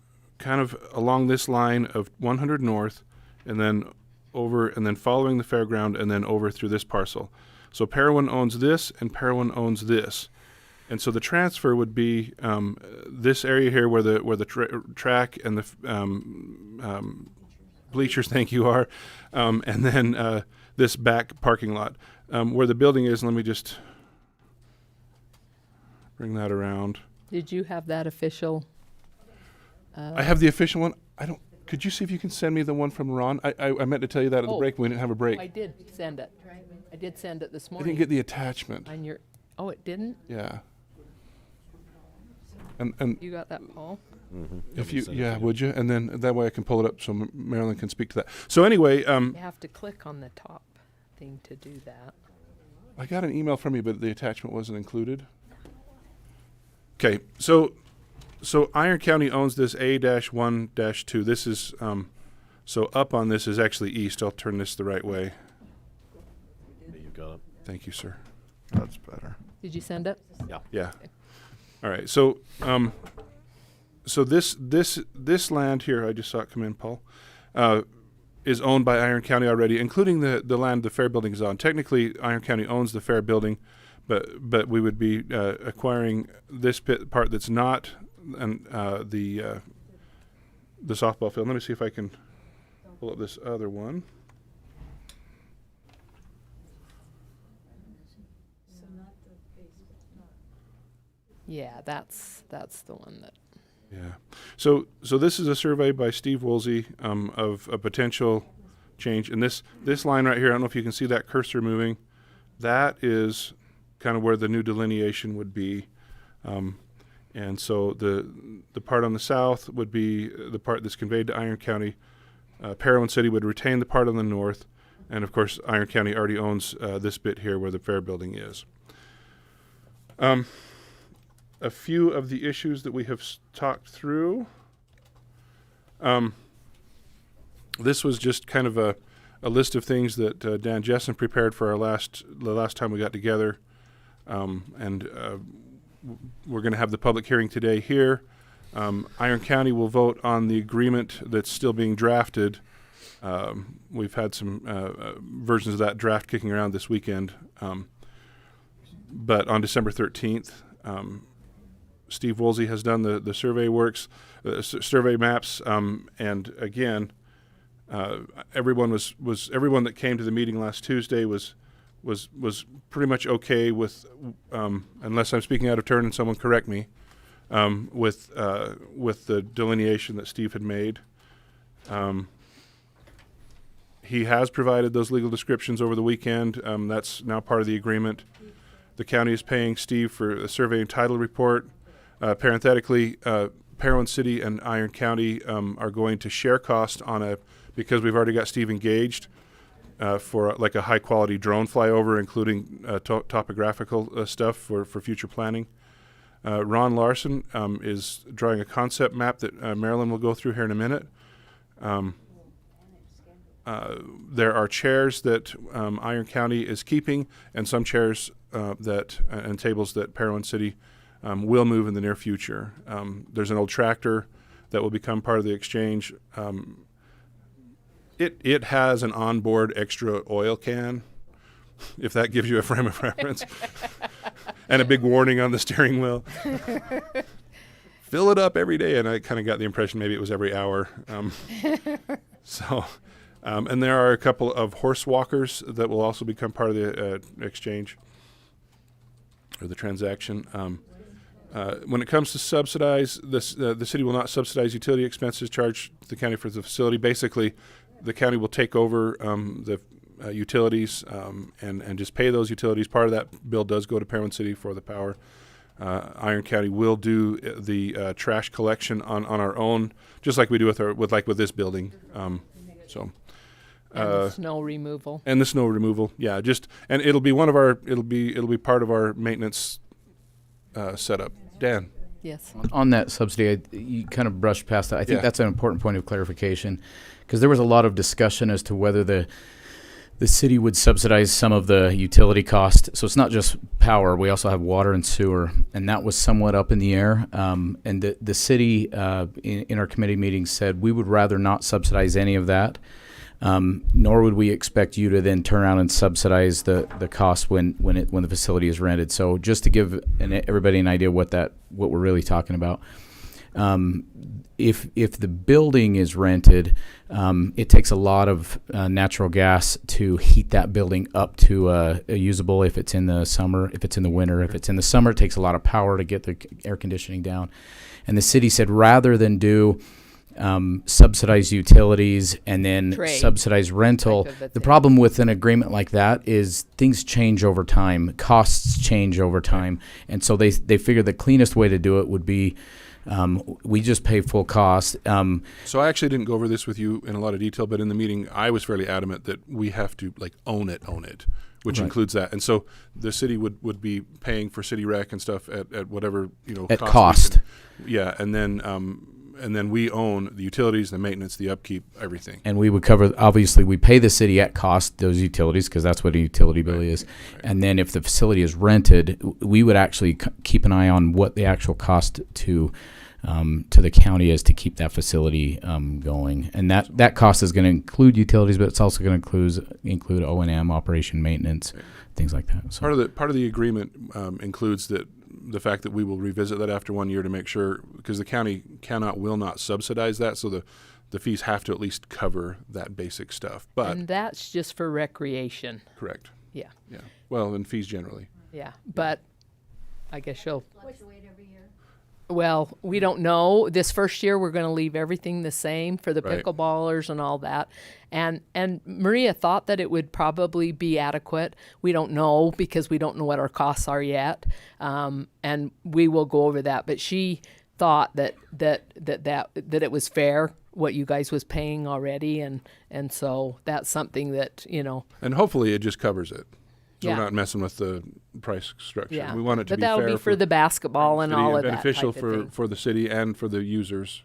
of along this line of 100 North, and then over, and then following the fairground, and then over through this parcel. So Parowan owns this, and Parowan owns this, and so the transfer would be this area here where the track and the bleachers, thank you, are, and then this back parking lot where the building is. Let me just bring that around. Did you have that official? I have the official one. I don't. Could you see if you can send me the one from Ron? I meant to tell you that at the break. We didn't have a break. I did send it. I did send it this I morning. didn't get the attachment. On your, oh, it didn't? Yeah. And You got that, Paul? if you, yeah, would you? And then that way I can pull it up so Marilyn can speak to that. So anyway, You have to click on the top thing to do that. I got an email from you, but the attachment wasn't included. Okay, so Iron County owns this A-1-2. This is so up on this is actually east. I'll turn this the right way. You've got it. Thank you, sir. That's better. Did you send it? Yeah. Yeah. All right. So so this land here, I just saw it come in, Paul, is owned by Iron County already, including the land the fair building is on. Technically, Iron County owns the fair building, but we would be acquiring this part that's not and the softball field. Let me see if I can pull up this other one. Yeah, that's the one that. Yeah. So this is a survey by Steve Woolsey of a potential change. And this line right here, I don't know if you can see that cursor moving. That is kind of where the new delineation would be. And so the part on the south would be the part that's conveyed to Iron County. Parowan City would retain the part on the north. And of course, Iron County already owns this bit here where the fair building is. A few of the issues that we have talked through. This was just kind of a list of things that Dan Jessen prepared for the last time we got together. We're going to have the public hearing today here. Iron County will vote on the agreement that's still being drafted. We've had some versions of that draft kicking around this weekend. But on December 13th, Steve Woolsey has done the survey works, survey maps, and again, everyone that came to the meeting last Tuesday was pretty much okay with, unless I'm speaking out of turn and someone correct me, with the delineation that Steve had made. He has provided those legal descriptions over the weekend. That's now part of the agreement. The county is paying Steve for a survey and title report. Parenthetically, Parowan City and Iron County are going to share cost on because we've already got Steve engaged for like a high quality drone flyover, including topographical stuff for future planning. Ron Larson is drawing a concept map that Marilyn will go through here in a minute. there are chairs that Iron County is keeping, and some chairs and tables that Parowan City will move in the near future. There's an old tractor that will become part of the exchange. It has an onboard extra oil can, if that gives you a frame of reference, and a big warning on the steering wheel. Fill it up every day, and I kind of got the impression maybe it was every hour. And there are a couple of horse walkers that will also become part of the exchange or the transaction. When it comes to subsidize, the city will not subsidize utility expenses charged to the county for the facility. Basically, the county will take over the utilities and just pay those utilities. Part of that bill does go to Parowan City for the power. Iron County will do the trash collection on our own, just like we do with this building. And the snow removal. And the snow removal, yeah. And it'll be it'll be part of our maintenance setup. Dan. Yes. On that subsidy, you kind of brushed past that. I think Yeah. that's an important point of clarification, because there was a lot of discussion as to whether the city would subsidize some of the utility cost. So it's not just power. We also have water and sewer, and that was somewhat up in the air. And the city, in our committee meeting, said we would rather not subsidize any of that, nor would we expect you to then turn around and subsidize the cost when the facility is rented. So just to give everybody an idea what we're really talking about. If the building is rented, it takes a lot of natural gas to heat that building up to a usable if it's in the summer, if it's in the winter. If it's in the summer, it takes a lot of power to get the air conditioning down. And the city said rather than do subsidize utilities and then subsidize rental. The problem with an agreement like that is things change over time, costs change over time, and so they figure the cleanest way to do it would be we just pay full cost. So I actually didn't go over this with you in a lot of detail, but in the meeting I was fairly adamant that we have to own it, which Right. includes that. And so the city would be paying for city rec and stuff at whatever At cost. Yeah, and then we own the utilities, the maintenance, the upkeep, everything. And we would cover, obviously, we pay the city at cost, those utilities, because that's what a utility bill is. Right. And then if the facility is rented, we would actually keep an eye on what the actual cost to the county is to keep that facility going. And that cost is going to include utilities, but it's also going to include O&M, operation maintenance, things like that. So. Part of the agreement includes the fact that we will revisit that after 1 year to make sure, because the county will not subsidize that, so the fees have to at least cover that basic stuff. But And that's just for recreation. Correct. Yeah. Yeah. Well, and fees generally. Yeah, but I guess you'll fluctuate every year. Well, we don't know. This first year, we're going to leave everything the same for the Right. pickleballers and all that. And Maria thought that it would probably be adequate. We don't know because we don't know what our costs are yet. And we will go over that. But she thought that it was fair what you guys was paying already, and so that's something that And hopefully it just covers it. So Yeah. we're not messing with the price structure. Yeah. We want it to But be that'll fair be for the basketball and city all of that beneficial type of thing. for the city and for the users.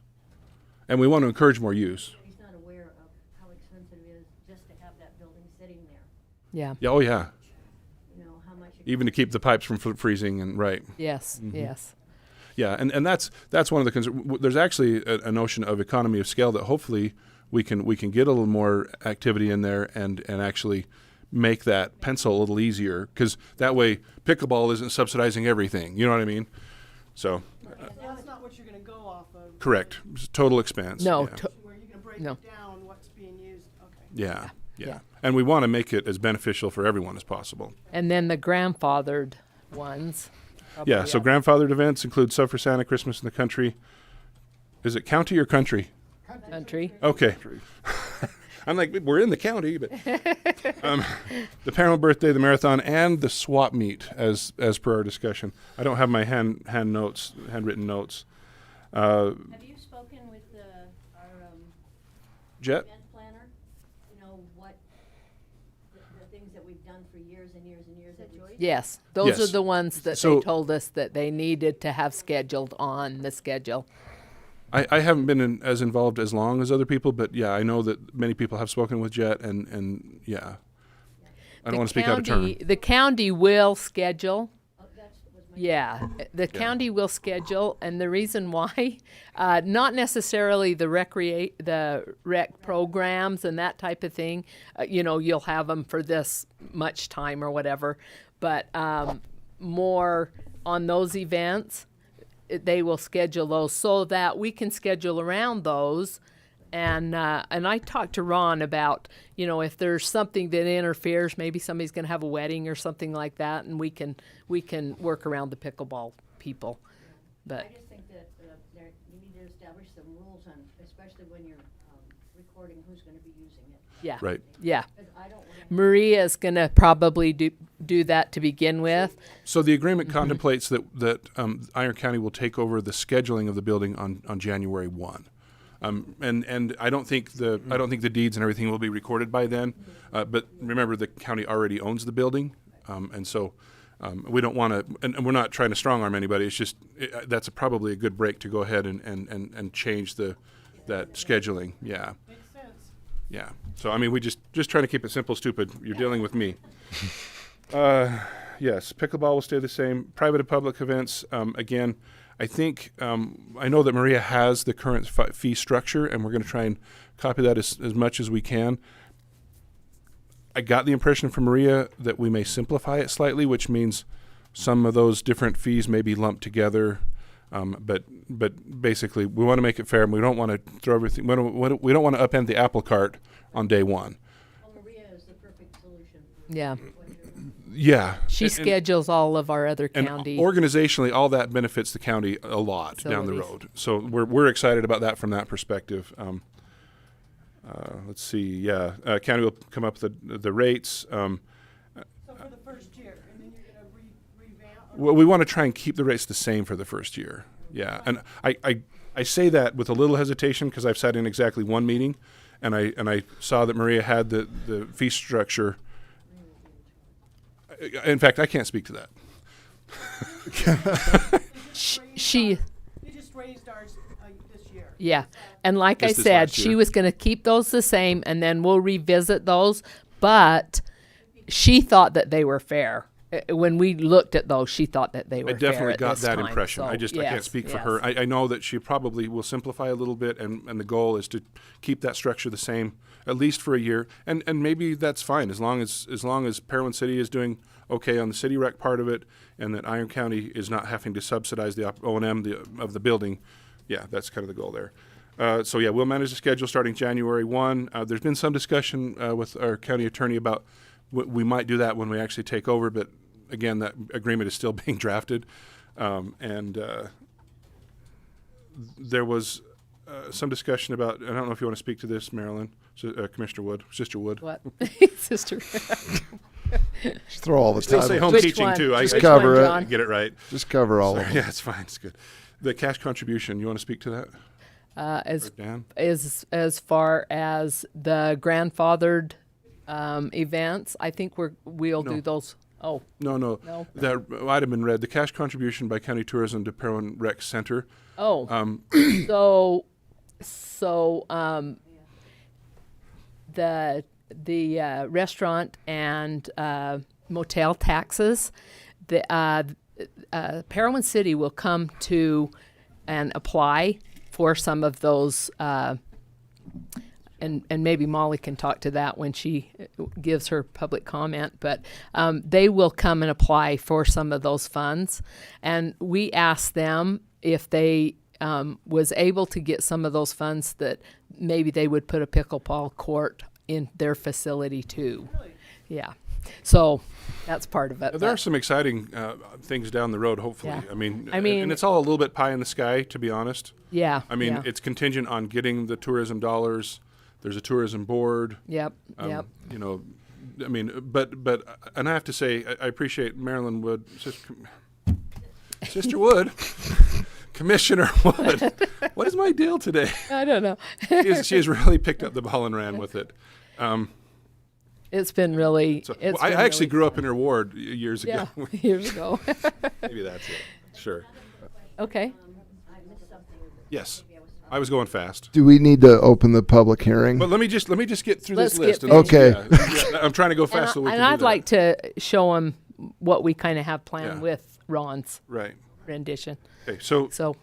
And we want to encourage more use. He's not aware of how expensive it is just to have that building sitting there. Yeah. Yeah. Oh yeah. You know, how much it Even to keep the pipes from freezing and right. Yes. Mhm. Yes. Yeah, and that's one of the concerns. There's actually a notion of economy of scale that hopefully we can get a little more activity in there and actually make that pencil a little easier, because that way pickleball isn't subsidizing everything. You know what I mean? So That's not what you're going to go off of. correct, total expense. No. Yeah. Where you can break No. it down, what's being used. Okay. Yeah, yeah. Yeah. And we want to make it as beneficial for everyone as possible. And then the grandfathered ones. Yeah, so grandfathered events include Suffer Santa, Christmas in the Country. Is it county or country? Country. Okay. I'm like, we're in the county, but the Parowan birthday, the marathon, and the swap meet as per our discussion. I don't have my handwritten notes. Have you spoken with our Jet? event planner? You know, what the things that we've done for years and years and years at Joyce? Yes, those Yes. are the ones that So- they told us that they needed to have scheduled on the schedule. I haven't been as involved as long as other people, but yeah, I know that many people have spoken with Jet, and yeah. I don't want to speak out of turn. The county will schedule. Yeah, the county will schedule, and the reason why, not necessarily the rec programs and that type of thing. You'll have them for this much time or whatever, but more on those events, they will schedule those so that we can schedule around those. And I talked to Ron about, if there's something that interferes, maybe somebody's going to have a wedding or something like that, and we can work around the pickleball people. But I just think that you need to establish some rules on, especially when you're recording who's going to be using it. yeah, Right. Yeah. 'Cause I don't wanna- Maria's going to probably do that to begin with. So the agreement contemplates that Iron County will take over the scheduling of the building on January 1. And I don't think the deeds and everything will be recorded by then. But remember, the county already owns the building, and so we don't want to. And we're not trying to strong arm anybody. It's just that's probably a good break to go ahead and change that scheduling. Yeah. Makes sense. Yeah. So I mean, we just trying to keep it simple, stupid. You're dealing with me. Yes, pickleball will stay the same. Private and public events, again. I think I know that Maria has the current fee structure, and we're going to try and copy that as much as we can. I got the impression from Maria that we may simplify it slightly, which means some of those different fees may be lumped together. But basically, we want to make it fair, and we don't want to throw everything. We don't want to upend the apple cart on day one. Well, Maria is the perfect solution. Yeah. Yeah. She schedules all of our other county. And organizationally, all that benefits the county a lot down the road. So we're excited about that from that perspective. Let's see. Yeah, county will come up with the rates. So for the first year, and then you're going to revamp? Well, we want to try and keep the rates the same for the first year. Yeah, and I say that with a little hesitation because I've sat in exactly one meeting, and I saw that Maria had the fee structure. In fact, I can't speak to that. You just raised ours this year. Yeah, and like I Just this said, last she year. was going to keep those the same, and then we'll revisit those. But she thought that they were fair. When we looked at those, she thought that they were I fair definitely at got this that time. impression. So, I can't speak for her. I know that she probably will simplify a little bit, and the goal is to keep that structure the same at least for a year, and maybe that's fine as long as Parowan City is doing okay on the city rec part of it, and that Iron County is not having to subsidize the O&M of the building. Yeah, that's kind of the goal there. So yeah, we'll manage the schedule starting January 1. There's been some discussion with our county attorney about we might do that when we actually take over, but again, that agreement is still being drafted. And there was some discussion about, I don't know if you want to speak to this, Marilyn, Commissioner Wood, Sister Wood. What? Sister. Just throw all the Still titles. say home Which teaching one? too. Just I cover it. John? Get it right. Just cover all of them. Yeah, it's fine. It's good. The cash contribution. You want to speak to that? As Or Dan? as far as the grandfathered events, I think we'll do those. Oh, No. No. That might have been read. The cash contribution by county tourism to Parowan Rec Center. oh. So the restaurant and motel taxes, the Parowan City will come to and apply for some of those, and maybe Molly can talk to that when she gives her public comment, but they will come and apply for some of those funds, and we asked them if they was able to get some of those funds that maybe they would put a pickleball court in their facility too. Yeah. So that's part of it. There are some exciting things down the road, hopefully. Yeah. I mean, and it's all a little bit pie in the sky, to be honest. Yeah. I mean, yeah. it's contingent on getting the tourism dollars. There's a tourism board. Yep. Yep. You know, I mean, but and I have to say, I appreciate Marilyn Wood, Sister Wood, Commissioner Wood. What is my deal today? I don't know. She has really picked up the ball and ran with it. It's been really. It's I been actually really grew up fun. in her ward years Yeah, ago. years ago. Maybe that's it. Sure. Okay. I missed something. Yes. I was going fast. Do we need to open the public hearing? But let me just get through Let's this list. get and finished. let's- yeah, I'm trying to go fast so we can And do I'd that. like to show them what we kind of have planned Yeah. with Ron's Right. rendition. Okay, so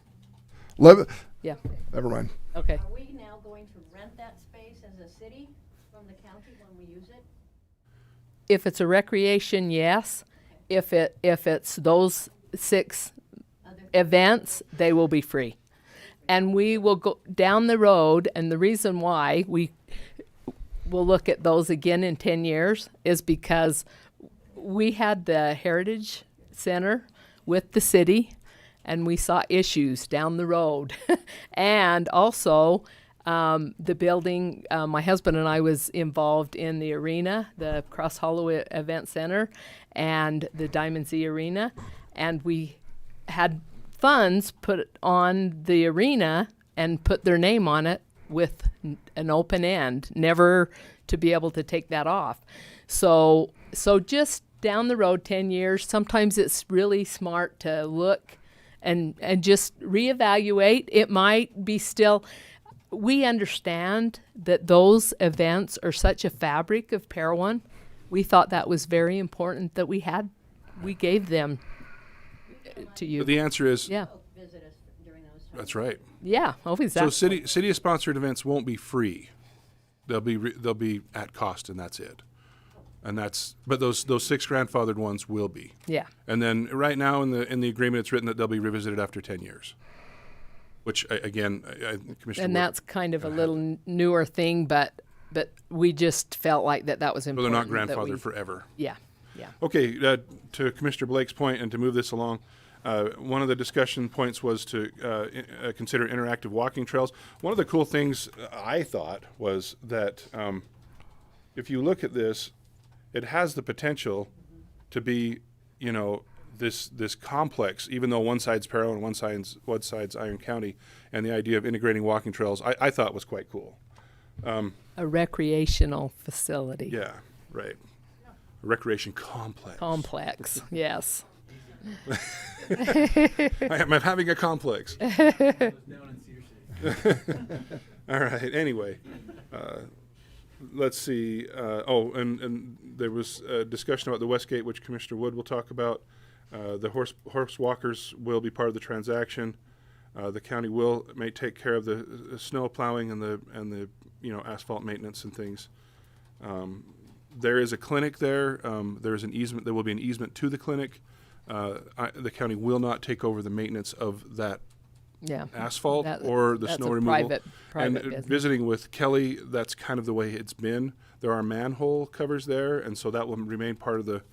Yeah. Never mind. Okay. Are we now going to rent that space as a city from the county when we use it? If it's a recreation, yes. If it's those 6 events, they will be free. And we will go down the road, and the reason why we will look at those again in 10 years is because we had the Heritage Center with the city, and we saw issues down the road. And also, the building, my husband and I was involved in the arena, the Cross Hollow Event Center, and the Diamond Z Arena, and we had funds put on the arena and put their name on it with an open end, never to be able to take that off. So just down the road 10 years, sometimes it's really smart to look and just reevaluate. It might be still, we understand that those events are such a fabric of Parowan. We thought that was very important that we gave them to you. But the answer is yeah. Visit us during those times. That's right. Yeah. Oh, exactly. So city sponsored events won't be free. They'll be at cost, and that's it. And but those 6 grandfathered ones will be. Yeah. And then right now in the agreement, it's written that they'll be revisited after 10 years. Which again, Commissioner. And that's kind of a little newer thing, but we just felt like that was So important. they're not that grandfathered we- forever. Yeah. Yeah. Okay, to Commissioner Blake's point, and to move this along, one of the discussion points was to consider interactive walking trails. One of the cool things I thought was that if you look at this, it has the potential to be, this complex, even though one side's Parowan and one side's Iron County, and the idea of integrating walking trails, I thought was quite cool. A recreational facility. Yeah, right. A recreation complex. Complex, yes. I'm having a complex. All right. Anyway, let's see. And there was a discussion about the Westgate, which Commissioner Wood will talk about. The horse walkers will be part of the transaction. The county may take care of the snow plowing and the asphalt maintenance and things. There is a clinic there. There is an easement. There will be an easement to the clinic. The county will not take over the maintenance of that asphalt or the that's snow a removal. private and business. visiting with Kelly, that's kind of the way it's been. There are manhole covers there, and so that will remain part of the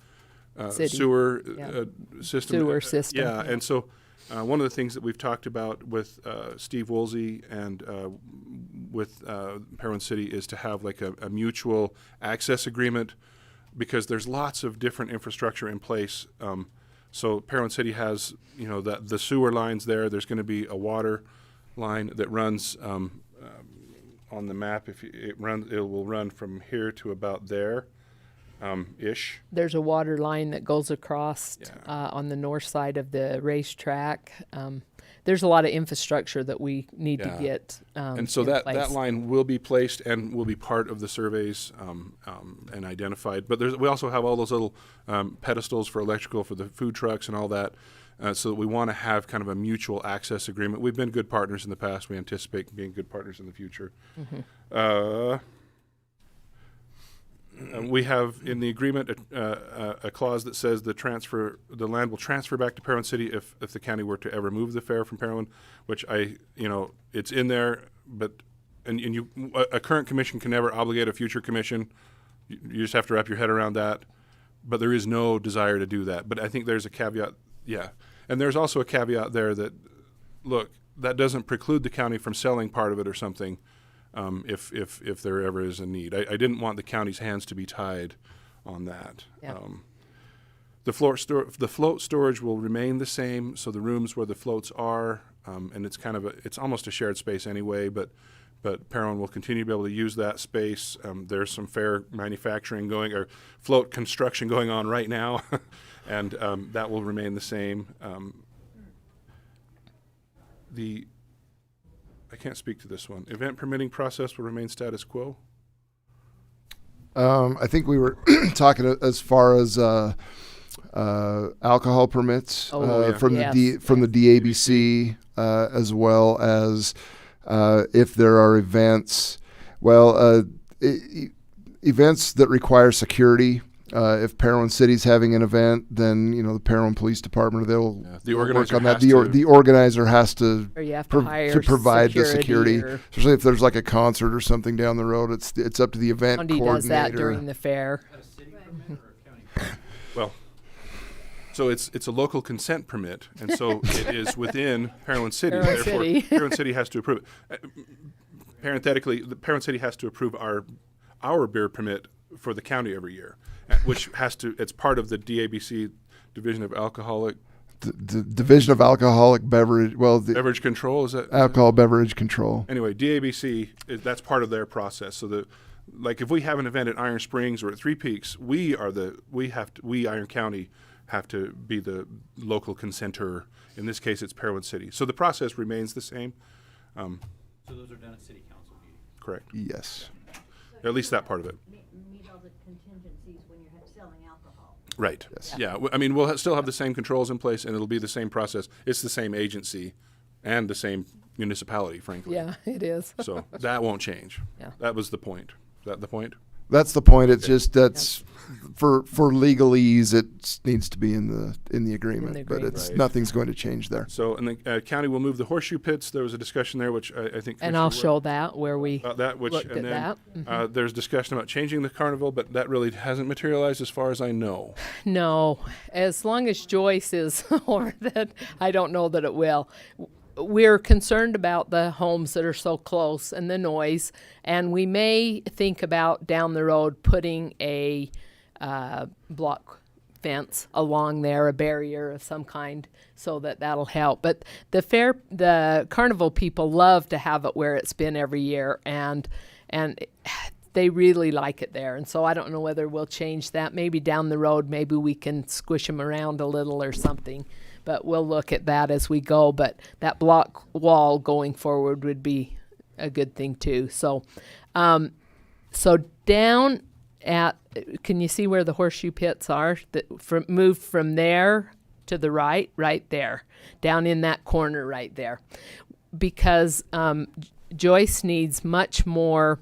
City. sewer Yeah. system. Sewer system. Yeah, and so one of the things that we've talked about with Steve Woolsey and with Parowan City is to have like a mutual access agreement, because there's lots of different infrastructure in place. So Parowan City has, the sewer lines there. There's going to be a water line that runs on the map. It will run from here to about there, ish. There's a water line that goes across on the north side of the racetrack. There's a lot of infrastructure that we need to get and so in that place. line will be placed and will be part of the surveys and identified. But we also have all those little pedestals for electrical for the food trucks and all that. So that we want to have kind of a mutual access agreement. We've been good partners in the past. We anticipate being good partners in the future. We have in the agreement a clause that says the land will transfer back to Parowan City if the county were to ever move the fair from Parowan, which it's in there, but a current commission can never obligate a future commission. You just have to wrap your head around that. But there is no desire to do that. But I think there's a caveat, and there's also a caveat there that, look, that doesn't preclude the county from selling part of it or something. If there ever is a need. I didn't want the county's hands to be tied on that. Yeah. The float storage will remain the same, so the rooms where the floats are, and it's almost a shared space anyway, but Parowan will continue to be able to use that space. There's some fair manufacturing or float construction going on right now, and that will remain the same. I can't speak to this one. Event permitting process will remain status quo. I think we were talking as far as alcohol permits from the DABC, as well as if there are events. Well, events that require security. If Parowan City's having an event, then the Parowan Police Department, they'll the work organizer on that. has to- The organizer has to Or you have to hire provide the security security, or- especially if there's like a concert or something down the road. It's up to the event County coordinator. does that during the fair. Well, so it's a local consent permit, and so it is within Parowan City. Parowan Therefore, City. Parowan City has to approve it. Parenthetically, the Parowan City has to approve our beer permit for the county every year, which has to. It's part of the DABC Division of Alcoholic. The Division of Alcoholic Beverage. Well, the Beverage Control is that Alcohol Beverage Control. Anyway, DABC that's part of their process. So like if we have an event at Iron Springs or at Three Peaks, we Iron County have to be the local consenter. In this case, it's Parowan City. So the process remains the same. So those are done at city council meeting. Correct. Yes. At least that part of it. Meet all the contingencies when you're selling alcohol. Right. Yes. Yeah. I mean, we'll still have the same controls in place, and it'll be the same process. It's the same agency and the same municipality, frankly. Yeah, it is. So that won't change. Yeah. That was the point. Is that the point? That's the point. It's just for legalese, it needs to be in the agreement, but it's Right. nothing's going to change there. So, and the county will move the horseshoe pits. There was a discussion there, which I think. And I'll show that where we about that, which, looked and at then that. there's discussion about changing the carnival, but that really hasn't materialized as far as I know. No, as long as Joyce is over that, I don't know that it will. We're concerned about the homes that are so close and the noise, and we may think about down the road putting a block fence along there, a barrier of some kind, so that'll help. But the carnival people love to have it where it's been every year, and they really like it there. And so I don't know whether we'll change that. Maybe down the road, maybe we can squish them around a little or something. But we'll look at that as we go. But that block wall going forward would be a good thing too. So, so down at, can you see where the horseshoe pits are? Moved from there to the right there, down in that corner right there, because Joyce needs much more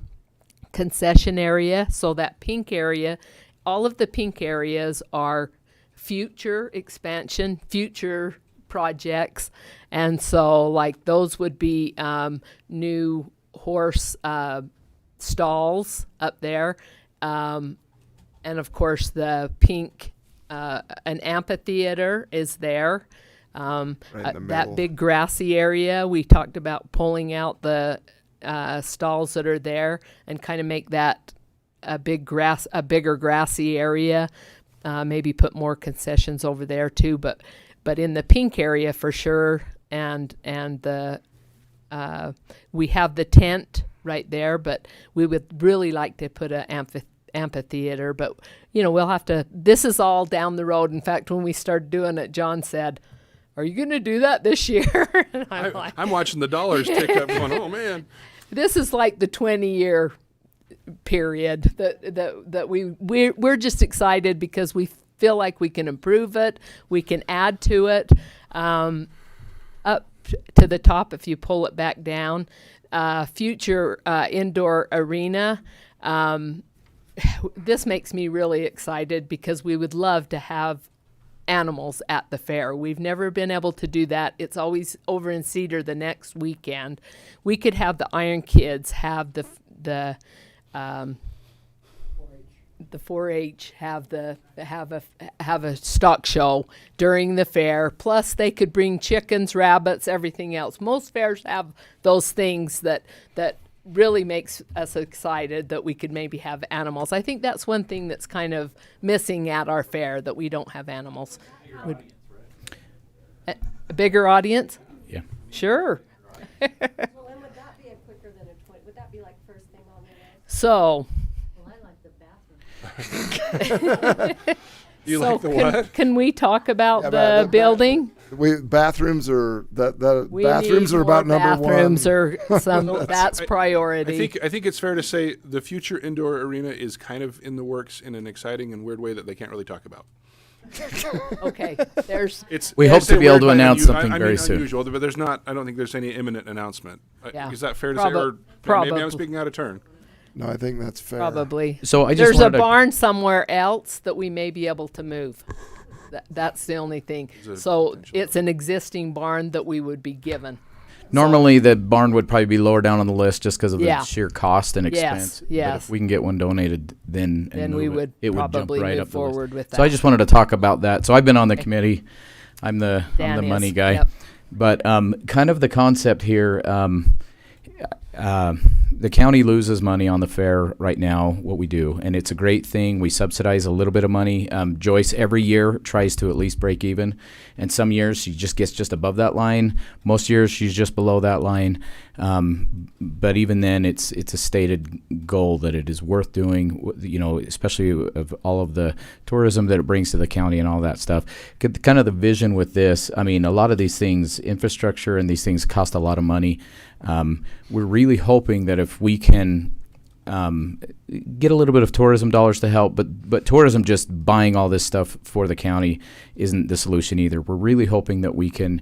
concession area. So that pink area, all of the pink areas are future expansion, future projects, and so like those would be new horse stalls up there, and of course the pink an amphitheater is there. That big grassy area, we talked about pulling out the stalls that are there and kind of make that a bigger grassy area. Maybe put more concessions over there too, but in the pink area for sure, and the we have the tent right there, but we would really like to put an amphitheater, but we'll have to. This is all down the road. In fact, when we started doing it, John said, "Are you going to do that this year?" And I'm watching the dollars tick up, going, "Oh man!" This is like the 20-year period that we're just excited because we feel like we can improve it, we can add to it, up to the top if you pull it back down. Future indoor arena. This makes me really excited because we would love to have animals at the fair. We've never been able to do that. It's always over in Cedar the next weekend. We could have the Iron Kids have the 4-H have a stock show during the fair. Plus, they could bring chickens, rabbits, everything else. Most fairs have those things that really makes us excited that we could maybe have animals. I think that's one thing that's kind of missing at our fair, that we don't have animals. A bigger audience? Yeah. Sure. Well, and would that be a quicker than a 20? Would that be like first thing on the list? So. Well, I like the bathroom. You like the what? Can we talk about Yeah, the building? Bathrooms are We bathrooms need are about more number bathrooms one. are that's priority. I think it's fair to say the future indoor arena is kind of in the works in an exciting and weird way that they can't really talk about. Okay, there's. We I hope say to be able weird to by announce something I very mean soon. Unusual, but there's not. I don't think there's any imminent announcement. Yeah. Is that fair to say, or maybe Probably. I'm speaking out of turn? No, I think that's fair. Probably. So I just There's a wanted to- barn somewhere else that we may be able to move. That's the only thing. So it's an existing barn that we would be given. Normally, the barn would probably be lower down on the list just because of Yeah. the sheer cost and Yes, expense. But yes. if we can get one donated, then we would it would jump probably right move up the list. forward with So I that. just wanted to talk about that. So I've been on the committee. I'm the Dan is, money guy, yep. but kind of the concept here. The county loses money on the fair right now, what we do, and it's a great thing. We subsidize a little bit of money. Joyce every year tries to at least break even, and some years she just gets just above that line. Most years she's just below that line, but even then it's a stated goal that it is worth doing, you know, especially of all of the tourism that it brings to the county and all that stuff. Kind of the vision with this, I mean, a lot of these things, infrastructure and these things cost a lot of money. We're really hoping that if we can get a little bit of tourism dollars to help, but tourism just buying all this stuff for the county isn't the solution either. We're really hoping that we can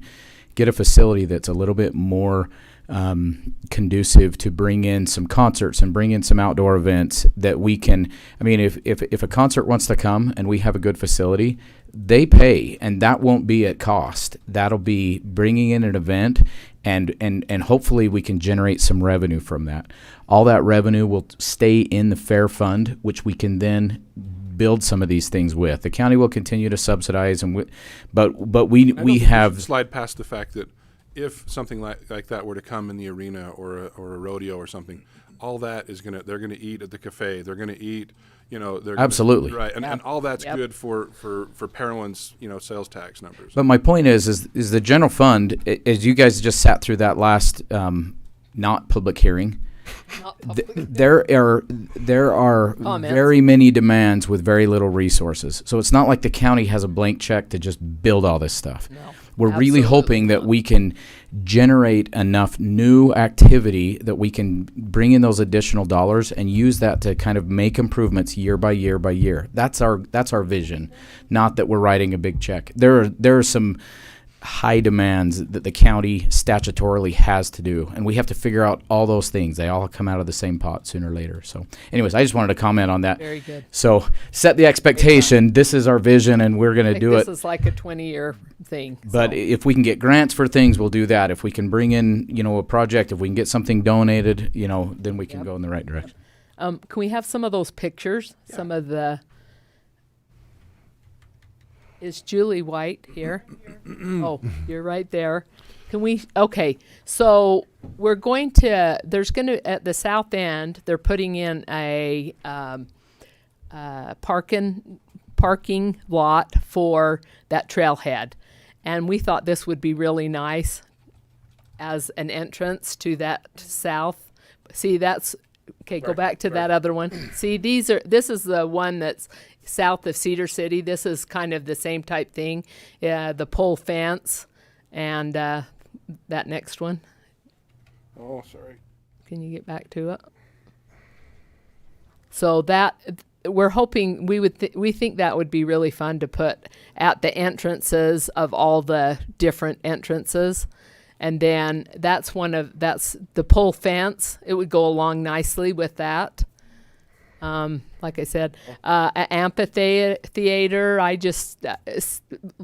get a facility that's a little bit more conducive to bring in some concerts and bring in some outdoor events that we can. I mean, if a concert wants to come and we have a good facility, they pay, and that won't be at cost. That'll be bringing in an event, and hopefully we can generate some revenue from that. All that revenue will stay in the fair fund, which we can then build some of these things with. The county will continue to subsidize, but we I don't think we have should slide past the fact that if something like that were to come in the arena or a rodeo or something, all that is they're gonna eat at the cafe. They're gonna eat, you know, they're Absolutely. right, and, Yep. and all that's Yep. good for Parowan's, you know, sales tax numbers. But my point is the general fund, as you guys just sat through that last not public hearing, there are Comments. very many demands with very little resources. So it's not like the county has a blank check to just build all this stuff. No, We're really absolutely hoping that we can generate enough new activity that we can bring in those additional dollars and use that to kind of make improvements year by year by year. That's our vision, not that we're writing a big check. There are some high demands that the county statutorily has to do, and we have to figure out all those things. They all come out of the same pot sooner or later. So anyways, I just wanted to comment on that. Very good. So set the expectation. This is our vision, and we're going to do this it. is like a 20-year thing. But so. if we can get grants for things, we'll do that. If we can bring in, you know, a project, if we can get something donated, you know, then we can go in the right direction. Can we have some of those pictures? Yeah. Some of the. Is Julie White here? Oh, you're right there. Can we? Okay, so we're going to. There's going to at the south end. They're putting in a parking lot for that trailhead, and we thought this would be really nice as an entrance to that south. See, that's okay. Go back to that other one. See, this is the one that's south of Cedar City. This is kind of the same type thing. The pole fence and that next one. Oh, sorry. Can you get back to it? So that we're hoping we think that would be really fun to put at the entrances of all the different entrances. And then that's the pole fence. It would go along nicely with that. Like I said, an amphitheater. I just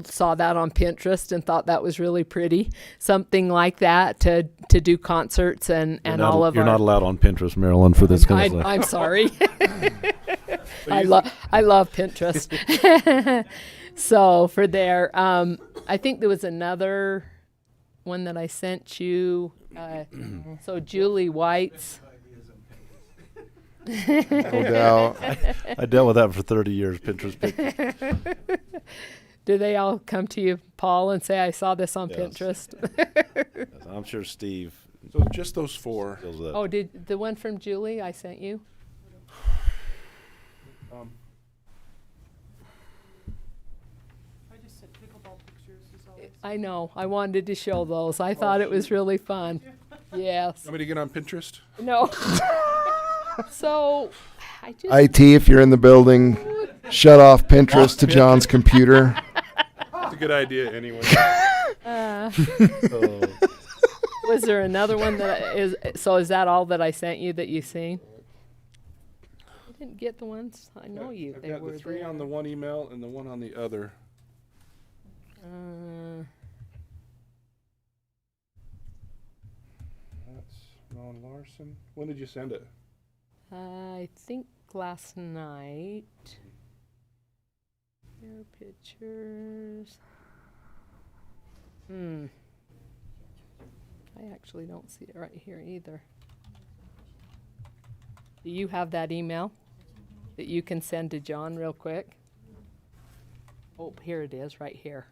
saw that on Pinterest and thought that was really pretty. Something like that to do concerts and all of You're our. not allowed on Pinterest, Maryland, for this kind of stuff. I'm sorry. I love Pinterest. So for there, I think there was another one that I sent you. So Julie White's. No doubt. I dealt with that for 30 years, Pinterest pictures. Do they all come to you, Paul, and say, I saw this on Yes. Pinterest? I'm sure Steve. So just those four. deals with that. Oh, did the one from Julie I sent you? I just said pickleball pictures is always. I know. I wanted to show those. I thought it was really fun. Yes. Want me to get on Pinterest? No. So, I just. IT, if you're in the building, shut off Pinterest to John's computer. It's a good idea anyway. Was there another one that is? So is that all that I sent you that you've seen? I didn't get the ones. I know you. I've They got were the 3 there. on the one email and the 1 on the other. That's Ron Larson. When did you send it? I think last night. Your pictures. I actually don't see it right here either. Do you have that email that you can send to John real quick? Oh, here it is, right here.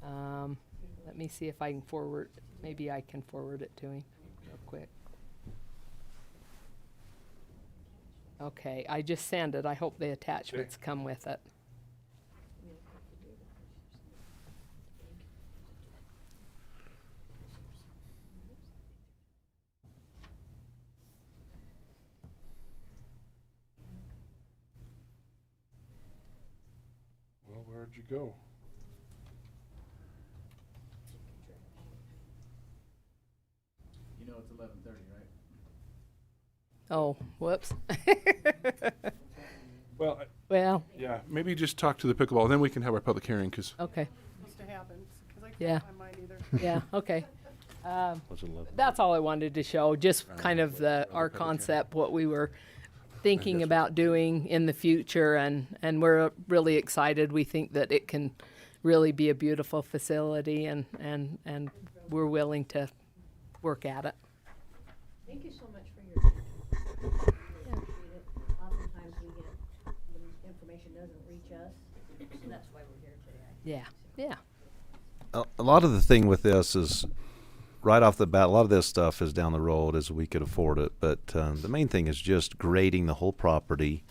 Let me see if I can forward. Maybe I can forward it to him real quick. Okay, I just sent it. I hope the attachments come with it. Well, where'd you go? You know it's 11:30, right? Oh, whoops. Well, Well, yeah, maybe just talk to the pickleball, then we can have our public hearing, because okay. Needs to happen, 'cause I can't Yeah. find mine either. Yeah, okay. What's it 11? That's all I wanted to show, just kind of our concept, what we were thinking about doing in the future, and we're really excited. We think that it can really be a beautiful facility, and we're willing to work at it. Thank you so much for your time. Yeah. Appreciate it. Oftentimes we get, the information doesn't reach us, so that's why we're here today. Yeah, yeah. A lot of the thing with this is right off the bat, a lot of this stuff is down the road as we could afford it. But the main thing is just grading the whole property,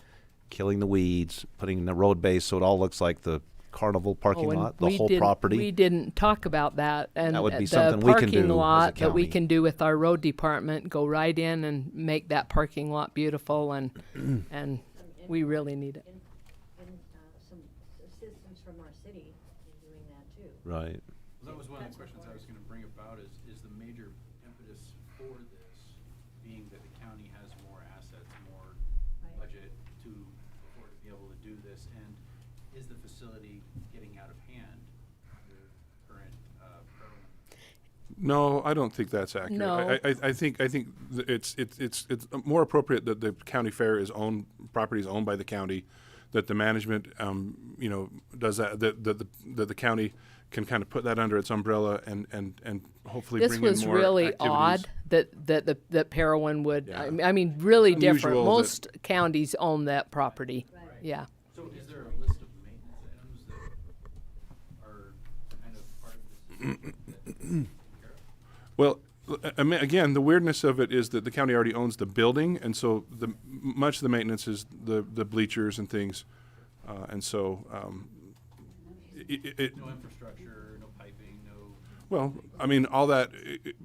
killing the weeds, putting the road base so it all looks like the carnival parking And lot, the whole property. We didn't talk about that, and That would be the something we can do parking as a lot that we county. can do with our road department, go right in and make that parking lot beautiful, and and we really need it. And some assistance from our city in doing that too. Right. Well, that was one of the questions I was going to bring about is the major impetus for this being that the county has more assets, more budget to afford to be able to do this, and is the facility getting out of hand under current program? no, I don't think that's accurate. No. I think it's more appropriate that the county fair is owned, property is owned by the county, that the management, does that, that the county can kind of put that under its umbrella and hopefully This bring in was more really activities. odd that Parowan would. Yeah. I mean, really different. Unusual that- Most counties own that property. Yeah. So is there a list of maintenance items that are kind of part of this? Well, again, the weirdness of it is that the county already owns the building, and so much of the maintenance is the bleachers and things, and so No infrastructure, no piping, no. well, I mean, all that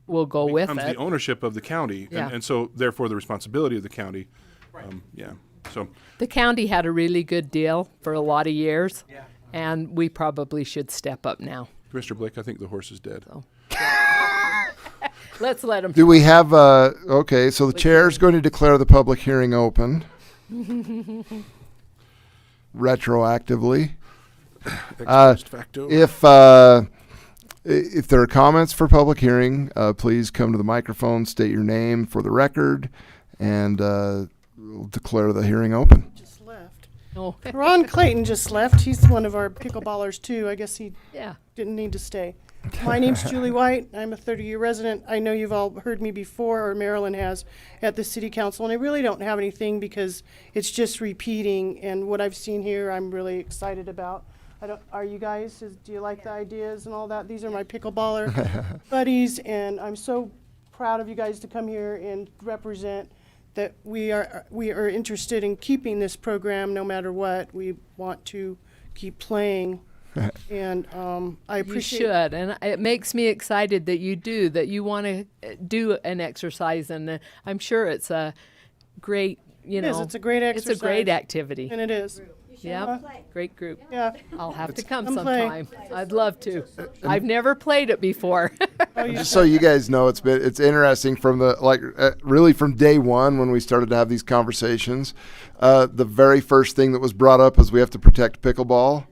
Will go with becomes it. the ownership of the county, Yeah. and so therefore the responsibility of the county. Yeah. So The county had a really good deal for a lot of years, Yeah. and we probably should step up now. Mr. Blake, I think the horse is dead. Let's let them. Do we have, okay, so the chair is going to declare the public hearing open retroactively. Ex post facto. If there are comments for public hearing, please come to the microphone, state your name for the record, and we'll declare the hearing open. Just left. Oh. Ron Clayton just left. He's one of our pickleballers too. I guess he Yeah. didn't need to stay. My name's Julie White. I'm a 30-year resident. I know you've all heard me before, or Marilyn has, at the city council, and I really don't have anything because it's just repeating. And what I've seen here, I'm really excited about. Are you guys? Do you like the ideas and all that? These are my pickleballer buddies, and I'm so proud of you guys to come here and represent that we are interested in keeping this program no matter what. We want to keep playing And I appreciate. You should, and it makes me excited that you do, that you want to do an exercise, and I'm sure it's a great, It is. It's a great exercise. It's a great activity. And it is. Yeah, great group. Yeah. I'll have to come Come play. sometime. I'd love to. I've never played it before. Just so you guys know, it's interesting from the really from day one when we started to have these conversations. The very first thing that was brought up is we have to protect pickleball,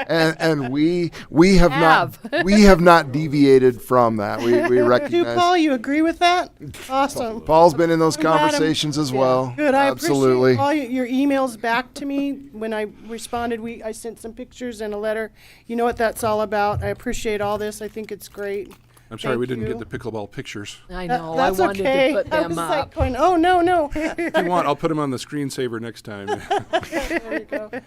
and we have not deviated from that. We recognize. Do Paul, you agree with that? Awesome. Paul's been in those I'm glad I'm- conversations as well. Good. I Absolutely. appreciate all your emails back to me when I responded. I sent some pictures and a letter. You know what that's all about. I appreciate all this. I think it's great. I'm sorry Thank we didn't you. get the pickleball pictures. I That- know. that's I wanted okay. to put I them was up. like going, oh no. If you want, I'll put them on the screensaver next time. There you go. It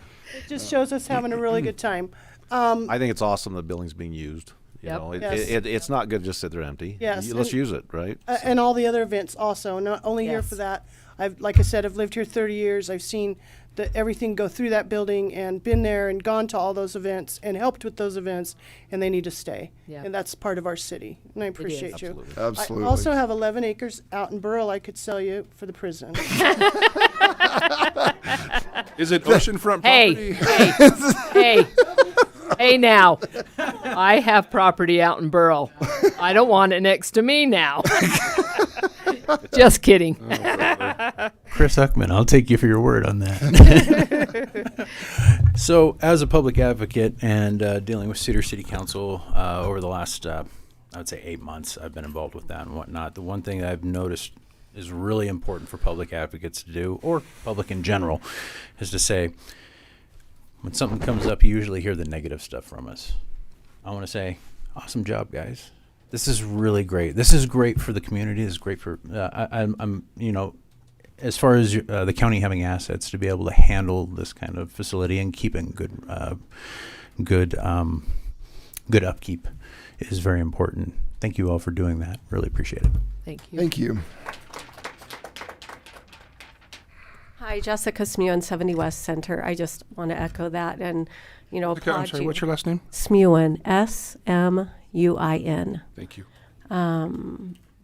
just shows us having a really good time. I think it's awesome the building's being used. You Yep. know, Yes. it's not good to just sit there empty. Yes, Let's and- use it, right? And all the other events also. Not only here Yes. for that. Like I said, I've lived here 30 years. I've seen everything go through that building and been there and gone to all those events and helped with those events, and they need to stay. Yeah. And that's part of our city. And I appreciate you. Absolutely. Absolutely. I also have 11 acres out in Burrell I could sell you for the prison. Is it oceanfront Hey, property? hey now. I have property out in Burrell. I don't want it next to me now. Just kidding. Chris Huckman, I'll take you for your word on that. So, as a public advocate and dealing with Cedar City Council over the last, I would say 8 months, I've been involved with that and whatnot. The one thing that I've noticed is really important for public advocates to do, or public in general, is to say, when something comes up, you usually hear the negative stuff from us. I want to say, awesome job, guys. This is really great. This is great for the community. This is great for, I'm as far as the county having assets to be able to handle this kind of facility and keeping good upkeep is very important. Thank you all for doing that. Really appreciate it. Thank you. Thank you. Hi, Jessica Smewen, 70 West Center. I just want to echo that and, Okay, I'm sorry, what's your last name? Smewen, S-M-U-I-N. Thank you.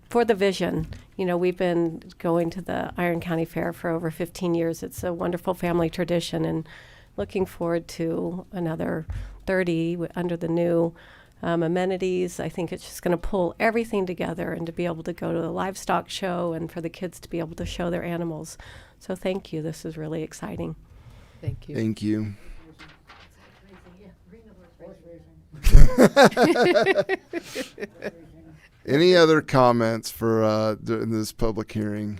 For the vision, we've been going to the Iron County Fair for over 15 years. It's a wonderful family tradition, and looking forward to another 30 under the new amenities. I think it's just going to pull everything together, and to be able to go to a livestock show and for the kids to be able to show their animals. So thank you. This is really exciting. Thank you. Thank you. Any other comments for during this public hearing?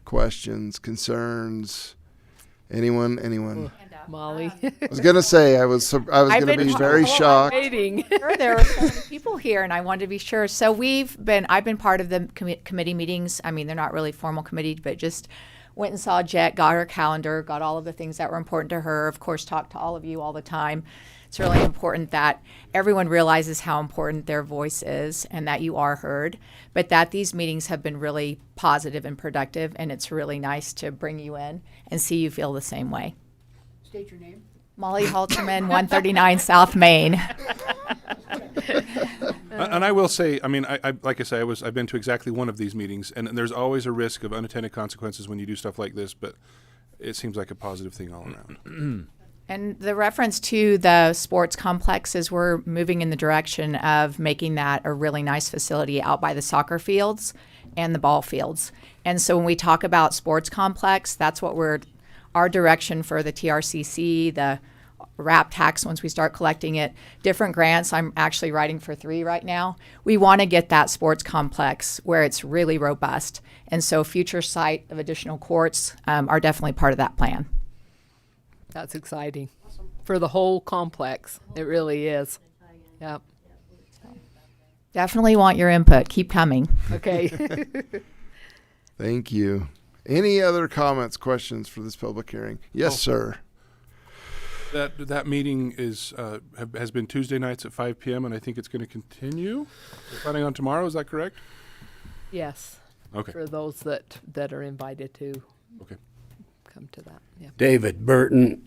Questions, concerns? Anyone? Molly. I was gonna say I was I've gonna been be very shocked. Waiting. Sure, there were so many people here, and I wanted to be sure. So I've been part of the committee meetings. I mean, they're not really formal committee, but just went and saw Jet, got her calendar, got all of the things that were important to her. Of course, talked to all of you all the time. It's really important that everyone realizes how important their voice is and that you are heard, but that these meetings have been really positive and productive, and it's really nice to bring you in and see you feel the same way. State your name. Molly Halterman, 139 South Main. And I will say, I mean, I like I say, I've been to exactly one of these meetings, and there's always a risk of unintended consequences when you do stuff like this, but it seems like a positive thing all around. And the reference to the sports complexes, we're moving in the direction of making that a really nice facility out by the soccer fields and the ball fields. And so when we talk about sports complex, that's what our direction for the TRCC, the RAP tax, once we start collecting it, different grants. I'm actually writing for 3 right now. We want to get that sports complex where it's really robust. And so future site of additional courts are definitely part of that plan. That's exciting for the whole complex. It really is. Yep. Definitely want your input. Keep coming. Okay. Thank you. Any other comments, questions for this public hearing? Yes, sir. That meeting has been Tuesday nights at 5 p.m. and I think it's going to continue. We're planning on tomorrow. Is that correct? Yes. Okay. For those that are invited to. Okay. come to that. Yeah. David Burton,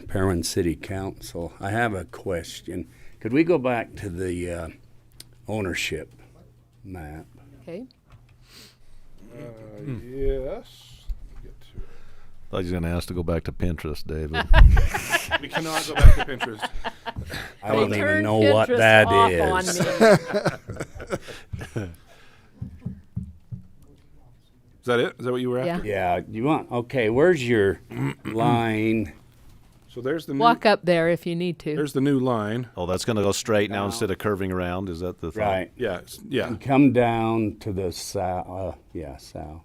Parowan City Council. I have a question. Could we go back to the ownership map? Okay. Yes. I thought he was going to ask to go back to Pinterest, David. We cannot go back to Pinterest. I don't even know what that is. Is that it? Is that what you were after? Yeah. You want? Okay. Where's your line? So there's the Walk up there if you need to. There's the new line. Oh, that's going to go straight now instead of curving around. Is that the thought? Right. Yeah. Yeah. And come down to the south. Yeah, south.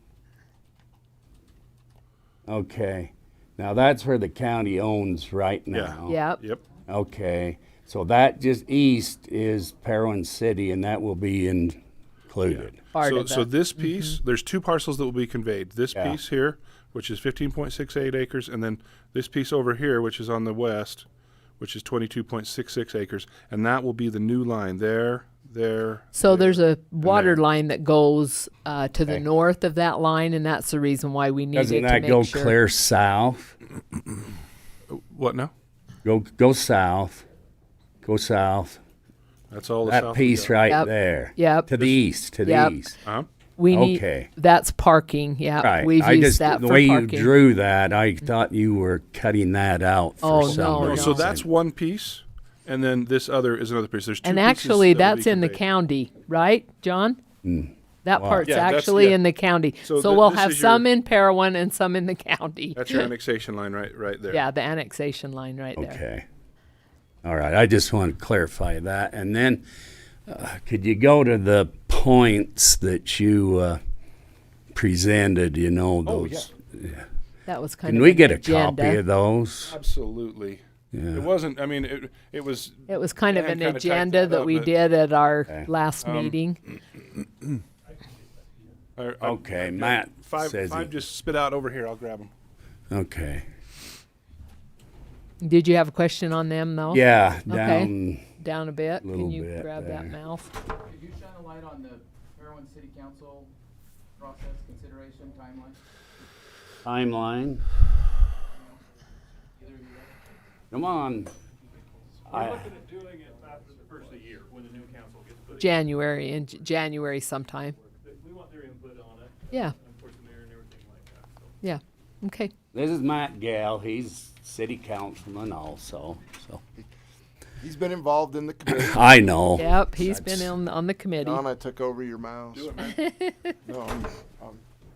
Okay. Now that's where the county owns right now. Yep. Yep. Okay. So that just east is Parowan City, and that will be included. So this piece, there's two parcels that will be conveyed. This piece here, which is 15.68 acres, and then this piece over here, which is on the west, which is 22.66 acres, and that will be the new line there. So there's a water line that goes to the north of that line, and that's the reason why we need Doesn't it to that make go sure. clear south? What now? Go south. Go south. That's all the that south piece we got. right Yep. there. Yep. To the east. To Yep. the east. Uh-huh. We need Okay. that's parking. Yeah, Right. we've I used just that the for way parking. you drew that, I thought you were cutting that out for Oh, some no, reason. So that's one piece, and then this other is another piece. There's two And pieces actually, that will that's be in the conveyed. county, right, John? That Wow. part's Yeah, that's- actually yeah. in the county. So So, th- we'll this have is your- some in Parowan and some in the county. That's your annexation line right there. Yeah, the annexation line right there. Okay. All right. I just want to clarify that. And then could you go to the points that you presented, you know, those? That was kind Can of we an get a agenda. copy of those? Absolutely. Yeah. It wasn't. I mean, it was. It was kind of Dan an kinda typed agenda that up, we but- did at our last meeting. Okay, Matt Five says he- just spit out over here. I'll grab them. Okay. Did you have a question on them, though? Yeah, Okay. Down a bit. little Can you bit grab that there. mouse? Could you shine a light on the Parowan City Council process, consideration, timeline? Timeline. Come on. at doing it after the first of the year, when the new council gets put in. January, in January sometime. We want their input on it. Yeah. And of course, the mayor and everything like that. So. Yeah. Okay. This is Matt Gale. He's city councilman also. So He's been involved in the committee. I know. Yep, he's been on the committee. John, I took over your mouse. No,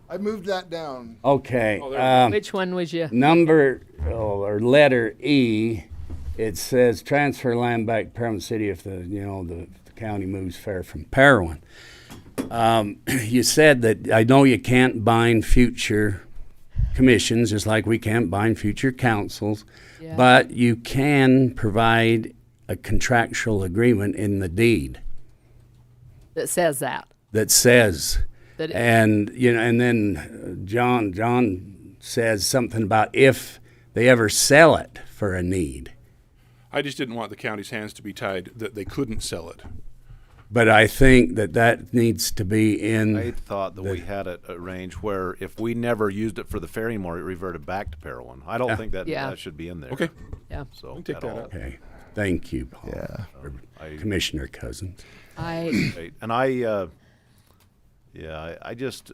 I moved that down. Okay. Which one was you? Number or letter E. It says transfer land back to Parowan City if the county moves fair from Parowan. You said that I know you can't bind future commissions, just like we can't bind future councils, Yeah. but you can provide a contractual agreement in the deed That says that. that says, That it- and and then John says something about if they ever sell it for a need. I just didn't want the county's hands to be tied that they couldn't sell it. But I think that needs to be in. I thought that we had it arranged where if we never used it for the fair anymore, it reverted back to Parowan. I don't think that Yeah. that should be in there. Okay. Yeah. So We can take at that all. out. Okay, thank you, Paul. Yeah. Or Commissioner Cousins. Right. And I just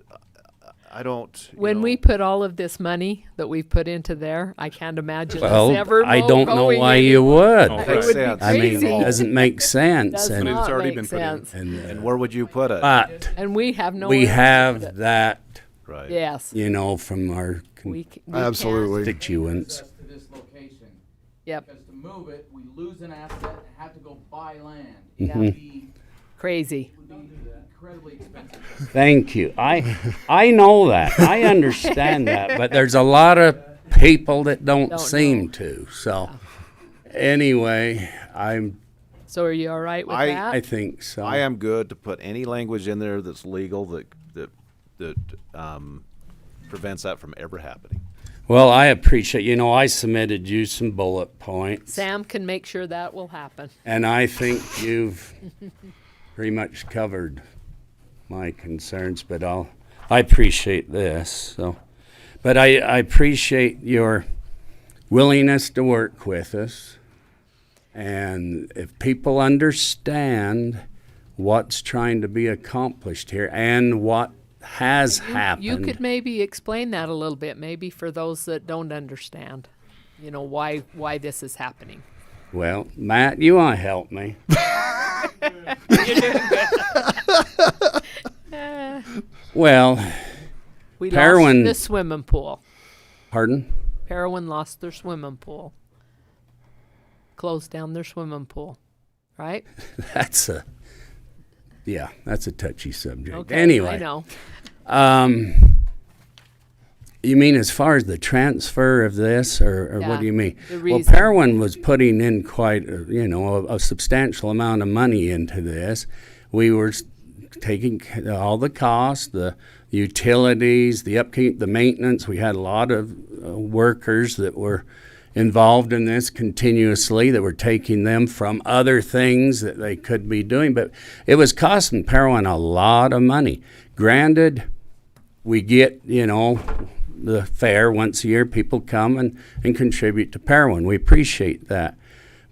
I don't. When we put all of this money that we've put into there, I can't imagine Well, us ever I don't know going why any- you would. It would be I mean, crazy. it doesn't make sense. Does and not It's already make been put in. sense. And where would you put it? But And we have no. we way to put have it. that, Right. Yes. from our We Absolutely. constituents. Access to this location. Yep. Because to move it, we lose an asset and have to go buy land. Mhm. It would be Crazy. incredibly expensive. Thank you. I know that. I understand that. But there's a lot of people that don't seem to. So anyway, So are you all right with that? I think so. I am good to put any language in there that's legal that prevents that from ever happening. Well, I appreciate, I submitted you some bullet points. Sam can make sure that will happen. And I think you've pretty much covered my concerns, but I appreciate this. So, But I appreciate your willingness to work with us. And if people understand what's trying to be accomplished here and what has happened. You could maybe explain that a little bit, maybe for those that don't understand, why this is happening. Well, Matt, you want to help me? You're doing good. Well, We Parowan, lost the swimming pool. Pardon? Parowan lost their swimming pool. Closed down their swimming pool, right? That's a touchy subject. Okay, anyway, I know. You mean as far as the transfer of this, or Yeah, what do you mean? the Well, reason. Parowan was putting in quite, a substantial amount of money into this. We were taking all the costs, the utilities, the upkeep, the maintenance. We had a lot of workers that were involved in this continuously, that were taking them from other things that they could be doing. But it was costing Parowan a lot of money. Granted, we get, the fair once a year. People come and contribute to Parowan. We appreciate that.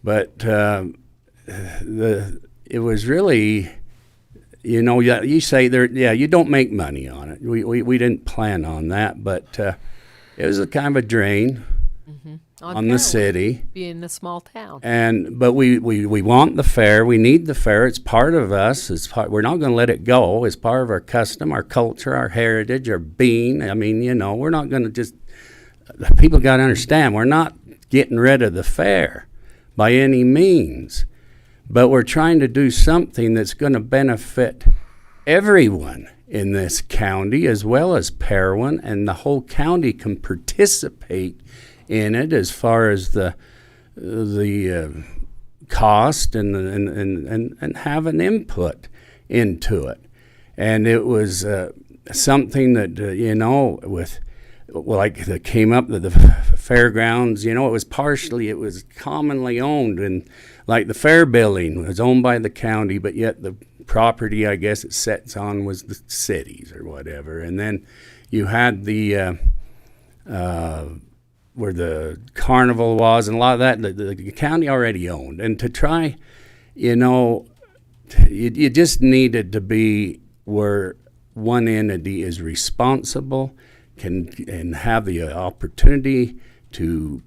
But it was really, you say you don't make money on it. We didn't plan on that, but it was a kind of a drain on the Parowan, city. Being a small town. But we want the fair. We need the fair. It's part of us. We're not going to let it go. It's part of our custom, our culture, our heritage, our being. I mean, we're not going to just. People got to understand, we're not getting rid of the fair by any means, but we're trying to do something that's going to benefit everyone in this county, as well as Parowan, and the whole county can participate in it as far as the cost and have an input into it. And it was something that that came up that the fairgrounds, it was commonly owned, and like the fair building was owned by the county, but yet the property I guess it sets on was the city's or whatever. And then you had the where the carnival was, and a lot of that the county already owned. And to try, you just needed to be where one entity is responsible, and have the opportunity to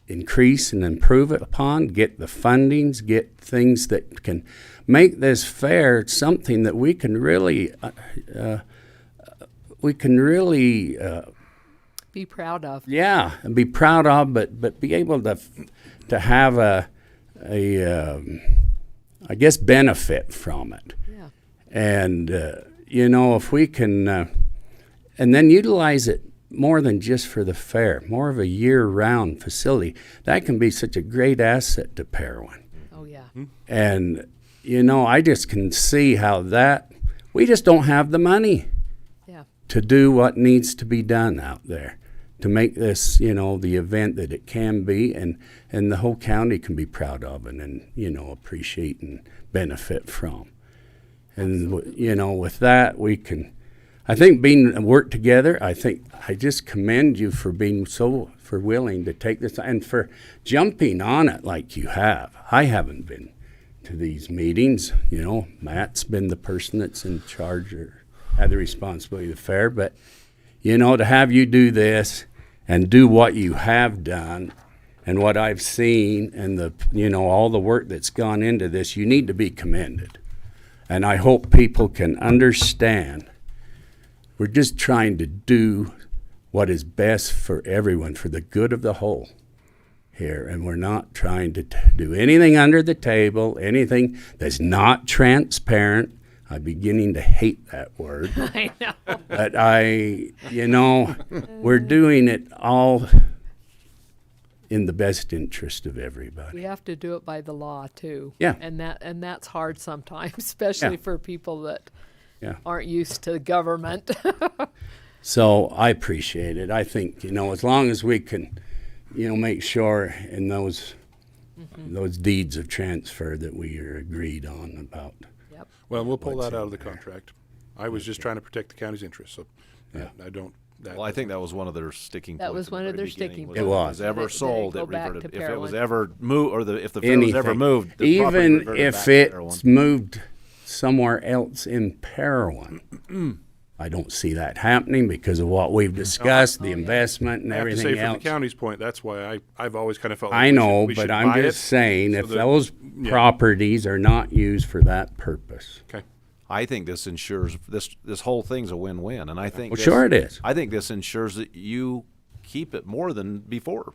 increase and improve it upon, get the fundings, get things that can make this fair something that we can really Be proud of. Yeah, and be proud of, but be able to have a I guess benefit from it. Yeah. And if we can, and then utilize it more than just for the fair, more of a year-round facility, that can be such a great asset to Parowan. Oh yeah. And I just can see how we just don't have the money. Yeah. To do what needs to be done out there, to make this, the event that it can be, and the whole county can be proud of and appreciate and benefit from. And, with that, we can, I think work together, I just commend you for being for willing to take this and for jumping on it like you have. I haven't been to these meetings, Matt's been the person that's in charge or had the responsibility of the fair, but, to have you do this and do what you have done and what I've seen and all the work that's gone into this, you need to be commended. And I hope people can understand we're just trying to do what is best for everyone, for the good of the whole here. And we're not trying to do anything under the table, anything that's not transparent. I'm beginning to hate that word. I know. But we're doing it all in the best interest of everybody. We have to do it by the law too. Yeah. And that's hard sometimes, especially Yeah. for people that Yeah. aren't used to government. So I appreciate it. I think, as long as we can, make sure in those deeds of transfer that we are agreed on about. Yep. Well, we'll pull what's that out in of the there. contract. I was just trying to protect the county's interests, so Yeah. I don't that. Well, I think that was one of their sticking points. That was at the one of very their beginning, sticking was It if was. ever Did it sold, go it back reverted. to If it was Parowan? ever moved, or if the fair was ever Anything. moved, the property Even reverted back if to it's Parowan. moved somewhere else in Parowan, I don't see that happening because of what we've discussed, the investment and I have to everything say, from else. the county's point, that's why I've always kind of felt like I know, we but should I'm buy just it saying, so if that- those yeah. properties are not used for that purpose. Okay. I think this ensures this whole thing's a win-win, and I think Well, sure it is. I think this ensures that you keep it more than before.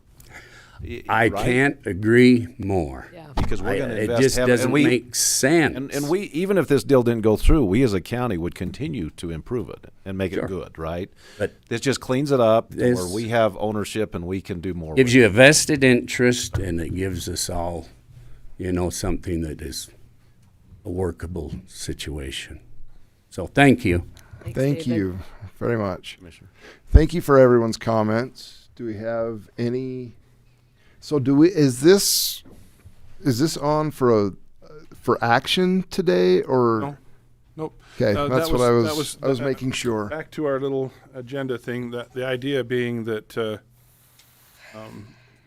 I Right? can't agree more. Yeah. Because we're going to It invest just heavily, doesn't and we, make sense. and we, even if this deal didn't go through, we as a county would continue to improve it and make Sure. it good, right? But this just cleans it up to where this we have ownership and we can do more. gives with you it. a vested interest, and it gives us all, something that is a workable situation. So thank you. Thanks, Thank David. you very much. Commissioner. Thank you for everyone's comments. Do we have any? So is this on for action today or? No. Nope. Okay, That that's what I that was making sure. Back to our little agenda thing. That the idea being that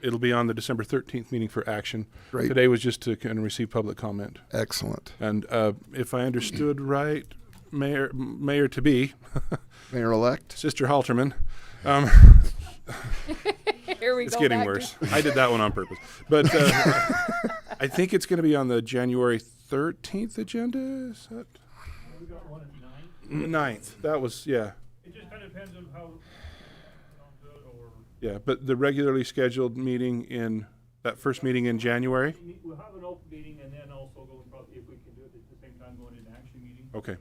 it'll be on the December 13th meeting for action. Great. Today was just to kind of receive public comment. Excellent. And if I understood right, Mayor to be, Mayor-elect. Sister Halterman. Here we It's go getting back to- worse. I did that one on purpose. But I think it's going to be on the January 13th agenda. Is that? We got one at 9. 9th. That was, yeah. It just kind of depends on how good or. Yeah, but the regularly scheduled meeting that first meeting in January? We'll have an open meeting and then also go probably, if we can do it at the same time, going into action meeting. Okay.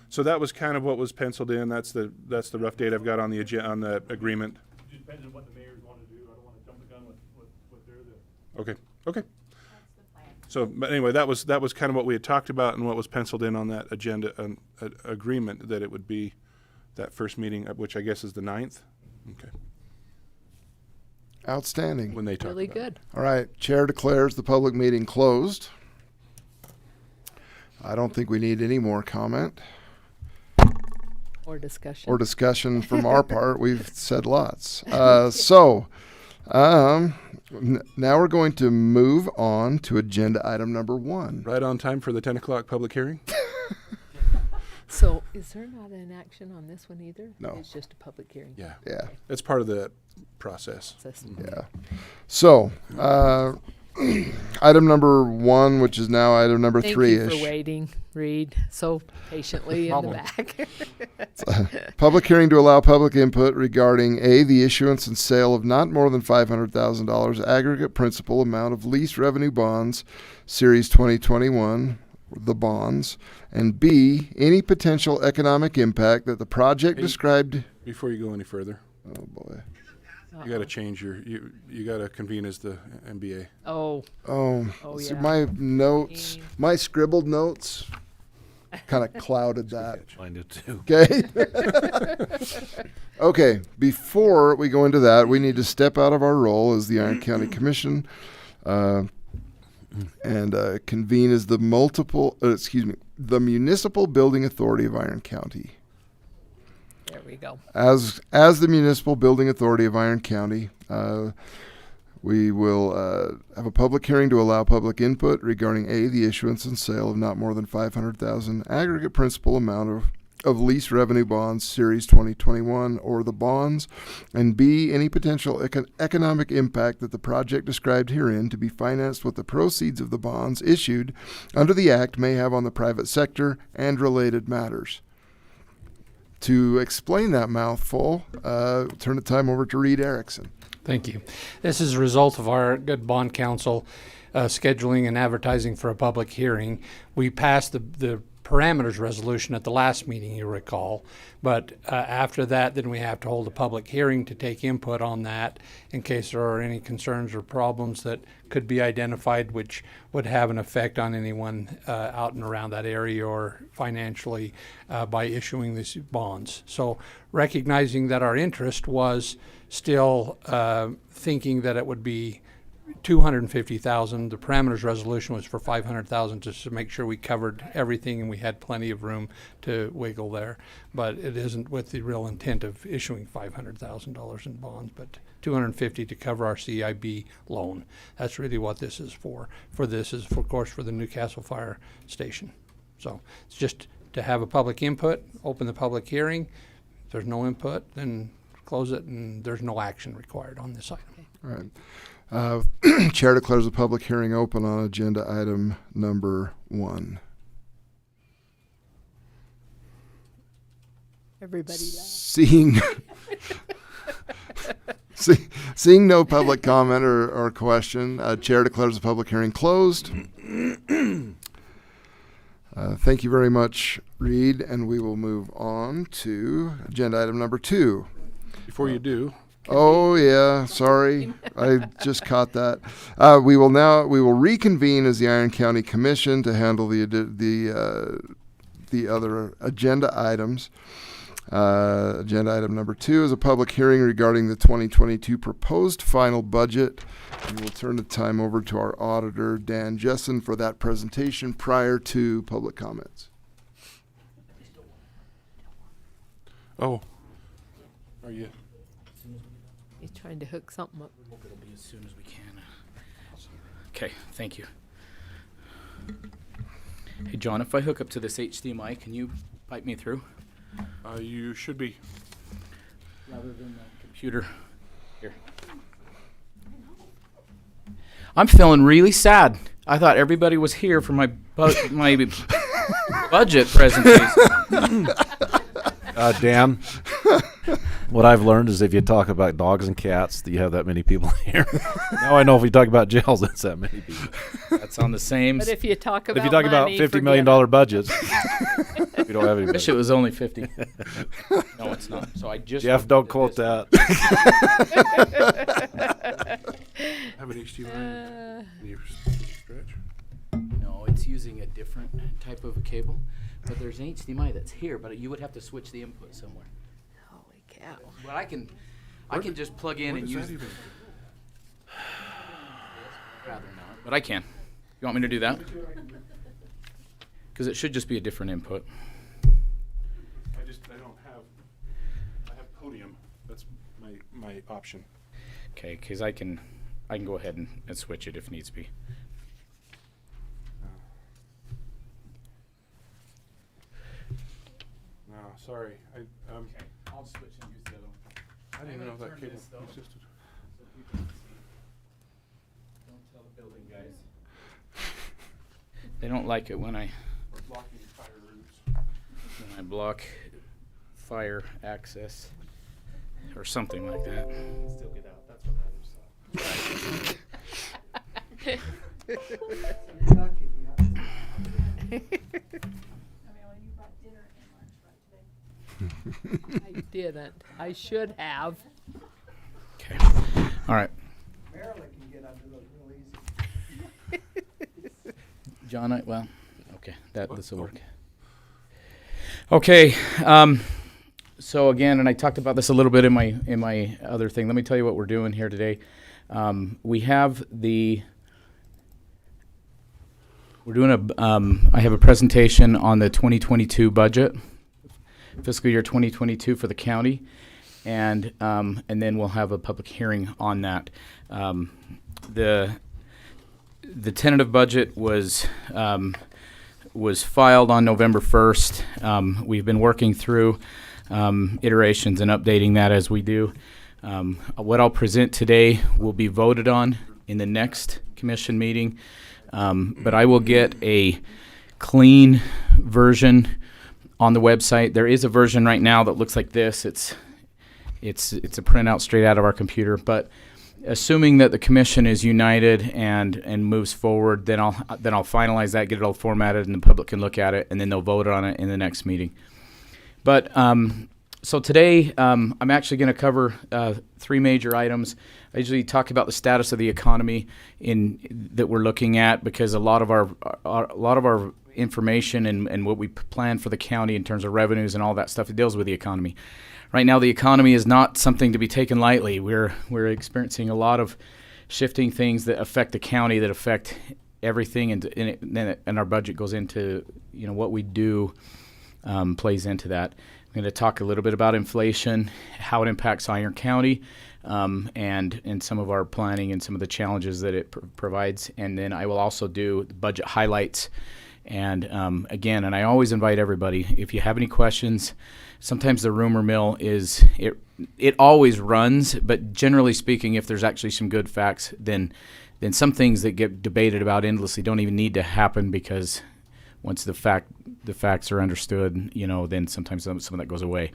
So that was kind of what was penciled in. That's the rough date I've got on the on the agreement. It just depends on what the mayors want to do. I don't want to jump the gun with what they're the. Okay. Okay. So, but anyway, that was kind of what we had talked about and what was penciled in on that agenda agreement, that it would be that first meeting, which I guess is the 9th. Okay. Outstanding. When they talk Really about it. good. All right, Chair declares the public meeting closed. I don't think we need any more comment Or discussion. or discussion from our part. We've said lots. Now we're going to move on to agenda item number 1. Right on time for the 10 o'clock public hearing? So is there not an action on this one either? No. It's just a public hearing. Yeah. Yeah. It's part of the process. Yeah. So, item number 1, which is now item number Thank 3 you ish. for waiting, Reed, so patiently in the back. Public hearing to allow public input regarding A, the issuance and sale of not more than $500,000 aggregate principal amount of lease revenue bonds, Series 2021, the bonds, and B, any potential economic impact that the project Hey, described. Before you go any further, Oh boy. you got to change you got to convene as the MBA. Oh. Oh, Oh, see, yeah. my notes, my scribbled notes kind of clouded that. Mine did too. Okay. Okay, before we go into that, we need to step out of our role as the Iron County Commission and convene as the the Municipal Building Authority of Iron County. There we go. As the Municipal Building Authority of Iron County, we will have a public hearing to allow public input regarding A, the issuance and sale of not more than $500,000 aggregate principal amount of lease revenue bonds, Series 2021, or the bonds, and B, any potential economic impact that the project described herein to be financed with the proceeds of the bonds issued under the Act may have on the private sector and related matters. To explain that mouthful, turn the time over to Reed Erickson. Thank you. This is a result of our good bond council scheduling and advertising for a public hearing. We passed the parameters resolution at the last meeting, you recall, but after that, then we have to hold a public hearing to take input on that in case there are any concerns or problems that could be identified which would have an effect on anyone out and around that area or financially by issuing these bonds. So recognizing that our interest was still thinking that it would be $250,000. The parameters resolution was for $500,000 just to make sure we covered everything and we had plenty of room to wiggle there. But it isn't with the real intent of issuing $500,000 in bonds, but $250,000 to cover our CIB loan. That's really what this is for. For this is, of course, for the Newcastle Fire Station. So it's just to have a public input, open the public hearing. If there's no input, then close it, and there's no action required on this item. All right. Chair declares the public hearing open on agenda item number 1. Everybody Seeing no public comment or question, Chair declares the public hearing closed. Thank you very much, Reed, and we will move on to agenda item number 2. Before you do. Oh yeah, sorry, I just caught that. We will reconvene as the Iron County Commission to handle the other agenda items. Agenda item number 2 is a public hearing regarding the 2022 proposed final budget. And we'll turn the time over to our auditor, Dan Jessen, for that presentation prior to public comments. Oh, are you? He's trying to hook something up. Hope it'll be as soon as we can. Okay, thank you. Hey, John, if I hook up to this HDMI, can you pipe me through? You should be. Rather than the computer. Here. I'm feeling really sad. I thought everybody was here for my budget presentation. Dan, what I've learned is if you talk about dogs and cats, that you have that many people here. Now I know if we talk about jails, that's that many people. That's on the same. But if you talk about If you talk about money, $50 million budgets, we don't have any. Wish it was only 50. No, it's not. So I just. Jeff, don't quote that. Have an HDMI in your stretch? No, it's using a different type of a cable. But there's an HDMI that's here, but you would have to switch the input somewhere. Holy cow. But I can just plug in and use. Rather not, but I can. You want me to do that? Because it should just be a different input. I have Podium. That's my option. Okay, because I can go ahead and switch it if needs be. No, sorry. Okay, I'll switch and use the other one. I didn't even know that cable existed. Don't tell the building guys. They don't like it when I Blocking fire routes. block fire access or something like that. Still get out. That's what matters. I didn't. I should have. Okay. All right. Marilyn can get under those real easy. John, okay, this will work. Okay, so again, and I talked about this a little bit in my other thing. Let me tell you what we're doing here today. I have a presentation on the 2022 budget, fiscal year 2022 for the county, and then we'll have a public hearing on that. The tentative budget was filed on November 1st. We've been working through iterations and updating that as we do. What I'll present today will be voted on in the next commission meeting, but I will get a clean version on the website. There is a version right now that looks like this. It's a printout straight out of our computer, but assuming that the commission is united and moves forward, then I'll finalize that, get it all formatted, and the public can look at it, and then they'll vote on it in the next meeting. But so today I'm actually going to cover 3 major items. I usually talk about the status of the economy that we're looking at, because a lot of our information and what we plan for the county in terms of revenues and all that stuff, it deals with the economy. Right now, the economy is not something to be taken lightly. We're experiencing a lot of shifting things that affect the county, that affect everything, and our budget goes into, what we do plays into that. I'm going to talk a little bit about inflation, how it impacts Iron County, and some of our planning and some of the challenges that it provides. And then I will also do budget highlights. And again, and I always invite everybody, if you have any questions, sometimes the rumor mill it always runs, but generally speaking, if there's actually some good facts, then some things that get debated about endlessly don't even need to happen, because once the facts are understood, then sometimes some of that goes away.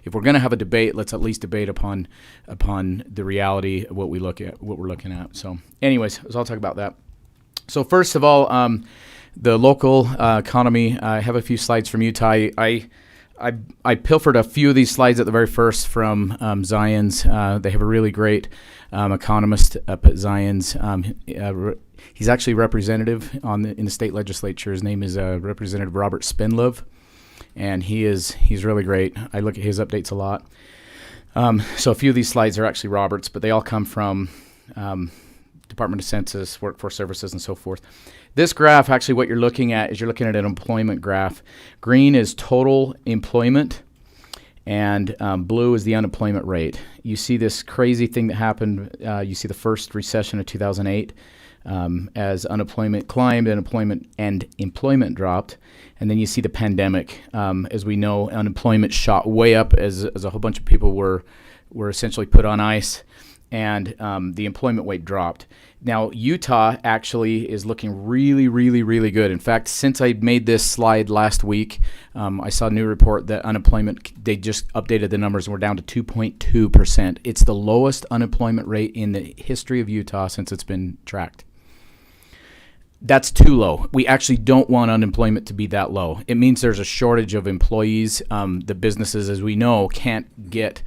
If we're going to have a debate, let's at least debate upon the reality of what we're looking at. So anyways, so I'll talk about that. So first of all, the local economy, I have a few slides from Utah. I pilfered a few of these slides at the very first from Zions. They have a really great economist up at Zions. He's actually representative in the state legislature. His name is Representative Robert Spendlove, and he's really great. I look at his updates a lot. So a few of these slides are actually Robert's, but they all come from Department of Census, Workforce Services, and so forth. This graph, actually what you're looking at is you're looking at an employment graph. Green is total employment, and blue is the unemployment rate. You see this crazy thing that happened. You see the first recession of 2008 as unemployment climbed, and employment dropped. And then you see the pandemic. As we know, unemployment shot way up as a whole bunch of people were essentially put on ice, and the employment rate dropped. Now, Utah actually is looking really, really, really good. In fact, since I made this slide last week, I saw a new report that unemployment, they just updated the numbers, and we're down to 2.2%. It's the lowest unemployment rate in the history of Utah since it's been tracked. That's too low. We actually don't want unemployment to be that low. It means there's a shortage of employees. The businesses, as we know, can't get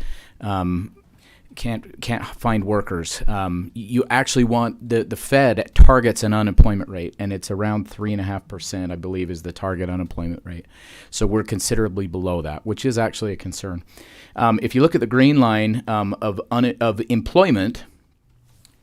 can't find workers. You actually want the Fed targets an unemployment rate, and it's around 3.5%, I believe, is the target unemployment rate. So we're considerably below that, which is actually a concern. If you look at the green line of employment,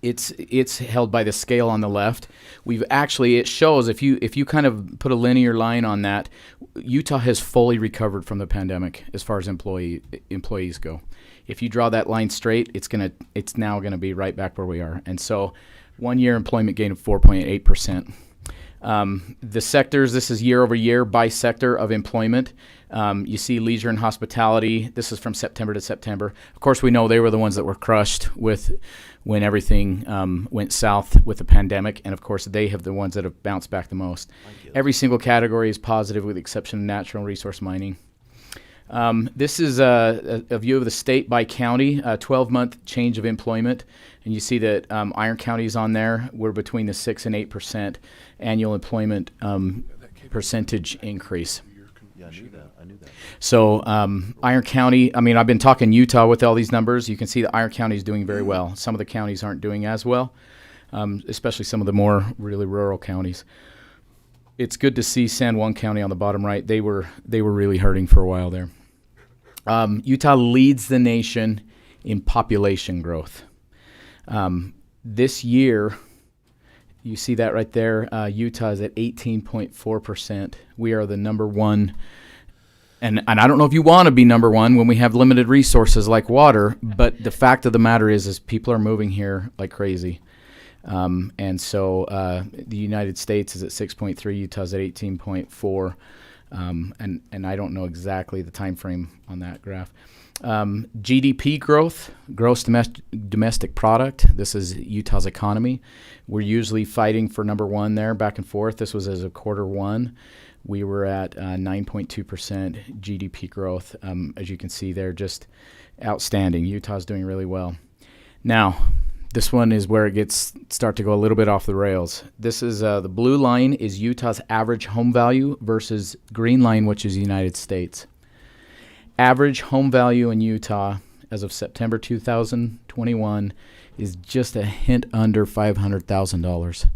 it's held by the scale on the left. It shows if you kind of put a linear line on that, Utah has fully recovered from the pandemic as far as employees go. If you draw that line straight, it's now gonna be right back where we are. And so 1 year employment gain of 4.8%. The sectors, this is year over year by sector of employment. You see leisure and hospitality. This is from September to September. Of course, we know they were the ones that were crushed when everything went south with the pandemic. And of course, they have the ones that have bounced back the most. Every single category is positive with the exception of natural resource mining. This is a view of the state by county, a 12-month change of employment. And you see that Iron County is on there. We're between the 6 and 8% annual employment percentage increase. Yeah, I knew that. So Iron County, I've been talking Utah with all these numbers. You can see that Iron County is doing very well. Some of the counties aren't doing as well, especially some of the more really rural counties. It's good to see San Juan County on the bottom right. They were really hurting for a while there. Utah leads the nation in population growth. This year, you see that right there, Utah is at 18.4%. We are the number one. And I don't know if you want to be number one when we have limited resources like water, but the fact of the matter is people are moving here like crazy. And so the United States is at 6.3, Utah's at 18.4, and I don't know exactly the time frame on that graph. GDP growth, gross domestic product. This is Utah's economy. We're usually fighting for number one there, back and forth. This was as of quarter one. We were at 9.2% GDP growth. As you can see there, just outstanding. Utah's doing really well. Now, this one is where it start to go a little bit off the rails. This is the blue line is Utah's average home value versus green line, which is the United States. Average home value in Utah as of September 2021 is just a hint under $500,000.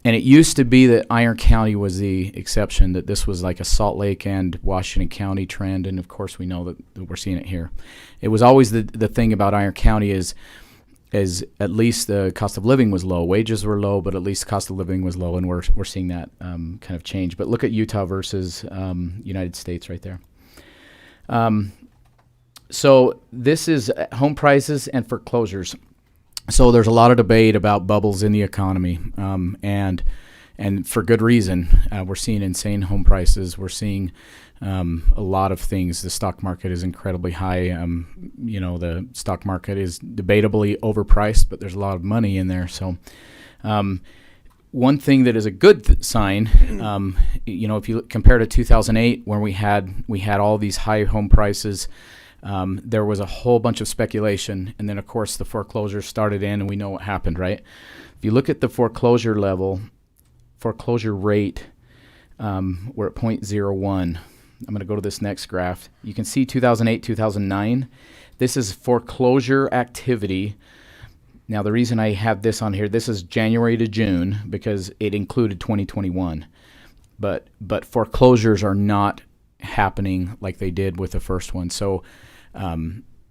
And it used to be that Iron County was the exception, that this was like a Salt Lake and Washington County trend, and of course we know that we're seeing it here. It was always the thing about Iron County is as at least the cost of living was low. Wages were low, but at least the cost of living was low, and we're seeing that kind of change. But look at Utah versus United States right there. So this is home prices and foreclosures. So there's a lot of debate about bubbles in the economy, and for good reason. We're seeing insane home prices. We're seeing a lot of things. The stock market is incredibly high. The stock market is debatably overpriced, but there's a lot of money in there. So one thing that is a good sign, if you compare to 2008, when we had all these high home prices, there was a whole bunch of speculation, and then of course the foreclosures started in, and we know what happened, right? If you look at the foreclosure rate, we're at 0.01. I'm going to go to this next graph. You can see 2008, 2009. This is foreclosure activity. Now, the reason I have this on here, this is January to June because it included 2021. But foreclosures are not happening like they did with the first one. So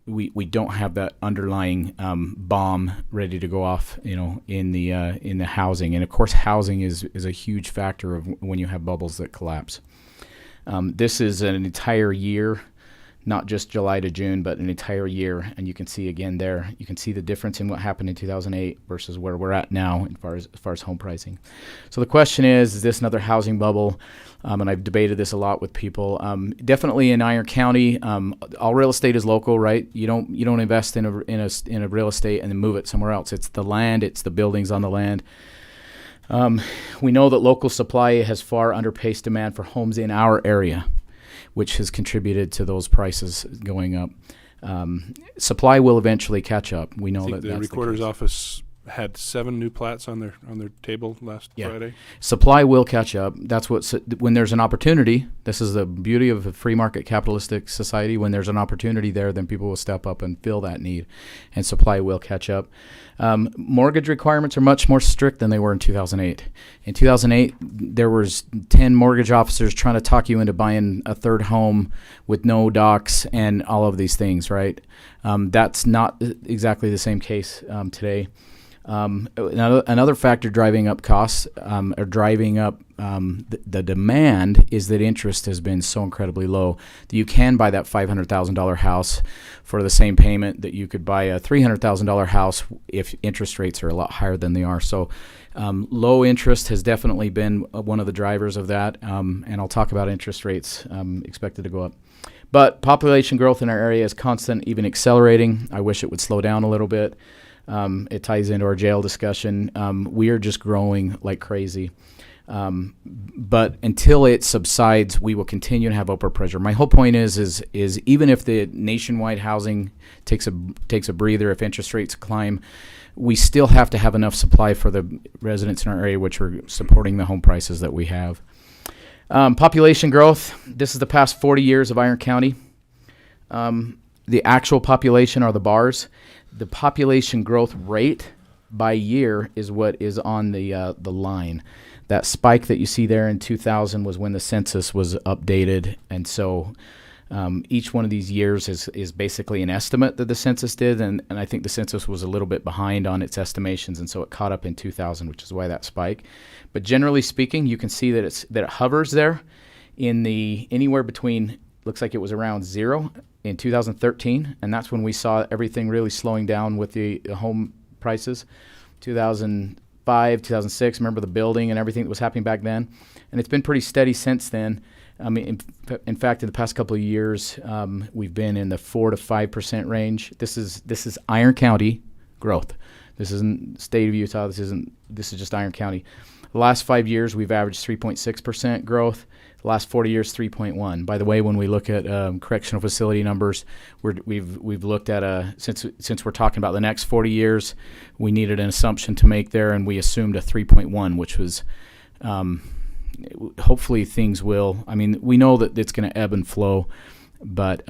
we don't have that underlying bomb ready to go off, in the housing. And of course, housing is a huge factor of when you have bubbles that collapse. This is an entire year, not just July to June, but an entire year. And you can see again there, you can see the difference in what happened in 2008 versus where we're at now as far as home pricing. So the question is this another housing bubble? And I've debated this a lot with people. Definitely in Iron County, all real estate is local, right? You don't invest in a real estate and then move it somewhere else. It's the land, it's the buildings on the land. We know that local supply has far underpaced demand for homes in our area, which has contributed to those prices going up. Supply will eventually catch up. We know that the that's recorder's the case. office had 7 new plats on their table last Friday. Supply will catch up. That's when there's an opportunity. This is the beauty of a free market capitalistic society. When there's an opportunity there, then people will step up and fill that need, and supply will catch up. Mortgage requirements are much more strict than they were in 2008. In 2008, there was 10 mortgage officers trying to talk you into buying a third home with no docs and all of these things, right? That's not exactly the same case today. Another factor driving up costs or driving up the demand is that interest has been so incredibly low that you can buy that $500,000 house for the same payment that you could buy a $300,000 house if interest rates are a lot higher than they are. So low interest has definitely been one of the drivers of that, and I'll talk about interest rates expected to go up. But population growth in our area is constant, even accelerating. I wish it would slow down a little bit. It ties into our jail discussion. We are just growing like crazy. But until it subsides, we will continue to have upward pressure. My whole point is even if the nationwide housing takes a breather, if interest rates climb, we still have to have enough supply for the residents in our area, which are supporting the home prices that we have. Population growth. This is the past 40 years of Iron County. The actual population are the bars. The population growth rate by year is what is on the line. That spike that you see there in 2000 was when the census was updated, and so each one of these years is basically an estimate that the census did, and I think the census was a little bit behind on its estimations, and so it caught up in 2000, which is why that spike. But generally speaking, you can see that it hovers there in the anywhere between, looks like it was around 0 in 2013, and that's when we saw everything really slowing down with the home prices. 2005, 2006, remember the building and everything that was happening back then, and it's been pretty steady since then. I mean, in fact, in the past couple of years, we've been in the 4 to 5% range. This is Iron County growth. This isn't state of Utah. This is just Iron County. The last 5 years, we've averaged 3.6% growth. The last 40 years, 3.1. By the way, when we look at correctional facility numbers, we've looked at since we're talking about the next 40 years, we needed an assumption to make there, and we assumed a 3.1, which was hopefully things will. I mean, we know that it's going to ebb and flow, but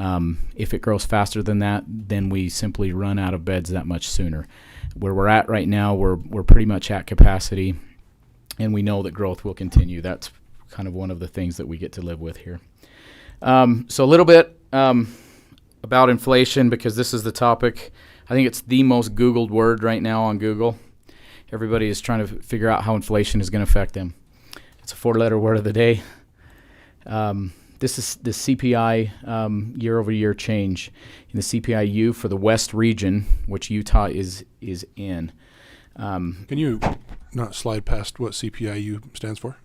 if it grows faster than that, then we simply run out of beds that much sooner. Where we're at right now, we're pretty much at capacity, and we know that growth will continue. That's kind of one of the things that we get to live with here. So a little bit about inflation, because this is the topic I think it's the most Googled word right now on Google. Everybody is trying to figure out how inflation is going to affect them. It's a 4-letter word of the day. This is the CPI year-over-year change in the CPI-U for the West region, which Utah is in. Can you not slide past what CPI-U stands for?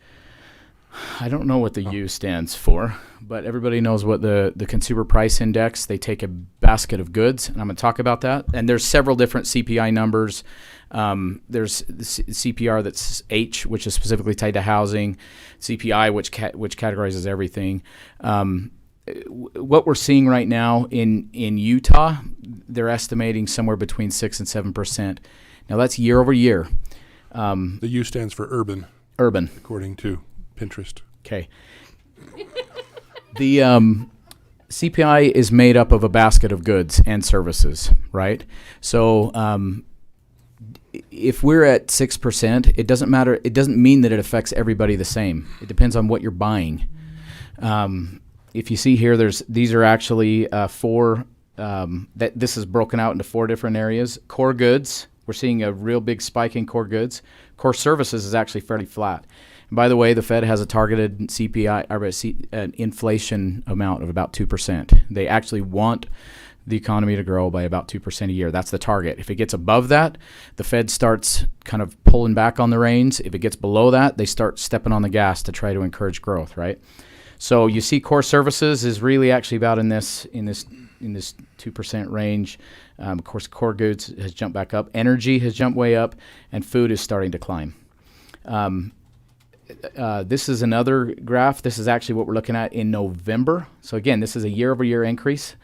I don't know what the U stands for, but everybody knows what the Consumer Price Index. They take a basket of goods, and I'm going to talk about that. And there's several different CPI numbers. There's the CPR that's H, which is specifically tied to housing, CPI, which categorizes everything. What we're seeing right now in Utah, they're estimating somewhere between 6 and 7%. Now that's year over year. The U stands for urban. Urban, according to Pinterest. Okay. The CPI is made up of a basket of goods and services, right? So if we're at 6%, it doesn't matter. It doesn't mean that it affects everybody the same. It depends on what you're buying. If you see here, these are actually four. This is broken out into 4 different areas. Core goods. We're seeing a real big spike in core goods. Core services is actually fairly flat. And by the way, the Fed has a targeted CPI or an inflation amount of about 2%. They actually want the economy to grow by about 2% a year. That's the target. If it gets above that, the Fed starts kind of pulling back on the reins. If it gets below that, they start stepping on the gas to try to encourage growth, right? So you see core services is really actually about in this 2% range. Of course, core goods has jumped back up. Energy has jumped way up, and food is starting to climb. This is another graph. This is actually what we're looking at in November. So again, this is a year-over-year increase.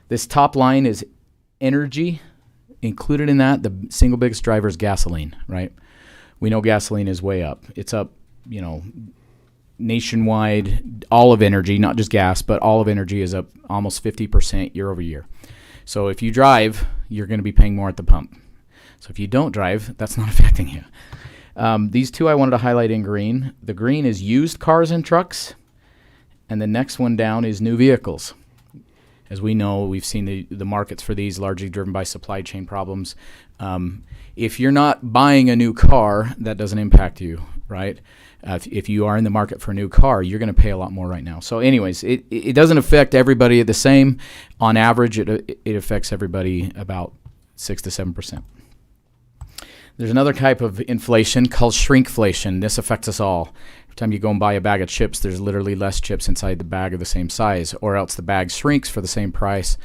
This top line is energy. Included in that, the single biggest driver is gasoline, right? We know gasoline is way up. It's up, nationwide. All of energy, not just gas, but all of energy is up almost 50% year over year. So if you drive, you're going to be paying more at the pump. So if you don't drive, that's not affecting you. These two I wanted to highlight in green. The green is used cars and trucks, and the next one down is new vehicles. As we know, we've seen the markets for these largely driven by supply chain problems. If you're not buying a new car, that doesn't impact you, right? If you are in the market for a new car, you're going to pay a lot more right now. So anyways, it doesn't affect everybody the same. On average, it affects everybody about 6 to 7%. There's another type of inflation called shrinkflation. This affects us all. Every time you go and buy a bag of chips, there's literally less chips inside the bag of the same size, or else the bag shrinks for the same price.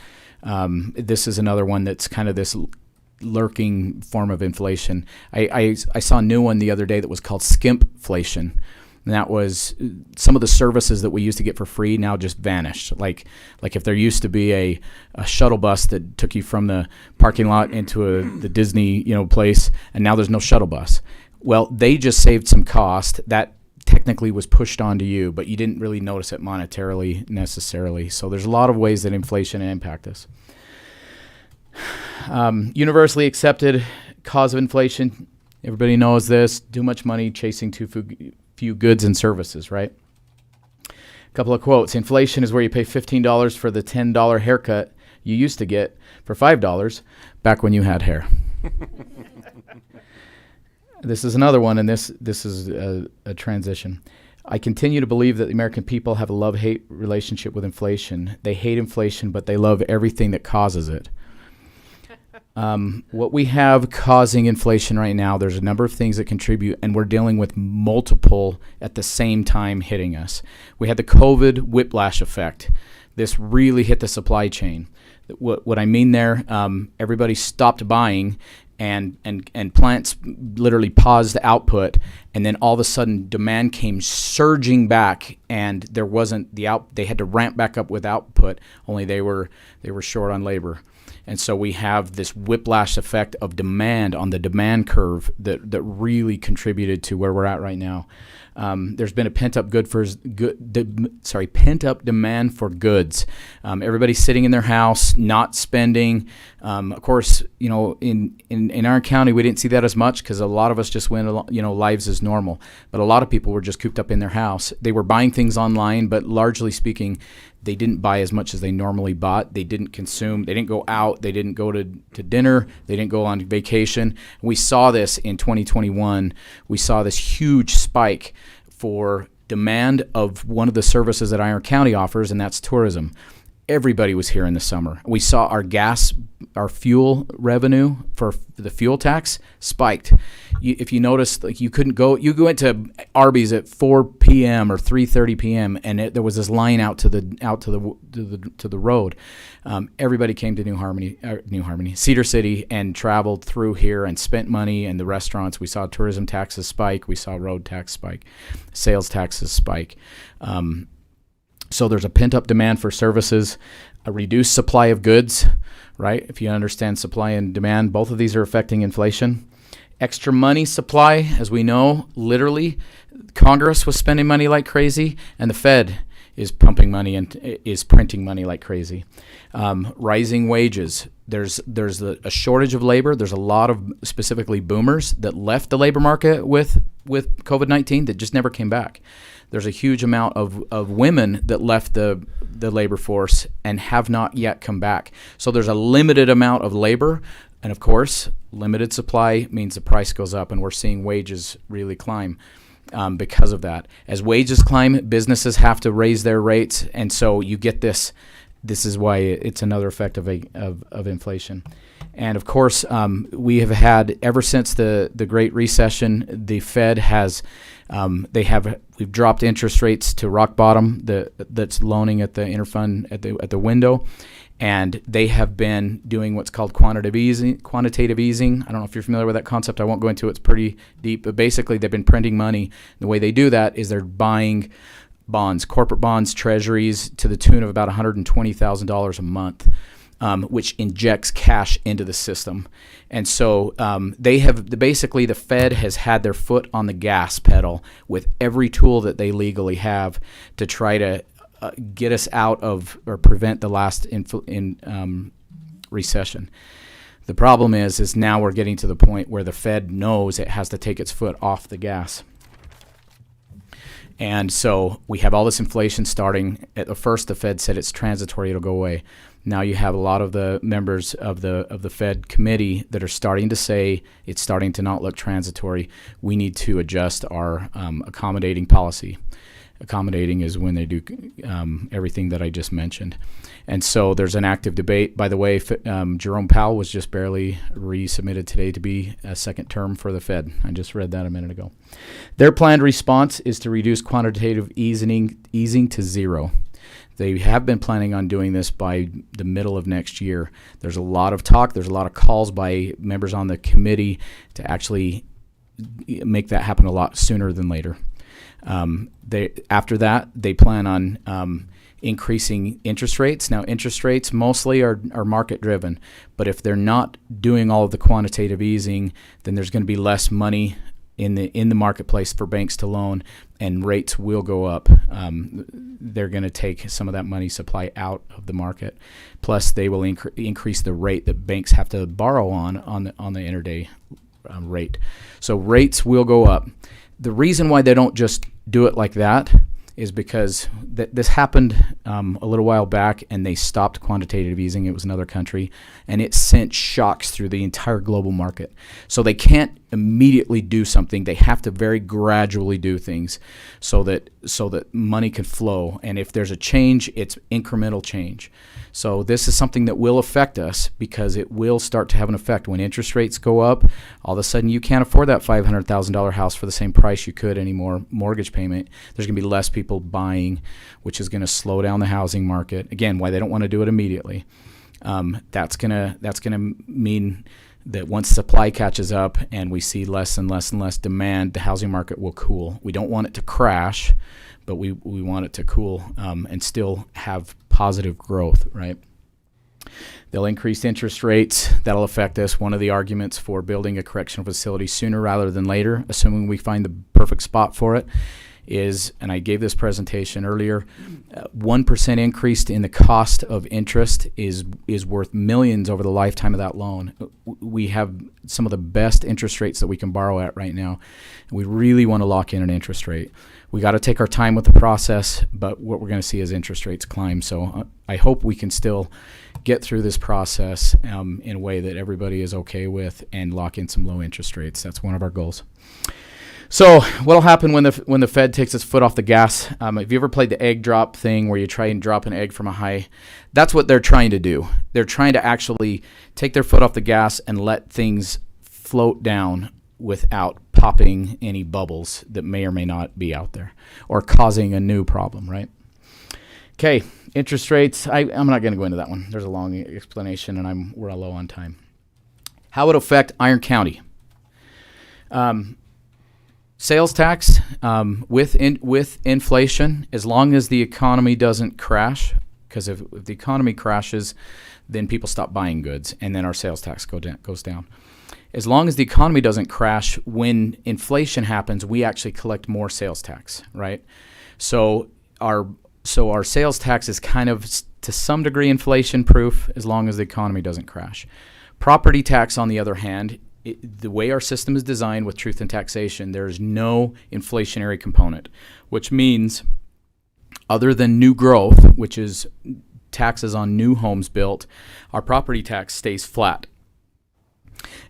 This is another one that's kind of this lurking form of inflation. I saw a new one the other day that was called skimpflation. And that was some of the services that we used to get for free now just vanished. Like if there used to be a shuttle bus that took you from the parking lot into the Disney place, and now there's no shuttle bus. Well, they just saved some cost that technically was pushed onto you, but you didn't really notice it monetarily necessarily. So there's a lot of ways that inflation impact us. Universally accepted cause of inflation, everybody knows this: too much money chasing too few goods and services, right? A couple of quotes. Inflation is where you pay $15 for the $10 haircut you used to get for $5 back when you had hair. This is another one, and this is a transition. I continue to believe that the American people have a love-hate relationship with inflation. They hate inflation, but they love everything that causes it. What we have causing inflation right now, there's a number of things that contribute, and we're dealing with multiple at the same time hitting us. We had the COVID whiplash effect. This really hit the supply chain. What I mean there, everybody stopped buying, and plants literally paused the output, and then all of a sudden demand came surging back, and there wasn't they had to ramp back up with output, only they were short on labor. And so we have this whiplash effect of demand on the demand curve that really contributed to where we're at right now. There's been a pent-up demand for goods. Everybody's sitting in their house, not spending. Of course, in our county, we didn't see that as much because a lot of us just went, lives as normal. But a lot of people were just cooped up in their house. They were buying things online, but largely speaking, They didn't buy as much as they normally bought. They didn't consume. They didn't go out. They didn't go to dinner. They didn't go on vacation. We saw this in 2021. We saw this huge spike for demand of one of the services that Iron County offers, and that's tourism. Everybody was here in the summer. We saw our fuel revenue for the fuel tax spiked. If you noticed, like you went to Arby's at 4 p.m. or 3:30 p.m. and there was this line out to the road. Everybody came to New Harmony, Cedar City, and traveled through here and spent money in the restaurants. We saw tourism taxes spike. We saw road tax spike, sales taxes spike. So there's a pent-up demand for services, a reduced supply of goods, right? If you understand supply and demand, both of these are affecting inflation. Extra money supply, as we know, literally, Congress was spending money like crazy, and the Fed is pumping money and is printing money like crazy. Rising wages. There's a shortage of labor. There's a lot of specifically boomers that left the labor market with COVID-19 that just never came back. There's a huge amount of women that left the labor force and have not yet come back. So there's a limited amount of labor, and of course, limited supply means the price goes up, and we're seeing wages really climb because of that. As wages climb, businesses have to raise their rates, and so you get this. This is why it's another effect of inflation. And of course, we have had, ever since the Great Recession, the Fed has, we've dropped interest rates to rock bottom. That's loaning at the interfund at the window, and they have been doing what's called quantitative easing. I don't know if you're familiar with that concept. I won't go into it. It's pretty deep, but basically they've been printing money. The way they do that is they're buying bonds, corporate bonds, treasuries, to the tune of about $120,000 a month. Which injects cash into the system. And so basically the Fed has had their foot on the gas pedal with every tool that they legally have to try to get us out of or prevent the last recession. The problem is now we're getting to the point where the Fed knows it has to take its foot off the gas. And so we have all this inflation starting. At first, the Fed said it's transitory, it'll go away. Now you have a lot of the members of the Fed committee that are starting to say it's starting to not look transitory. We need to adjust our accommodating policy. Accommodating is when they do everything that I just mentioned. And so there's an active debate. By the way, Jerome Powell was just barely resubmitted today to be a second term for the Fed. I just read that a minute ago. Their planned response is to reduce quantitative easing to zero. They have been planning on doing this by the middle of next year. There's a lot of talk. There's a lot of calls by members on the committee to actually make that happen a lot sooner than later. After that, they plan on increasing interest rates. Now, interest rates mostly are market driven, but if they're not doing all of the quantitative easing, then there's going to be less money in the marketplace for banks to loan, and rates will go up. They're going to take some of that money supply out of the market. Plus, they will increase the rate that banks have to borrow on the intraday rate. So rates will go up. The reason why they don't just do it like that is because this happened a little while back, and they stopped quantitative easing. It was another country, and it sent shocks through the entire global market. So they can't immediately do something. They have to very gradually do things so that money can flow. And if there's a change, it's incremental change. So this is something that will affect us because it will start to have an effect. When interest rates go up, all of a sudden you can't afford that $500,000 house for the same price you could anymore, mortgage payment. There's going to be less people buying, which is going to slow down the housing market. Again, why they don't want to do it immediately. That's gonna mean that once supply catches up and we see less and less and less demand, the housing market will cool. We don't want it to crash, but we want it to cool and still have positive growth, right? They'll increase interest rates. That'll affect us. One of the arguments for building a correctional facility sooner rather than later, assuming we find the perfect spot for it, is, and I gave this presentation earlier, 1% increase in the cost of interest is worth millions over the lifetime of that loan. We have some of the best interest rates that we can borrow at right now. We really want to lock in an interest rate. We got to take our time with the process, but what we're going to see is interest rates climb. So I hope we can still get through this process in a way that everybody is okay with and lock in some low interest rates. That's one of our goals. So what'll happen when the Fed takes its foot off the gas? Have you ever played the egg drop thing where you try and drop an egg from a high? That's what they're trying to do. They're trying to actually take their foot off the gas and let things float down without popping any bubbles that may or may not be out there or causing a new problem, right? Okay, interest rates. I'm not going to go into that one. There's a long explanation, and we're low on time. How would it affect Iron County? Sales tax with inflation, as long as the economy doesn't crash, because if the economy crashes, then people stop buying goods, and then our sales tax goes down. As long as the economy doesn't crash, when inflation happens, we actually collect more sales tax, right? So our sales tax is kind of, to some degree, inflation-proof as long as the economy doesn't crash. Property tax, on the other hand, the way our system is designed with truth in taxation, there is no inflationary component, which means other than new growth, which is taxes on new homes built, our property tax stays flat.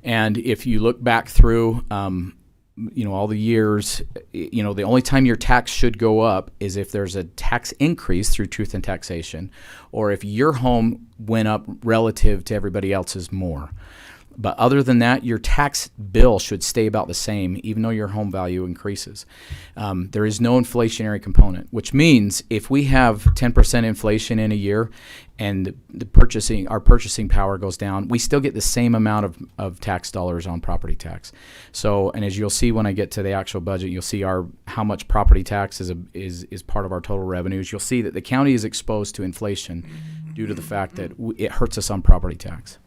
And if you look back through, all the years, the only time your tax should go up is if there's a tax increase through truth in taxation, or if your home went up relative to everybody else's more. But other than that, your tax bill should stay about the same, even though your home value increases. There is no inflationary component, which means if we have 10% inflation in a year and our purchasing power goes down, we still get the same amount of tax dollars on property tax. So, and as you'll see when I get to the actual budget, you'll see how much property tax is part of our total revenues. You'll see that the county is exposed to inflation due to the fact that it hurts us on property tax.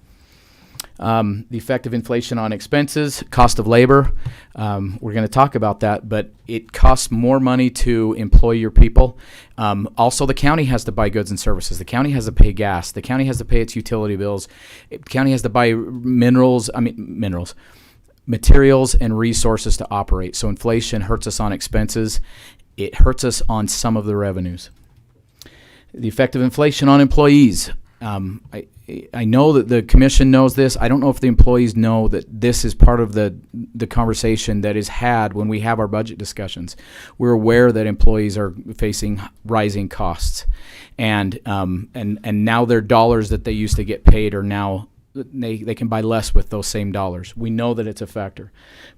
The effect of inflation on expenses, cost of labor. We're going to talk about that, but it costs more money to employ your people. Also, the county has to buy goods and services. The county has to pay gas. The county has to pay its utility bills. The county has to buy materials and resources to operate. So inflation hurts us on expenses. It hurts us on some of the revenues. The effect of inflation on employees. I know that the commission knows this. I don't know if the employees know that this is part of the conversation that is had when we have our budget discussions. We're aware that employees are facing rising costs, and now their dollars that they used to get paid are now they can buy less with those same dollars. We know that it's a factor.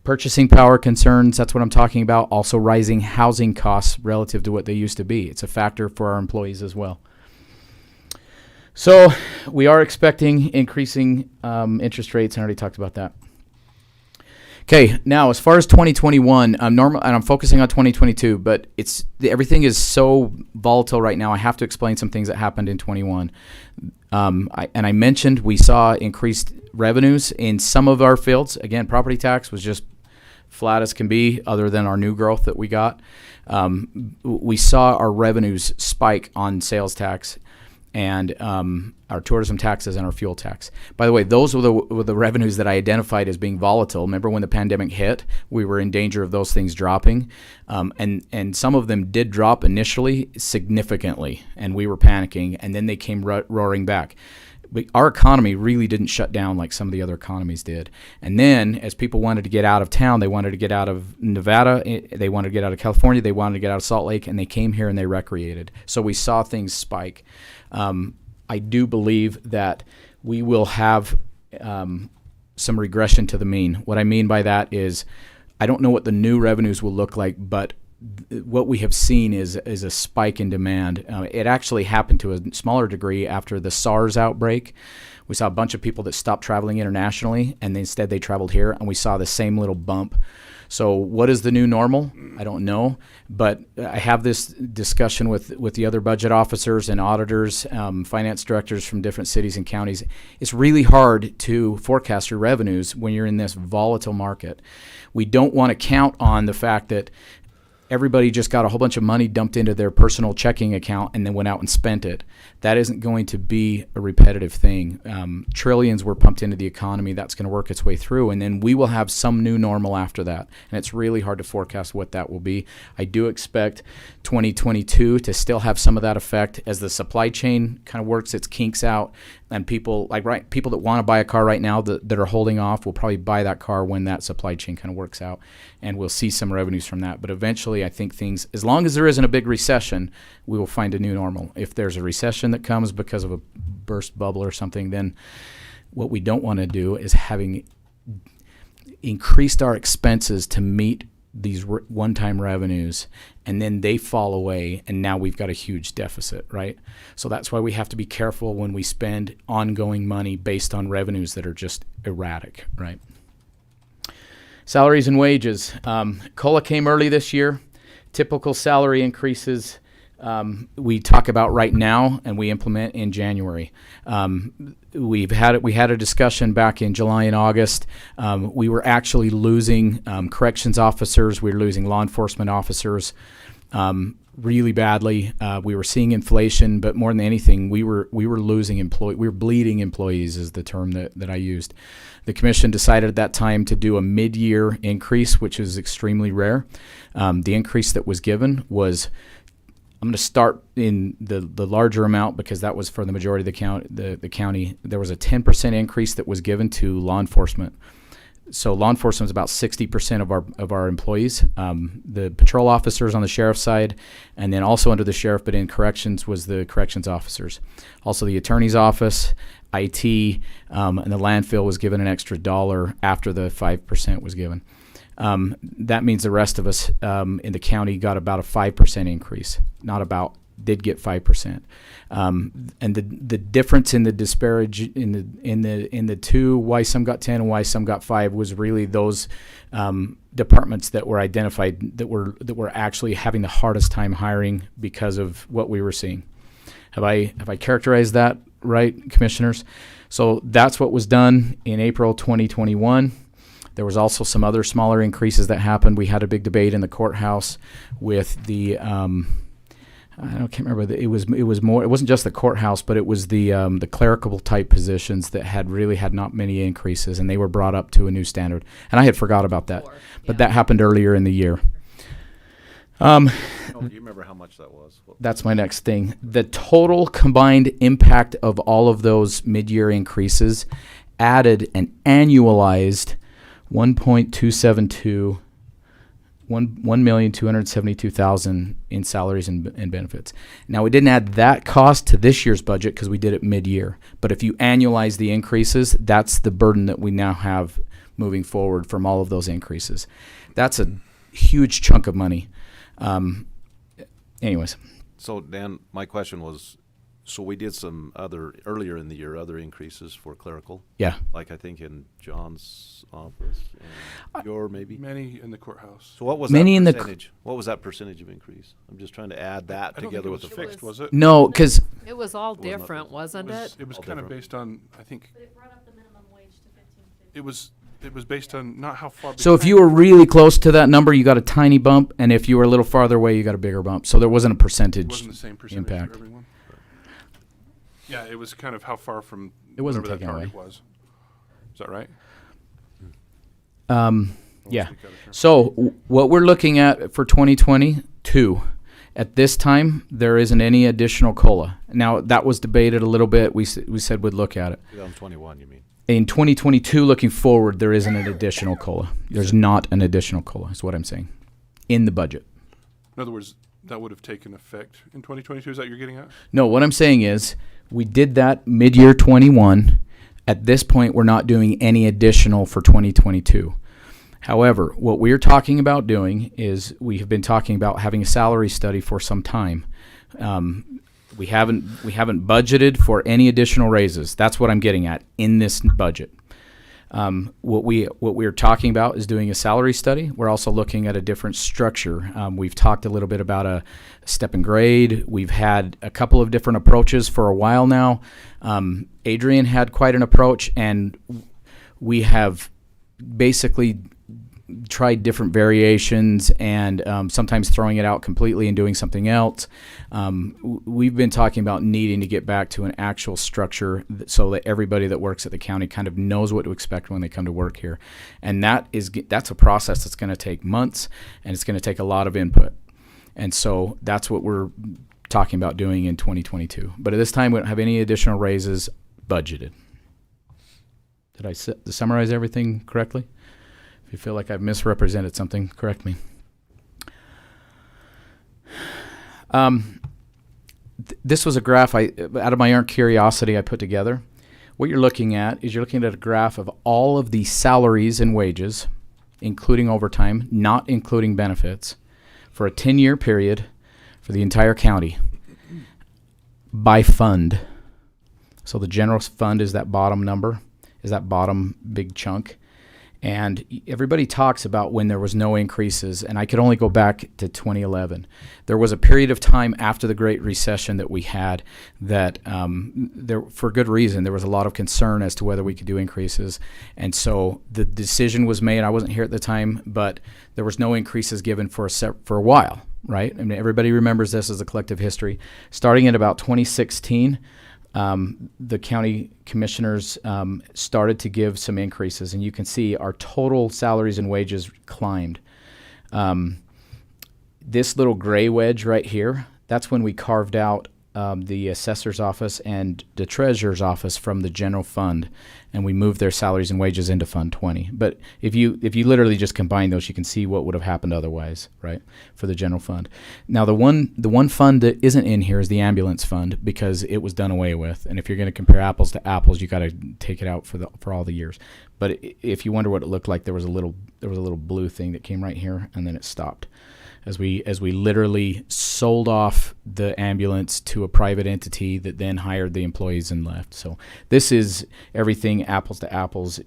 Purchasing power concerns, that's what I'm talking about. Also rising housing costs relative to what they used to be. It's a factor for our employees as well. So we are expecting increasing interest rates. I already talked about that. Okay, now as far as 2021, and I'm focusing on 2022, but everything is so volatile right now. I have to explain some things that happened in 21. I mentioned we saw increased revenues in some of our fields. Again, property tax was just flat as can be, other than our new growth that we got. We saw our revenues spike on sales tax and our tourism taxes and our fuel tax. By the way, those were the revenues that I identified as being volatile. Remember when the pandemic hit, we were in danger of those things dropping, and some of them did drop initially significantly, and we were panicking, and then they came roaring back. But our economy really didn't shut down like some of the other economies did. And then as people wanted to get out of town, they wanted to get out of Nevada, they wanted to get out of California, they wanted to get out of Salt Lake, and they came here and they recreated. So we saw things spike. I do believe that we will have some regression to the mean. What I mean by that is I don't know what the new revenues will look like, but what we have seen is a spike in demand. It actually happened to a smaller degree after the SARS outbreak. We saw a bunch of people that stopped traveling internationally, and instead they traveled here, and we saw the same little bump. So what is the new normal? I don't know, but I have this discussion with the other budget officers and auditors, finance directors from different cities and counties. It's really hard to forecast your revenues when you're in this volatile market. We don't want to count on the fact that everybody just got a whole bunch of money dumped into their personal checking account and then went out and spent it. That isn't going to be a repetitive thing. Trillions were pumped into the economy. That's going to work its way through, and then we will have some new normal after that. And it's really hard to forecast what that will be. I do expect 2022 to still have some of that effect as the supply chain kind of works its kinks out, and people people that want to buy a car right now that are holding off will probably buy that car when that supply chain kind of works out, and we'll see some revenues from that. But eventually, I think things, as long as there isn't a big recession, we will find a new normal. If there's a recession that comes because of a burst bubble or something, then what we don't want to do is having increased our expenses to meet these one-time revenues, and then they fall away, and now we've got a huge deficit, right? So that's why we have to be careful when we spend ongoing money based on revenues that are just erratic, right? Salaries and wages. COLA came early this year. Typical salary increases we talk about right now and we implement in January. We had a discussion back in July and August. We were actually losing corrections officers. We were losing law enforcement officers really badly. We were seeing inflation, but more than anything, we were losing we were bleeding employees is the term that I used. The commission decided at that time to do a mid-year increase, which is extremely rare. The increase that was given was, I'm going to start in the larger amount because that was for the majority of the county. There was a 10% increase that was given to law enforcement. So law enforcement is about 60% of our employees. The patrol officers on the sheriff's side, and then also under the sheriff, but in corrections was the corrections officers. Also the attorney's office, IT, and the landfill was given an extra $1 after the 5% was given. That means the rest of us in the county got about a 5% increase. Did get 5%. And the difference in the disparage in the two, why some got 10 and why some got 5, was really those departments that were identified that were actually having the hardest time hiring because of what we were seeing. Have I characterized that right, commissioners? So that's what was done in April 2021. There was also some other smaller increases that happened. We had a big debate in the courthouse with the I can't remember. It was more. It wasn't just the courthouse, but it was the clerical type positions that had not many increases, and they were brought up to a new standard. And I had forgot about that, but that happened earlier in the year. Do you remember how much that was? That's my next thing. The total combined impact of all of those mid-year increases added an annualized $1,272,000 in salaries and benefits. Now, we didn't add that cost to this year's budget because we did it mid-year. But if you annualize the increases, that's the burden that we now have moving forward from all of those increases. That's a huge chunk of money. Anyways. So, Dan, my question was, so we did some earlier in the year, other increases for clerical? Yeah. Like I think in John's office and your maybe? Many in the courthouse. So what was Many that in percentage? What was that percentage of increase? I'm just trying to add that together with the fixed, was it? No, because it was all different, wasn't it? It was kind of based on, I think. But it brought up the minimum wage to $15.50. It was based on not how far. So if you were really close to that number, you got a tiny bump, and if you were a little farther away, you got a bigger bump. So there wasn't a percentage It wasn't the same percentage impact. for everyone. Yeah, it was kind of how far from It wasn't whatever that taken target away. was. Is that right? Yeah. So what we're looking at for 2022, at this time, there isn't any additional COLA. Now, that was debated a little bit. We said we'd look at it. 2021, you mean? In 2022, looking forward, there isn't an additional COLA. There's not an additional COLA, is what I'm saying, in the budget. In other words, that would have taken effect in 2022. Is that what you're getting at? No, what I'm saying is we did that mid-year 21. At this point, we're not doing any additional for 2022. However, what we're talking about doing is we have been talking about having a salary study for some time. We haven't budgeted for any additional raises. That's what I'm getting at in this budget. What we're talking about is doing a salary study. We're also looking at a different structure. We've talked a little bit about a step and grade. We've had a couple of different approaches for a while now. Adrian had quite an approach, and we have basically tried different variations and sometimes throwing it out completely and doing something else. We've been talking about needing to get back to an actual structure so that everybody that works at the county kind of knows what to expect when they come to work here. And that's a process that's going to take months, and it's going to take a lot of input. And so that's what we're talking about doing in 2022. But at this time, we don't have any additional raises budgeted. Did I summarize everything correctly? If you feel like I've misrepresented something, correct me. This was a graph out of my own curiosity I put together. What you're looking at a graph of all of the salaries and wages, including overtime, not including benefits, for a 10-year period for the entire county by fund. So the general fund is that bottom number, is that bottom big chunk. And everybody talks about when there was no increases, and I could only go back to 2011. There was a period of time after the Great Recession that we had that, for good reason, there was a lot of concern as to whether we could do increases. And so the decision was made. I wasn't here at the time, but there was no increases given for a while, right? I mean, everybody remembers this as a collective history. Starting in about 2016, the county commissioners started to give some increases, and you can see our total salaries and wages climbed. This little gray wedge right here, that's when we carved out the assessor's office and the treasurer's office from the general fund, and we moved their salaries and wages into Fund 20. But if you literally just combine those, you can see what would have happened otherwise, right, for the general fund. Now, the one fund that isn't in here is the ambulance fund, because it was done away with. And if you're going to compare apples to apples, you got to take it out for all the years. But if you wonder what it looked like, there was a little blue thing that came right here, and then it stopped. As we literally sold off the ambulance to a private entity that then hired the employees and left. So this is everything apples to apples.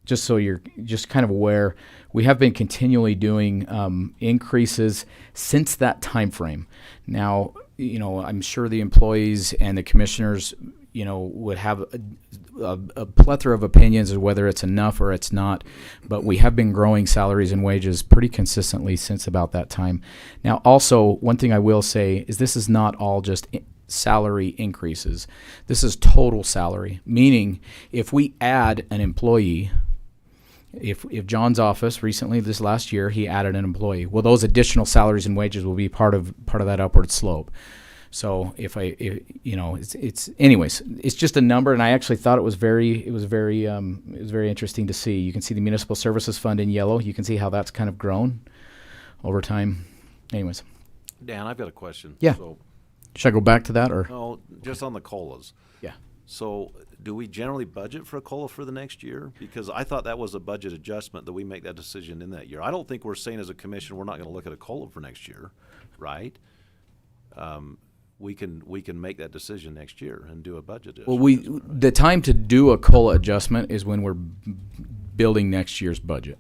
Just so you're just kind of aware, we have been continually doing increases since that time frame. Now, I'm sure the employees and the commissioners, would have a plethora of opinions of whether it's enough or it's not, but we have been growing salaries and wages pretty consistently since about that time. Now, also, one thing I will say is this is not all just salary increases. This is total salary, meaning if we add an employee, if John's office recently, this last year, he added an employee, well, those additional salaries and wages will be part of that upward slope. So anyways, it's just a number, and I actually thought it was very interesting to see. You can see the municipal services fund in yellow. You can see how that's kind of grown over time. Anyways, Dan, I've got a question. Yeah. So, should I go back to that or? No, just on the COLAs. Yeah. So do we generally budget for a COLA for the next year? Because I thought that was a budget adjustment that we make that decision in that year. I don't think we're saying as a commission we're not going to look at a COLA for next year, right? We can make that decision next year and do a budget adjustment. Well, the time to do a COLA adjustment is when we're building next year's budget.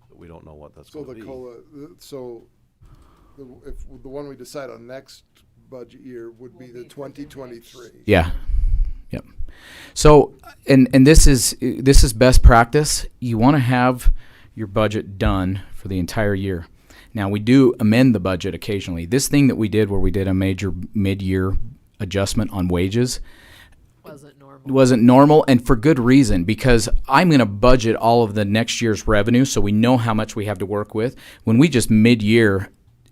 But we don't know what that's So going to the be. COLA, if the one we decide on next budget year would be the 2023. Yeah. Yep. So, and this is best practice. You want to have your budget done for the entire year. Now, we do amend the budget occasionally. This thing that we did where we did a major mid-year adjustment on wages wasn't normal, and for good reason, because I'm going to budget all of the next year's revenue so we know how much we have to work with. When we just mid-year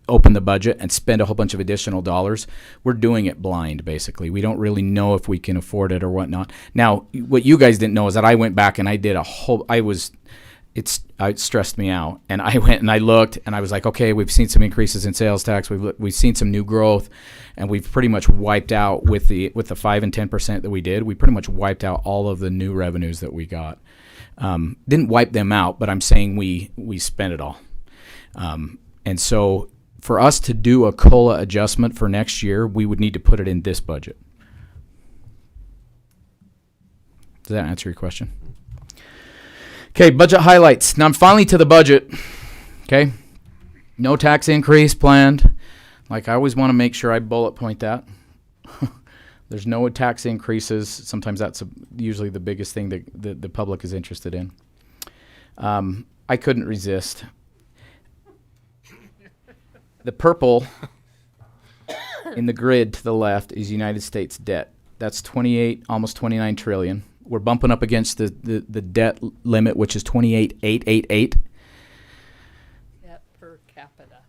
open the budget and spend a whole bunch of additional dollars, we're doing it blind, basically. We don't really know if we can afford it or whatnot. Now, what you guys didn't know is that I went back and I did it stressed me out, and I went and I looked and I was like, okay, we've seen some increases in sales tax, we've seen some new growth, and we've pretty much wiped out with the 5 and 10% that we did. We pretty much wiped out all of the new revenues that we got. Didn't wipe them out, but I'm saying we spent it all. And so for us to do a COLA adjustment for next year, we would need to put it in this budget. Does that answer your question? Okay, budget highlights. Now I'm finally to the budget. Okay, no tax increase planned. Like I always want to make sure I bullet point that. There's no tax increases. Sometimes that's usually the biggest thing that the public is interested in. I couldn't resist. The purple in the grid to the left is United States debt. That's 28, almost 29 trillion. We're bumping up against the debt limit, which is 28,888. Debt per capita.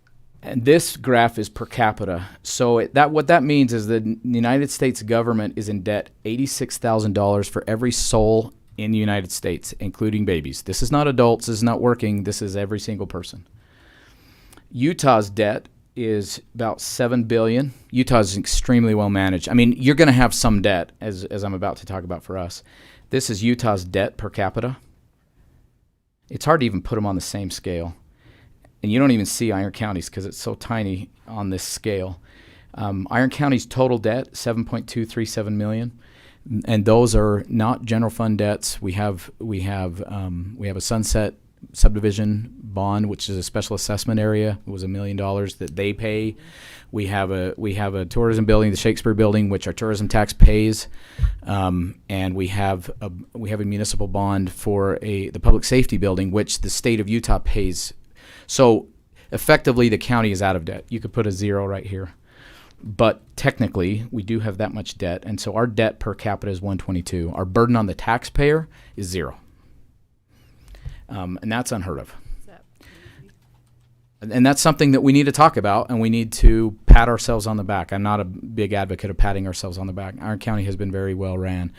And this graph is per capita. So what that means is the United States government is in debt $86,000 for every soul in the United States, including babies. This is not adults. This is not working. This is every single person. Utah's debt is about $7 billion. Utah is extremely well managed. I mean, you're going to have some debt, as I'm about to talk about for us. This is Utah's debt per capita. It's hard to even put them on the same scale. And you don't even see Iron County's because it's so tiny on this scale. Iron County's total debt, $7.237 million. And those are not general fund debts. We have a Sunset subdivision bond, which is a special assessment area. It was $1 million that they pay. We have a tourism building, the Shakespeare Building, which our tourism tax pays, and we have a municipal bond for the public safety building, which the state of Utah pays. So effectively, the county is out of debt. You could put a 0 right here, but technically, we do have that much debt, and so our debt per capita is 122. Our burden on the taxpayer is 0. And that's unheard of. And that's something that we need to talk about, and we need to pat ourselves on the back. I'm not a big advocate of patting ourselves on the back. Iron County has been very well ran.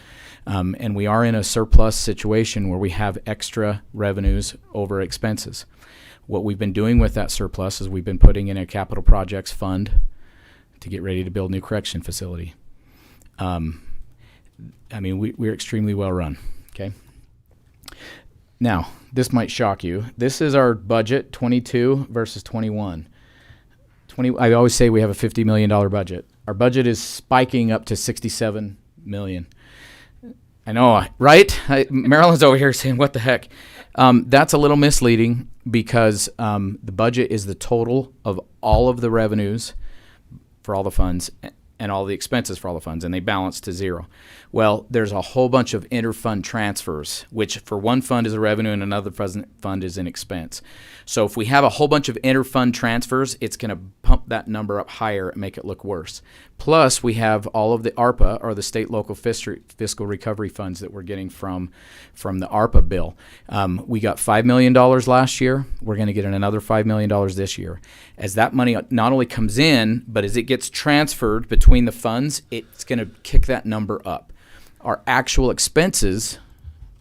And we are in a surplus situation where we have extra revenues over expenses. What we've been doing with that surplus is we've been putting in a capital projects fund to get ready to build a new correction facility. I mean, we're extremely well run, okay? Now, this might shock you. This is our budget, 22 versus 21. I always say we have a $50 million budget. Our budget is spiking up to $67 million. I know, right? Marilyn's over here saying, what the heck? That's a little misleading because the budget is the total of all of the revenues for all the funds and all the expenses for all the funds, and they balance to 0. Well, there's a whole bunch of inter-fund transfers, which for one fund is a revenue and another fund is an expense. So if we have a whole bunch of inter-fund transfers, it's going to pump that number up higher and make it look worse. Plus, we have all of the ARPA, or the state local fiscal recovery funds that we're getting from the ARPA bill. We got $5 million last year. We're going to get another $5 million this year. As that money not only comes in, but as it gets transferred between the funds, it's going to kick that number up. Our actual expenses,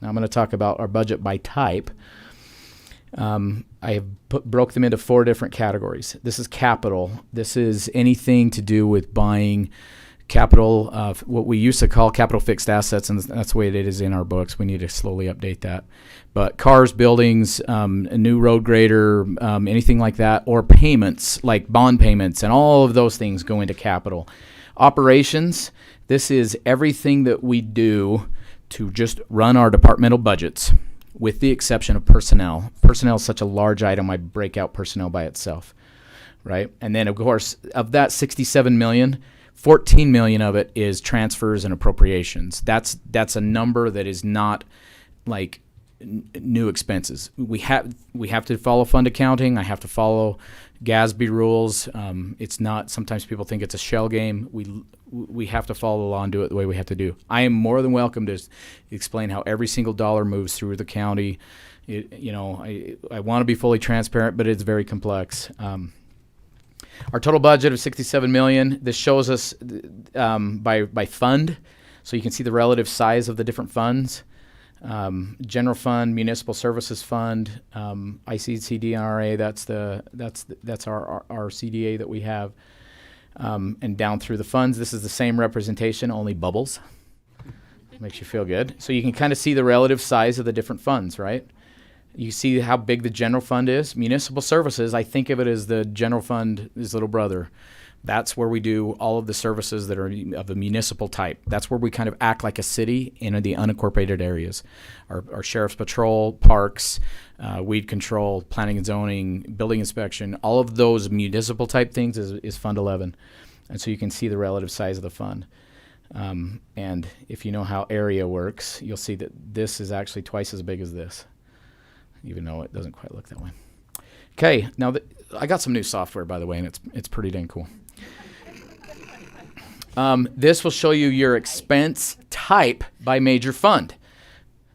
now I'm going to talk about our budget by type. I have broke them into 4 different categories. This is capital. This is anything to do with buying capital, what we used to call capital fixed assets, and that's the way it is in our books. We need to slowly update that. But cars, buildings, a new road grader, anything like that, or payments like bond payments, and all of those things go into capital. Operations, this is everything that we do to just run our departmental budgets, with the exception of personnel. Personnel is such a large item, I break out personnel by itself, right? And then, of course, of that $67 million, $14 million of it is transfers and appropriations. That's a number that is not like new expenses. We have to follow fund accounting. I have to follow GASB rules. It's not, sometimes people think it's a shell game. We have to follow the law and do it the way we have to do. I am more than welcome to explain how every single dollar moves through the county. I want to be fully transparent, but it's very complex. Our total budget of $67 million. This shows us by fund, so you can see the relative size of the different funds. General fund, municipal services fund, ICCDRA. That's our CDA that we have. And down through the funds, this is the same representation, only bubbles. Makes you feel good. So you can kind of see the relative size of the different funds, right? You see how big the general fund is. Municipal services, I think of it as the general fund, his little brother. That's where we do all of the services that are of a municipal type. That's where we kind of act like a city in the unincorporated areas. Our sheriff's patrol, parks, weed control, planning and zoning, building inspection, all of those municipal type things is Fund 11. And so you can see the relative size of the fund. And if you know how area works, you'll see that this is actually twice as big as this. even though it doesn't quite look that way. Okay, now I got some new software, by the way, and it's pretty dang cool. This will show you your expense type by major fund.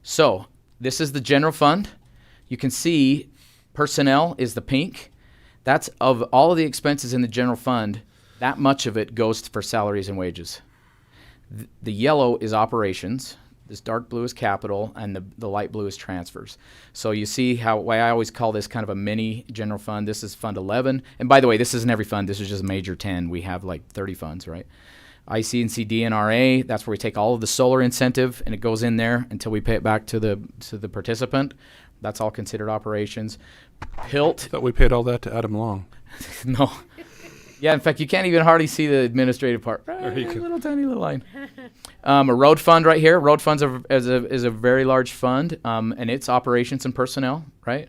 So this is the general fund. You can see personnel is the pink. That's of all of the expenses in the general fund, that much of it goes for salaries and wages. The yellow is operations. This dark blue is capital, and the light blue is transfers. So you see why I always call this kind of a mini general fund. This is Fund 11. And by the way, this isn't every fund. This is just major 10. We have like 30 funds, right? IC&C DNRA, that's where we take all of the solar incentive, and it goes in there until we pay it back to the participant. That's all considered operations. PILT. Thought we paid all that to Adam Long. No. Yeah, in fact, you can't even hardly see the administrative part. There you go. Little tiny little line. A road fund right here. Road funds is a very large fund, and it's operations and personnel, right?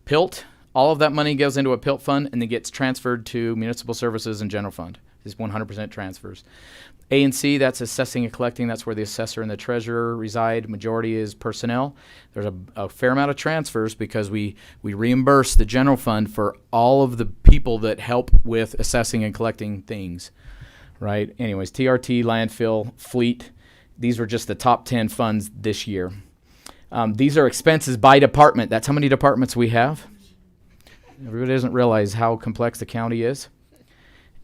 PILT, all of that money goes into a PILT fund and then gets transferred to municipal services and general fund. It's 100% transfers. A&C, that's assessing and collecting. That's where the assessor and the treasurer reside. Majority is personnel. There's a fair amount of transfers because we reimburse the general fund for all of the people that help with assessing and collecting things, right? Anyways, TRT, landfill, fleet. These were just the top 10 funds this year. These are expenses by department. That's how many departments we have. Everybody doesn't realize how complex the county is.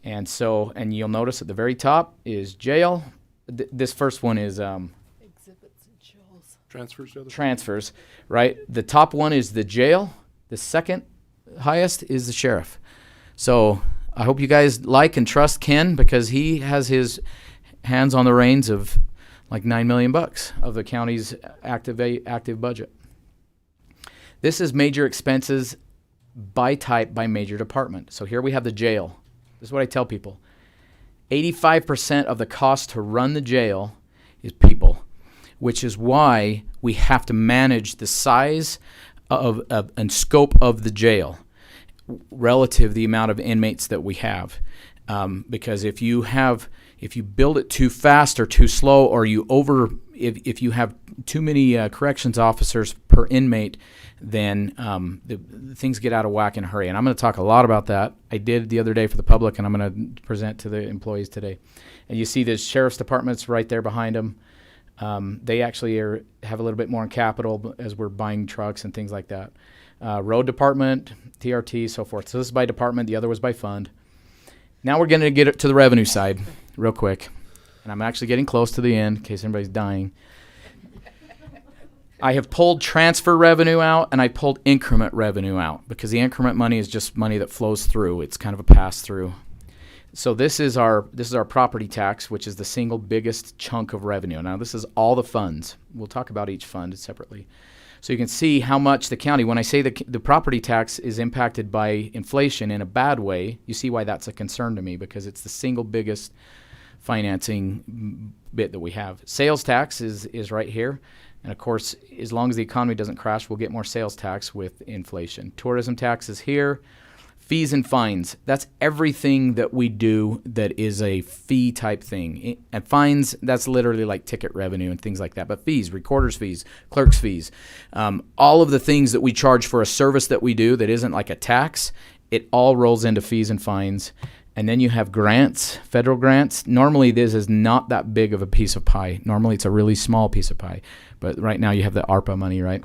And you'll notice at the very top is jail. This first one is Exhibits and shows. Transfers to other transfers, right? The top one is the jail. The second highest is the sheriff. So I hope you guys like and trust Ken because he has his hands on the reins of like $9 million of the county's active budget. This is major expenses by type by major department. So here we have the jail. This is what I tell people. 85% of the cost to run the jail is people, which is why we have to manage the size of and scope of the jail relative to the amount of inmates that we have. Because if you build it too fast or too slow, or if you have too many corrections officers per inmate, then the things get out of whack in a hurry. And I'm going to talk a lot about that. I did the other day for the public, and I'm going to present to the employees today. And you see the sheriff's department's right there behind them. They actually have a little bit more in capital as we're buying trucks and things like that. Road department, TRT, so forth. So this is by department. The other was by fund. Now we're going to get it to the revenue side real quick. And I'm actually getting close to the end in case anybody's dying. I have pulled transfer revenue out and I pulled increment revenue out because the increment money is just money that flows through. It's kind of a pass through. So this is our property tax, which is the single biggest chunk of revenue. Now this is all the funds. We'll talk about each fund separately. So you can see how much the county, when I say the property tax is impacted by inflation in a bad way, you see why that's a concern to me because it's the single biggest financing bit that we have. Sales tax is right here. And of course, as long as the economy doesn't crash, we'll get more sales tax with inflation. Tourism tax is here. Fees and fines. That's everything that we do that is a fee type thing. And fines, that's literally like ticket revenue and things like that. But fees, recorder's fees, clerk's fees, all of the things that we charge for a service that we do that isn't like a tax, it all rolls into fees and fines. And then you have grants, federal grants. Normally this is not that big of a piece of pie. Normally it's a really small piece of pie. But right now you have the ARPA money, right?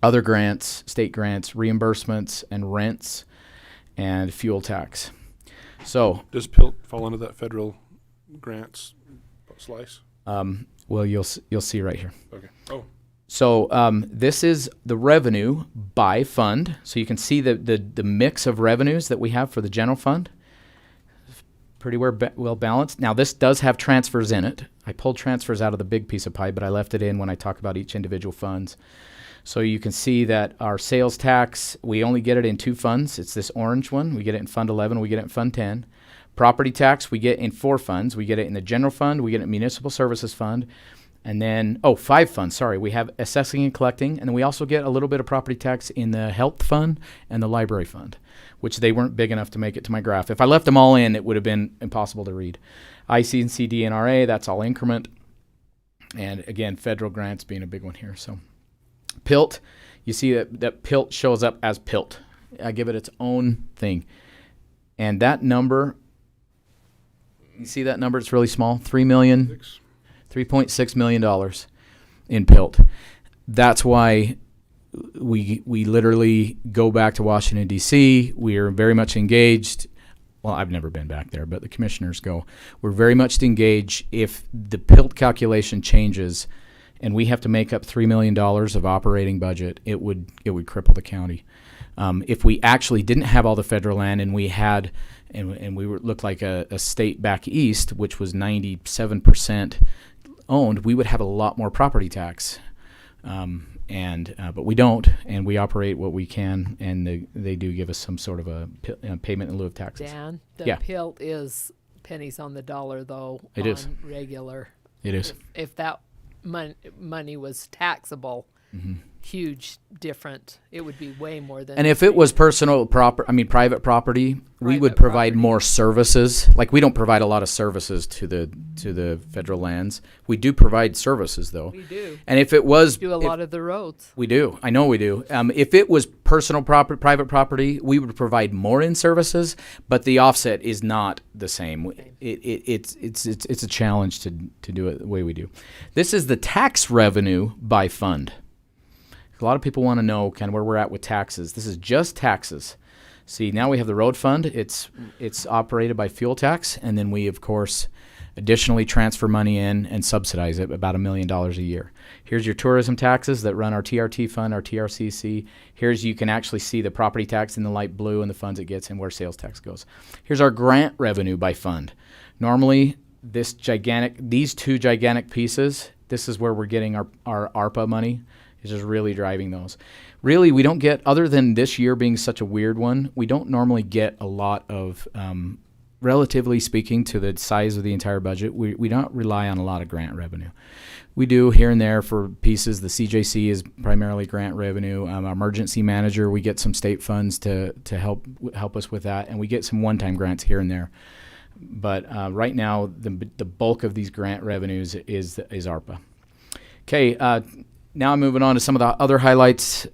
Other grants, state grants, reimbursements, and rents, and fuel tax. So does PILT fall into that federal grants slice? Well, you'll see right here. Okay. Oh. So this is the revenue by fund. So you can see the mix of revenues that we have for the general fund. Pretty well balanced. Now this does have transfers in it. I pulled transfers out of the big piece of pie, but I left it in when I talk about each individual funds. So you can see that our sales tax, we only get it in two funds. It's this orange one. We get it in Fund 11. We get it in Fund 10. Property tax, we get in 4 funds. We get it in the general fund. We get it in municipal services fund. And then, 5 funds, sorry. We have assessing and collecting. And then we also get a little bit of property tax in the health fund and the library fund, which they weren't big enough to make it to my graph. If I left them all in, it would have been impossible to read. IC&C DNRA, that's all increment. And again, federal grants being a big one here. So PILT, you see that PILT shows up as PILT. I give it its own thing. And that number, you see that number? It's really small, $3.6 million in PILT. That's why we literally go back to Washington, D.C. We are very much engaged. Well, I've never been back there, but the commissioners go. We're very much engaged. If the PILT calculation changes and we have to make up $3 million of operating budget, it would cripple the county. If we actually didn't have all the federal land and we had, and we looked like a state back east, which was 97% owned, we would have a lot more property tax. But we don't, and we operate what we can, and they do give us some sort of a payment in lieu of taxes. Dan, the Yeah. PILT is pennies on the dollar, though. It is. Regular. It is. If that money was taxable, huge different. It would be way more than. And if it was private property, we would provide more services. Like, we don't provide a lot of services to the federal lands. We do provide services, though. We do. And if it was, do a lot of the roads. We do. I know we do. If it was private property, we would provide more in services, but the offset is not the same. It's a challenge to do it the way we do. This is the tax revenue by fund. A lot of people want to know kind of where we're at with taxes. This is just taxes. See, now we have the road fund. It's operated by fuel tax, and then we, of course, additionally transfer money in and subsidize it about $1 million a year. Here's your tourism taxes that run our TRT fund, our TRCC. Here's, you can actually see the property tax in the light blue and the funds it gets and where sales tax goes. Here's our grant revenue by fund. Normally, these two gigantic pieces, this is where we're getting our ARPA money. Is just really driving those. Really, we don't get, other than this year being such a weird one, we don't normally get a lot of, relatively speaking to the size of the entire budget, we don't rely on a lot of grant revenue. We do here and there for pieces. The CJC is primarily grant revenue. Our emergency manager, we get some state funds to help us with that, and we get some one-time grants here and there. But right now, the bulk of these grant revenues is ARPA. Okay. Now I'm moving on to some of the other highlights.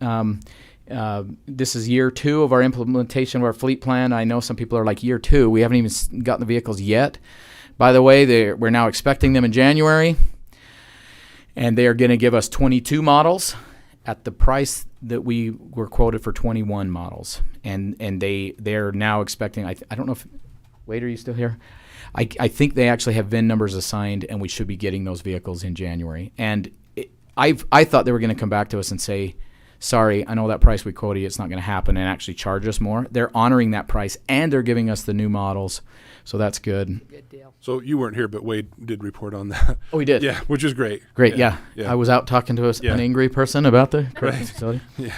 This is year 2 of our implementation of our fleet plan. I know some people are like, year 2? We haven't even gotten the vehicles yet. By the way, we're now expecting them in January, and they are going to give us 22 models at the price that we were quoted for 21 models. And they're now expecting, I don't know if, Wade, are you still here? I think they actually have VIN numbers assigned, and we should be getting those vehicles in January. And I thought they were going to come back to us and say, sorry, I know that price we quoted you, it's not going to happen, and actually charge us more. They're honoring that price, and they're giving us the new models, so that's good. Good deal. So you weren't here, but Wade did report on that. Oh, he did? Yeah, which is great. Great, yeah. I was out talking to an angry person about the facility. Yeah.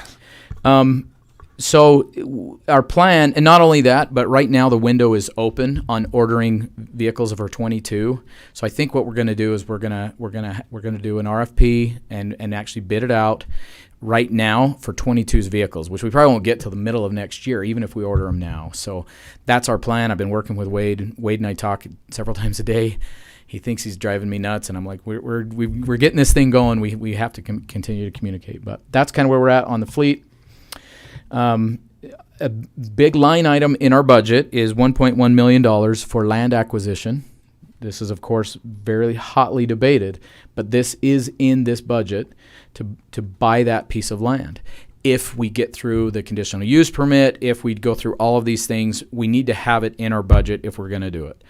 So our plan, and not only that, but right now the window is open on ordering vehicles of our 22. So I think what we're going to do is we're going to do an RFP and actually bid it out right now for 22's vehicles, which we probably won't get till the middle of next year, even if we order them now. So that's our plan. I've been working with Wade. Wade and I talk several times a day. He thinks he's driving me nuts, and I'm like, we're getting this thing going. We have to continue to communicate, but that's kind of where we're at on the fleet. A big line item in our budget is $1.1 million for land acquisition. This is, of course, very hotly debated, but this is in this budget to buy that piece of land. If we get through the conditional use permit, if we go through all of these things, we need to have it in our budget if we're going to do it.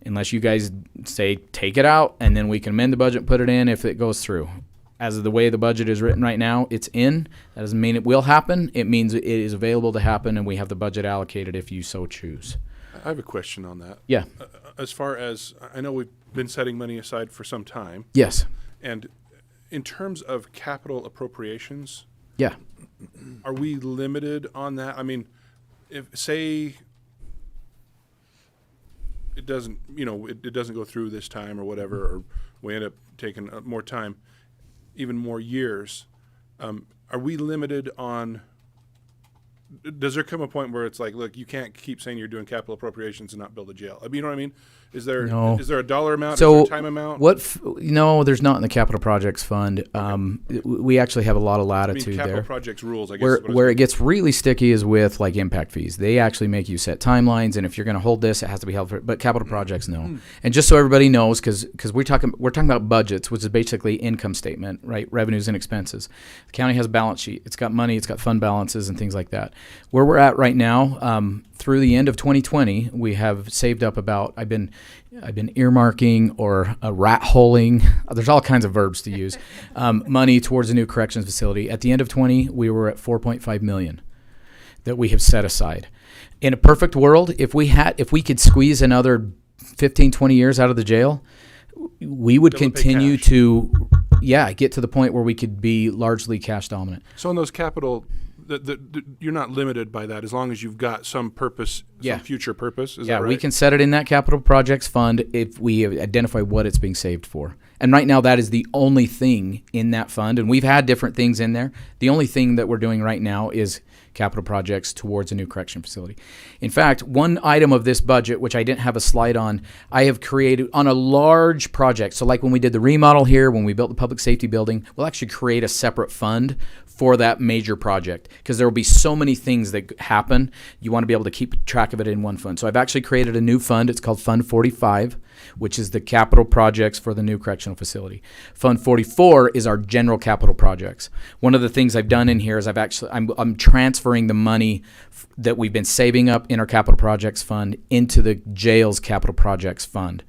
Unless you guys say take it out, and then we can amend the budget and put it in if it goes through. As of the way the budget is written right now, it's in. That doesn't mean it will happen. It means it is available to happen, and we have the budget allocated if you so choose. I have a question on that. Yeah. As far as, I know we've been setting money aside for some time. Yes. And in terms of capital appropriations, yeah, are we limited on that? I mean, if, say, it doesn't, it doesn't go through this time or whatever, or we end up taking more time, even more years, are we limited on does there come a point where it's like, look, you can't keep saying you're doing capital appropriations and not build a jail? I mean, you know what I mean? Is there No. is there a dollar amount? So is there a time amount? No, there's not in the capital projects fund. We actually have a lot of I mean, latitude capital there. projects rules, I guess. Where is what I was where it thinking. gets really sticky is with like impact fees. They actually make you set timelines, and if you're going to hold this, it has to be held for. But capital projects, no. And just so everybody knows, because we're talking about budgets, which is basically income statement, right? Revenues and expenses. The county has a balance sheet. It's got money. It's got fund balances and things like that. Where we're at right now, through the end of 2020, we have saved up about. I've been earmarking or rat holing. There's all kinds of verbs to use. Money towards a new corrections facility. At the end of 20, we were at $4.5 million that we have set aside. In a perfect world, if we could squeeze another 15, 20 years out of the jail, we would continue to, get to the point where we could be largely cash dominant. So in those capital, you're not limited by that as long as you've got some purpose, some future purpose. Is that right? We can set it in that capital projects fund if we identify what it's being saved for. And right now, that is the only thing in that fund. And we've had different things in there. The only thing that we're doing right now is capital projects towards a new correction facility. In fact, one item of this budget, which I didn't have a slide on, I have created on a large project. So like when we did the remodel here, when we built the public safety building, we'll actually create a separate fund for that major project because there will be so many things that happen. You want to be able to keep track of it in one fund. So I've actually created a new fund. It's called Fund 45, which is the capital projects for the new correctional facility. Fund 44 is our general capital projects. One of the things I've done in here is I'm transferring the money that we've been saving up in our capital projects fund into the jail's capital projects fund.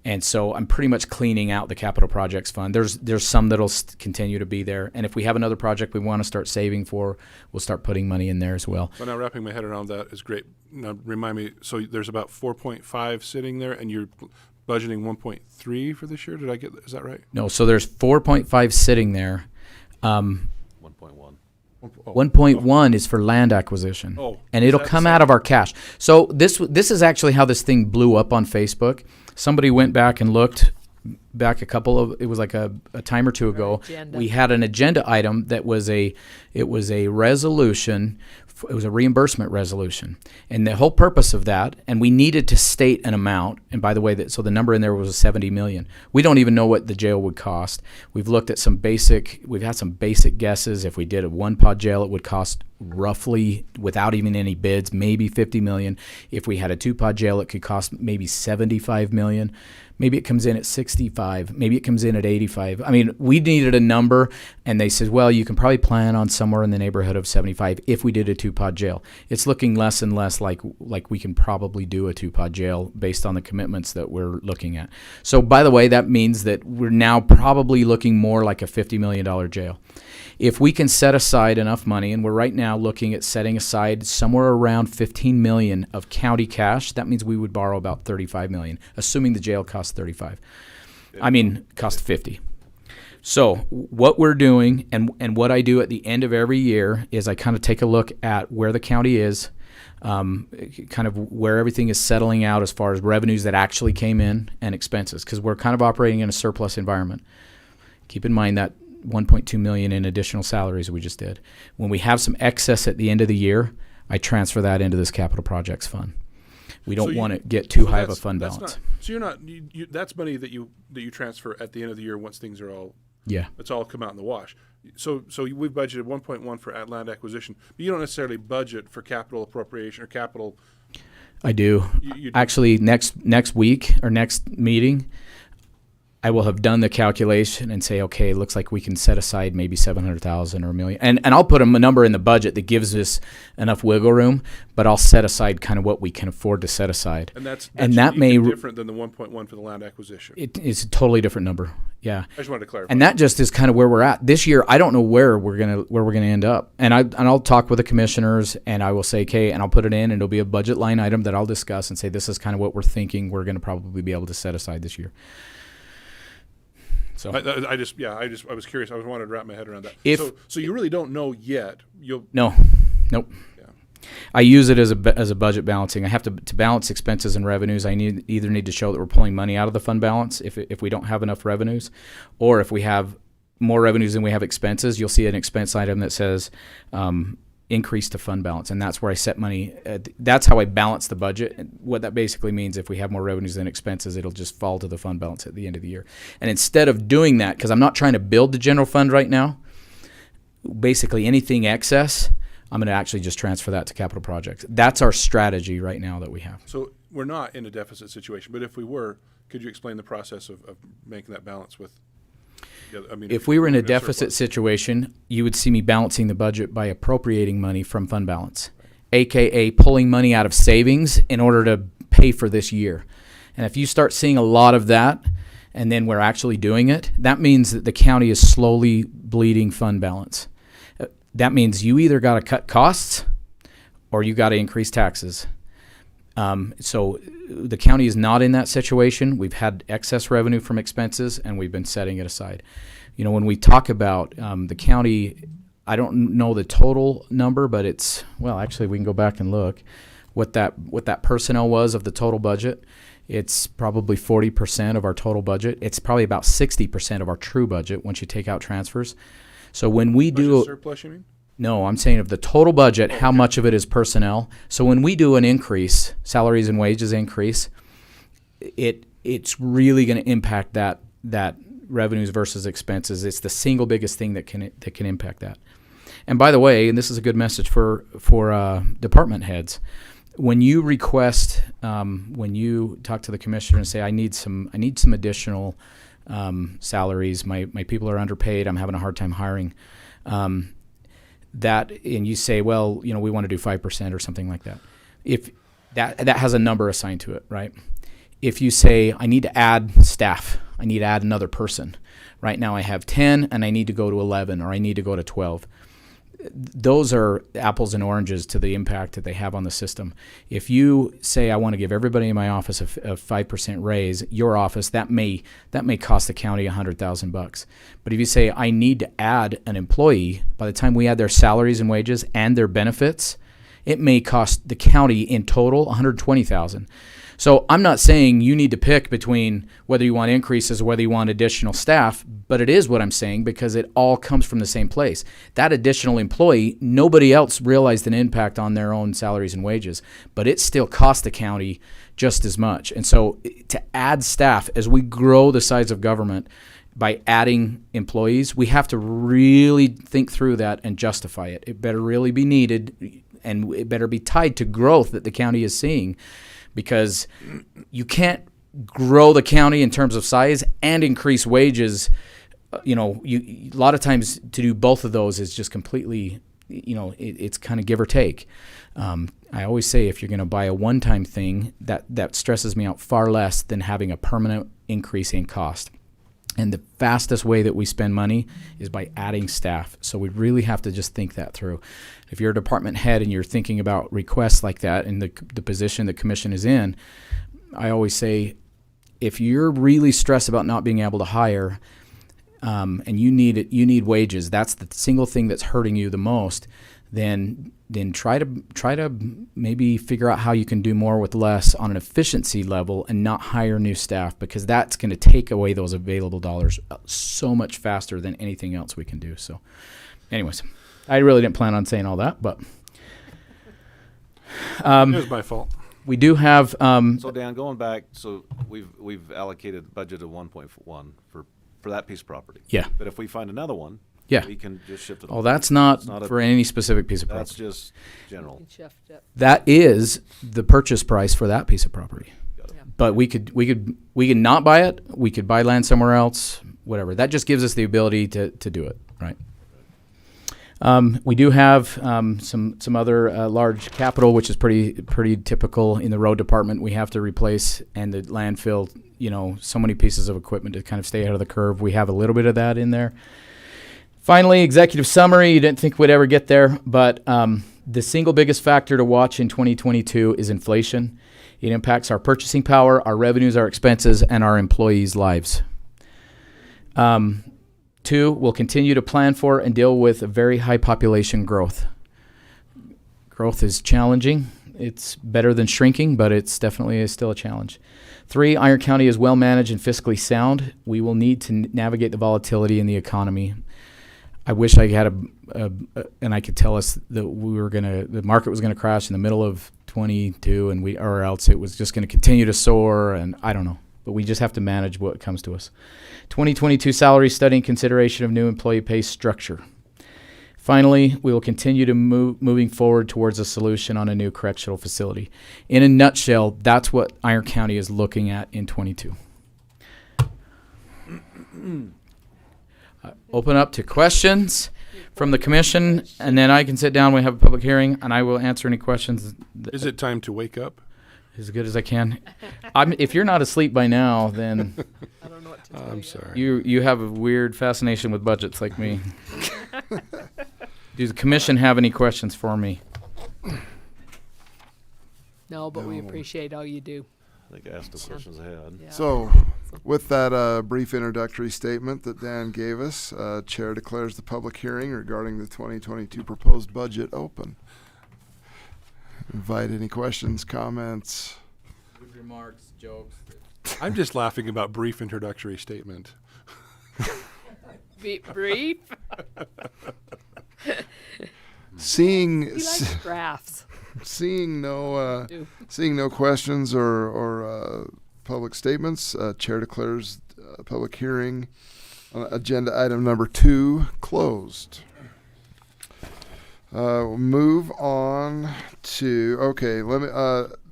And so I'm pretty much cleaning out the capital projects fund. There's some that'll continue to be there. And if we have another project we want to start saving for, we'll start putting money in there as well. So now wrapping my head around that is great. Now remind me, so there's about 4.5 sitting there and you're budgeting 1.3 for this year? Is that right? No, so there's 4.5 sitting there. 1.1. 1.1 is for land acquisition. Oh, and it'll come out of our cash. So this is actually how this thing blew up on Facebook. Somebody went back and looked back it was like a time or two ago. We had an agenda item that was a resolution. It was a reimbursement resolution. And the whole purpose of that, and we needed to state an amount. And by the way, so the number in there was $70 million. We don't even know what the jail would cost. We've had some basic guesses. If we did a one-pod jail, it would cost roughly, without even any bids, maybe $50 million. If we had a two-pod jail, it could cost maybe $75 million. Maybe it comes in at 65. Maybe it comes in at 85. I mean, we needed a number, and they said, well, you can probably plan on somewhere in the neighborhood of 75 if we did a two-pod jail. It's looking less and less like we can probably do a two-pod jail based on the commitments that we're looking at. So, by the way, that means that we're now probably looking more like a $50 million jail. If we can set aside enough money, and we're right now looking at setting aside somewhere around $15 million of county cash, that means we would borrow about $35 million, assuming the jail costs $35. Cost $50. So what we're doing and what I do at the end of every year is I kind of take a look at where the county is, kind of where everything is settling out as far as revenues that actually came in and expenses, because we're kind of operating in a surplus environment. Keep in mind that $1.2 million in additional salaries we just did. When we have some excess at the end of the year, I transfer that into this capital projects fund. We don't want to get too high of a fund balance. That's money that you transfer at the end of the year once things are all it's all come out in the wash. So we've budgeted 1.1 for land acquisition, but you don't necessarily budget for capital appropriation or capital. I do. You do. Actually, next week or next meeting, I will have done the calculation and say, okay, it looks like we can set aside maybe $700,000 or $1 million. And I'll put a number in the budget that gives us enough wiggle room, but I'll set aside kind of what we can afford to set aside. And that may be different than the 1.1 for the land acquisition. It's a totally different number. Yeah. I just wanted to clarify. And that just is kind of where we're at. This year, I don't know where we're gonna end up. And I'll talk with the commissioners and I will say, okay, and I'll put it in and it'll be a budget line item that I'll discuss and say this is kind of what we're thinking we're gonna probably be able to set aside this year. So I was curious. I wanted to wrap my head around that. So you really don't know yet. Nope. Yeah. I use it as a budget balancing. I have to balance expenses and revenues. I either need to show that we're pulling money out of the fund balance if we don't have enough revenues, or if we have more revenues than we have expenses. You'll see an expense item that says increase to fund balance, and that's where I set money. That's how I balance the budget. And what that basically means, if we have more revenues than expenses, it'll just fall to the fund balance at the end of the year. And instead of doing that, because I'm not trying to build the general fund right now, basically anything excess, I'm going to actually just transfer that to capital projects. That's our strategy right now that we have. So we're not in a deficit situation, but if we were, could you explain the process of making that balance with? I mean, If we were in a surplus. deficit situation, you would see me balancing the budget by appropriating money from fund balance, aka pulling money out of savings in order to pay for this year. And if you start seeing a lot of that, and then we're actually doing it, that means that the county is slowly bleeding fund balance. That means you either got to cut costs or you got to increase taxes. So the county is not in that situation. We've had excess revenue from expenses, and we've been setting it aside. You know, when we talk about the county, I don't know the total number, but it's, well, actually, we can go back and look what that personnel was of the total budget. It's probably 40% of our total budget. It's probably about 60% of our true budget once you take out transfers. So when we do surplus, you mean? No, I'm saying of the total budget, how much of it is personnel. So when we do an increase, salaries and wages increase, it's really going to impact that revenues versus expenses. It's the single biggest thing that can impact that. And by the way, and this is a good message for department heads, when you request, when you talk to the commissioner and say, I need some additional salaries, my people are underpaid, I'm having a hard time hiring. And you say, well, you know, we want to do 5% or something like that. If that has a number assigned to it, right? If you say, I need to add staff, I need to add another person. Right now I have 10 and I need to go to 11 or I need to go to 12. Those are apples and oranges to the impact that they have on the system. If you say, I want to give everybody in my office a 5% raise, your office, that may cost the county $100,000. But if you say, I need to add an employee, by the time we add their salaries and wages and their benefits, it may cost the county in total $120,000. So I'm not saying you need to pick between whether you want increases or whether you want additional staff, but it is what I'm saying because it all comes from the same place. That additional employee, nobody else realized an impact on their own salaries and wages, but it still costs the county just as much. And so to add staff, as we grow the size of government by adding employees, we have to really think through that and justify it. It better really be needed, and it better be tied to growth that the county is seeing. Because you can't grow the county in terms of size and increase wages. You know, a lot of times to do both of those is just completely, you know, it's kind of give or take. I always say if you're going to buy a one-time thing, that stresses me out far less than having a permanent increase in cost. And the fastest way that we spend money is by adding staff. So we really have to just think that through. If you're a department head and you're thinking about requests like that in the position the commission is in, I always say, if you're really stressed about not being able to hire, and you need wages, that's the single thing that's hurting you the most, then try to maybe figure out how you can do more with less on an efficiency level and not hire new staff, because that's going to take away those available dollars so much faster than anything else we can do. So anyways, I really didn't plan on saying all that, but it was my fault. We do have so Dan, going back, so we've allocated a budget of 1.1 for that piece of property. Yeah. But if we find another one, yeah, we can just shift it. Oh, that's not for any specific piece of property. That's just general. That is the purchase price for that piece of property. But we could not buy it. We could buy land somewhere else. Whatever. That just gives us the ability to do it. Right. We do have some other large capital, which is pretty typical in the road department. We have to replace, and the landfill, you know, so many pieces of equipment to kind of stay ahead of the curve. We have a little bit of that in there. Finally, executive summary. You didn't think we'd ever get there, but the single biggest factor to watch in 2022 is inflation. It impacts our purchasing power, our revenues, our expenses, and our employees' lives. 2, we'll continue to plan for and deal with a very high population growth. Growth is challenging. It's better than shrinking, but it's definitely still a challenge. 3, Iron County is well managed and fiscally sound. We will need to navigate the volatility in the economy. I wish I had and I could tell us that the market was gonna crash in the middle of 22, or else it was just gonna continue to soar, and I don't know. But we just have to manage what comes to us. 2022 salary study and consideration of new employee pay structure. Finally, we will continue to moving forward towards a solution on a new correctional facility. In a nutshell, that's what Iron County is looking at in 22. Open up to questions from the commission, and then I can sit down. We have a public hearing, and I will answer any questions. Is it time to wake up? As good as I can. If you're not asleep by now, then I don't know what to tell I'm sorry. you have a weird fascination with budgets like me. Does the commission have any questions for me? No, but we appreciate all you do. I think I asked the questions I had. Yeah. So, with that brief introductory statement that Dan gave us, Chair declares the public hearing regarding the 2022 proposed budget open. Invite any questions, comments. Good remarks, jokes. I'm just laughing about brief introductory statement. Be brief. Seeing He likes graphs. seeing no questions or public statements, Chair declares public hearing on agenda item number 2 closed. We'll move on to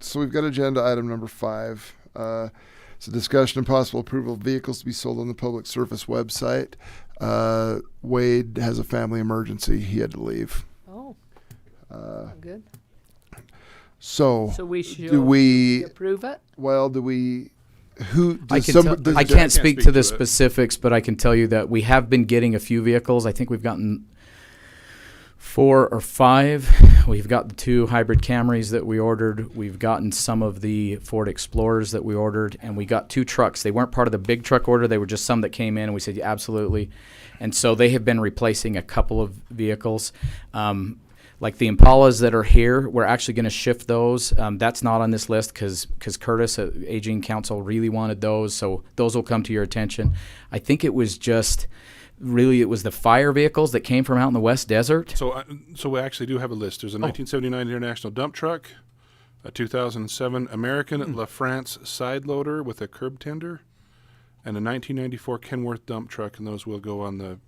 so we've got agenda item number 5. It's a discussion and possible approval of vehicles to be sold on the public service website. Wade has a family emergency. He had to leave. Oh. Good. So we should do we approve it? Well, do we? Who? I can't speak to the specifics, but I can tell you that we have been getting a few vehicles. I think we've gotten 4 or 5. We've got the 2 hybrid Camrys that we ordered. We've gotten some of the Ford Explorers that we ordered, and we got 2 trucks. They weren't part of the big truck order. They were just some that came in, and we said, yeah, absolutely. And so they have been replacing a couple of vehicles. Like the Impalas that are here, we're actually going to shift those. That's not on this list because Curtis at Aging Council really wanted those, so those will come to your attention. I think it was just really it was the fire vehicles that came from out in the West Desert. So we actually do have a list. There's a 1979 International dump truck, a 2007 American LaFrance side loader with a curb tender, and a 1994 Kenworth dump truck, and those will go on the,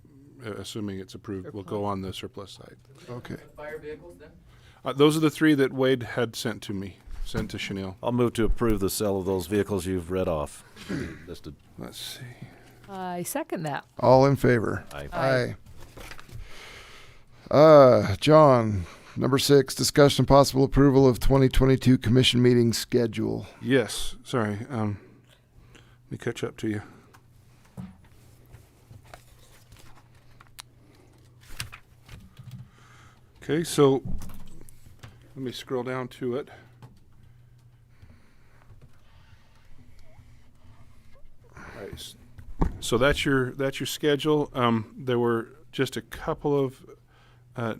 assuming it's approved, will go on the surplus side. Okay. Fire vehicles then? Those are the 3 that Wade had sent to Chanel. I'll move to approve the sale of those vehicles you've read off. Listed. Let's see. I second that. All in favor? Aye. John, number 6, discussion and possible approval of 2022 commission meeting schedule. Yes. Sorry. Let me catch up to you. Okay, so let me scroll down to it. Right. So that's your schedule. There were just a couple of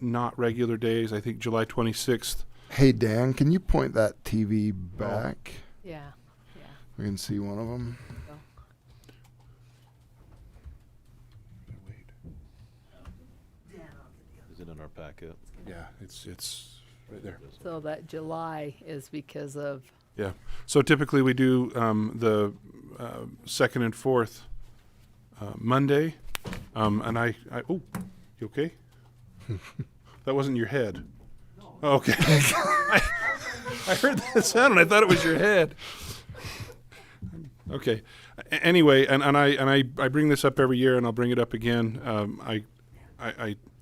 not regular days. I think July 26th. Hey Dan, can you point that TV back? Yeah. We can see one of them. Is it in our packet? Yeah, it's right there. So that July is because of. Yeah. So typically we do the 2nd and 4th Monday, and I oh, you okay? That wasn't your head. No. Oh, okay. I heard that sound and I thought it was your head. Okay. Anyway, and I bring this up every year, and I'll bring it up again.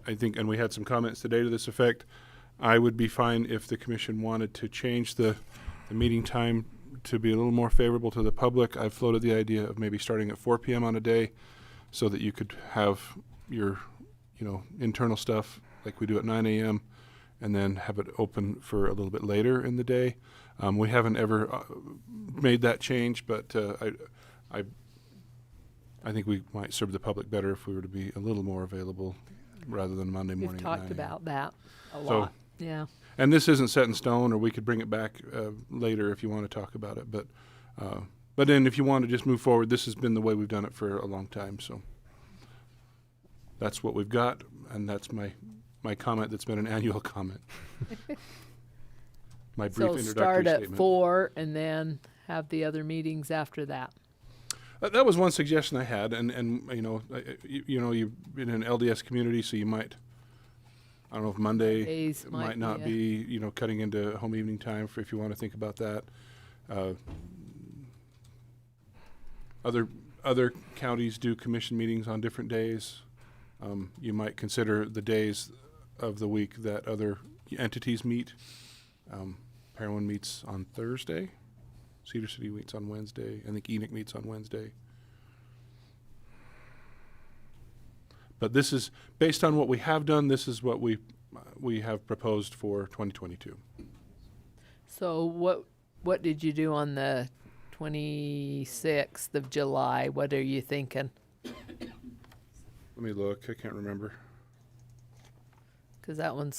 I think, and we had some comments today to this effect. I would be fine if the commission wanted to change the meeting time to be a little more favorable to the public. I've floated the idea of maybe starting at 4 p.m. on a day, so that you could have your, internal stuff like we do at 9 a.m. and then have it open for a little bit later in the day. We haven't ever made that change, but I think we might serve the public better if we were to be a little more available rather than Monday morning. We've talked about that a So, lot. Yeah. And this isn't set in stone, or we could bring it back later if you want to talk about it. But then if you want to just move forward, this has been the way we've done it for a long time. So that's what we've got, and that's my comment that's been an annual comment. My brief So introductory start at statement. 4 and then have the other meetings after that. That was one suggestion I had, and you know, you've been in an LDS community, so you might, I don't know if Monday Mondays might not be, you know, cutting into home evening time if you want to think about that. Other counties do commission meetings on different days. You might consider the days of the week that other entities meet. Parowan meets on Thursday. Cedar City meets on Wednesday. I think Enoch meets on Wednesday. But this is based on what we have done. This is what we have proposed for 2022. So what did you do on the 26th of July? What are you thinking? Let me look. I can't remember. Because that one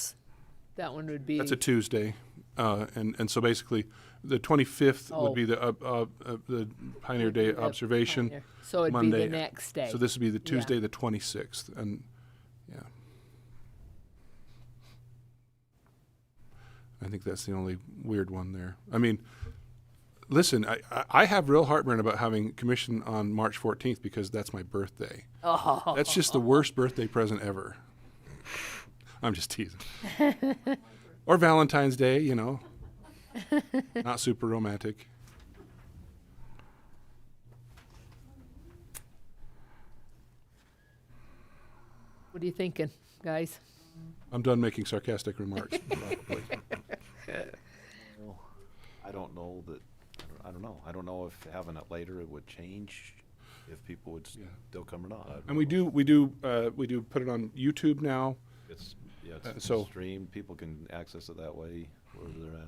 would be. That's a Tuesday, and so basically, the 25th would be the Pioneer Day the observation. Pioneer. So it'd be Monday. the next day. So this would be the Tuesday, Yeah. the 26th, and yeah. I think that's the only weird one there. I mean, listen, I have real heartburn about having commission on March 14th because that's my birthday. Oh. That's just the worst birthday present ever. I'm just teasing. Or Valentine's Day, you know. Not super romantic. What are you thinking, guys? I'm done making sarcastic remarks. Probably. Well, I don't know that. I don't know. I don't know if having it later it would change if people would still come or not. I don't And we know. do put it on YouTube now. It's it's so streamed. People can access it that way wherever they're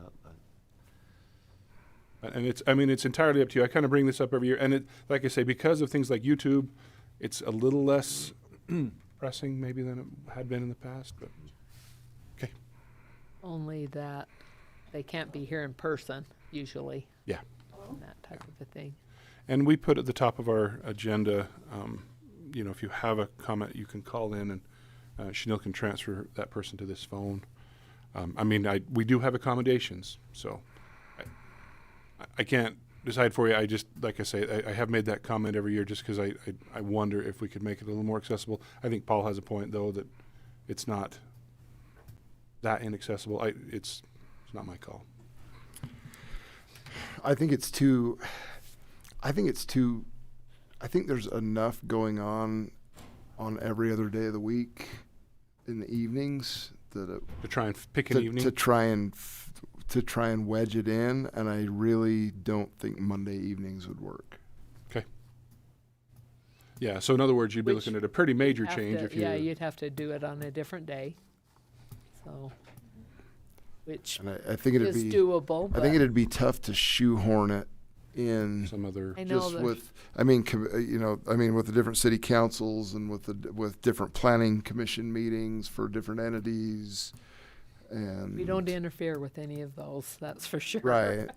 at. and it's entirely up to you. I kind of bring this up every year, and it, like I say, because of things like YouTube, it's a little less pressing maybe than it had been in the past. But okay, Only that they can't be here in person usually. Yeah. And that type of a thing. and we put at the top of our agenda, you know, if you have a comment, you can call in, and Chanel can transfer that person to this phone. I mean, we do have accommodations, so I can't decide for you. I just, like I say, I have made that comment every year just because I wonder if we could make it a little more accessible. I think Paul has a point, though, that it's not that inaccessible. It's not my call. I think there's enough going on every other day of the week in the evenings that to try and pick an evening to try and wedge it in, and I really don't think Monday evenings would work. Okay. Yeah. So in other words, you'd be Which looking at a pretty major Have change to- if you. Yeah, you'd have to do it on a different day. So, which And I think it'd is be doable. I think but- it'd be tough to shoehorn it in some other I know just there's- with with the different city councils and with different planning commission meetings for different entities, and We don't interfere with any of those, that's for sure. right.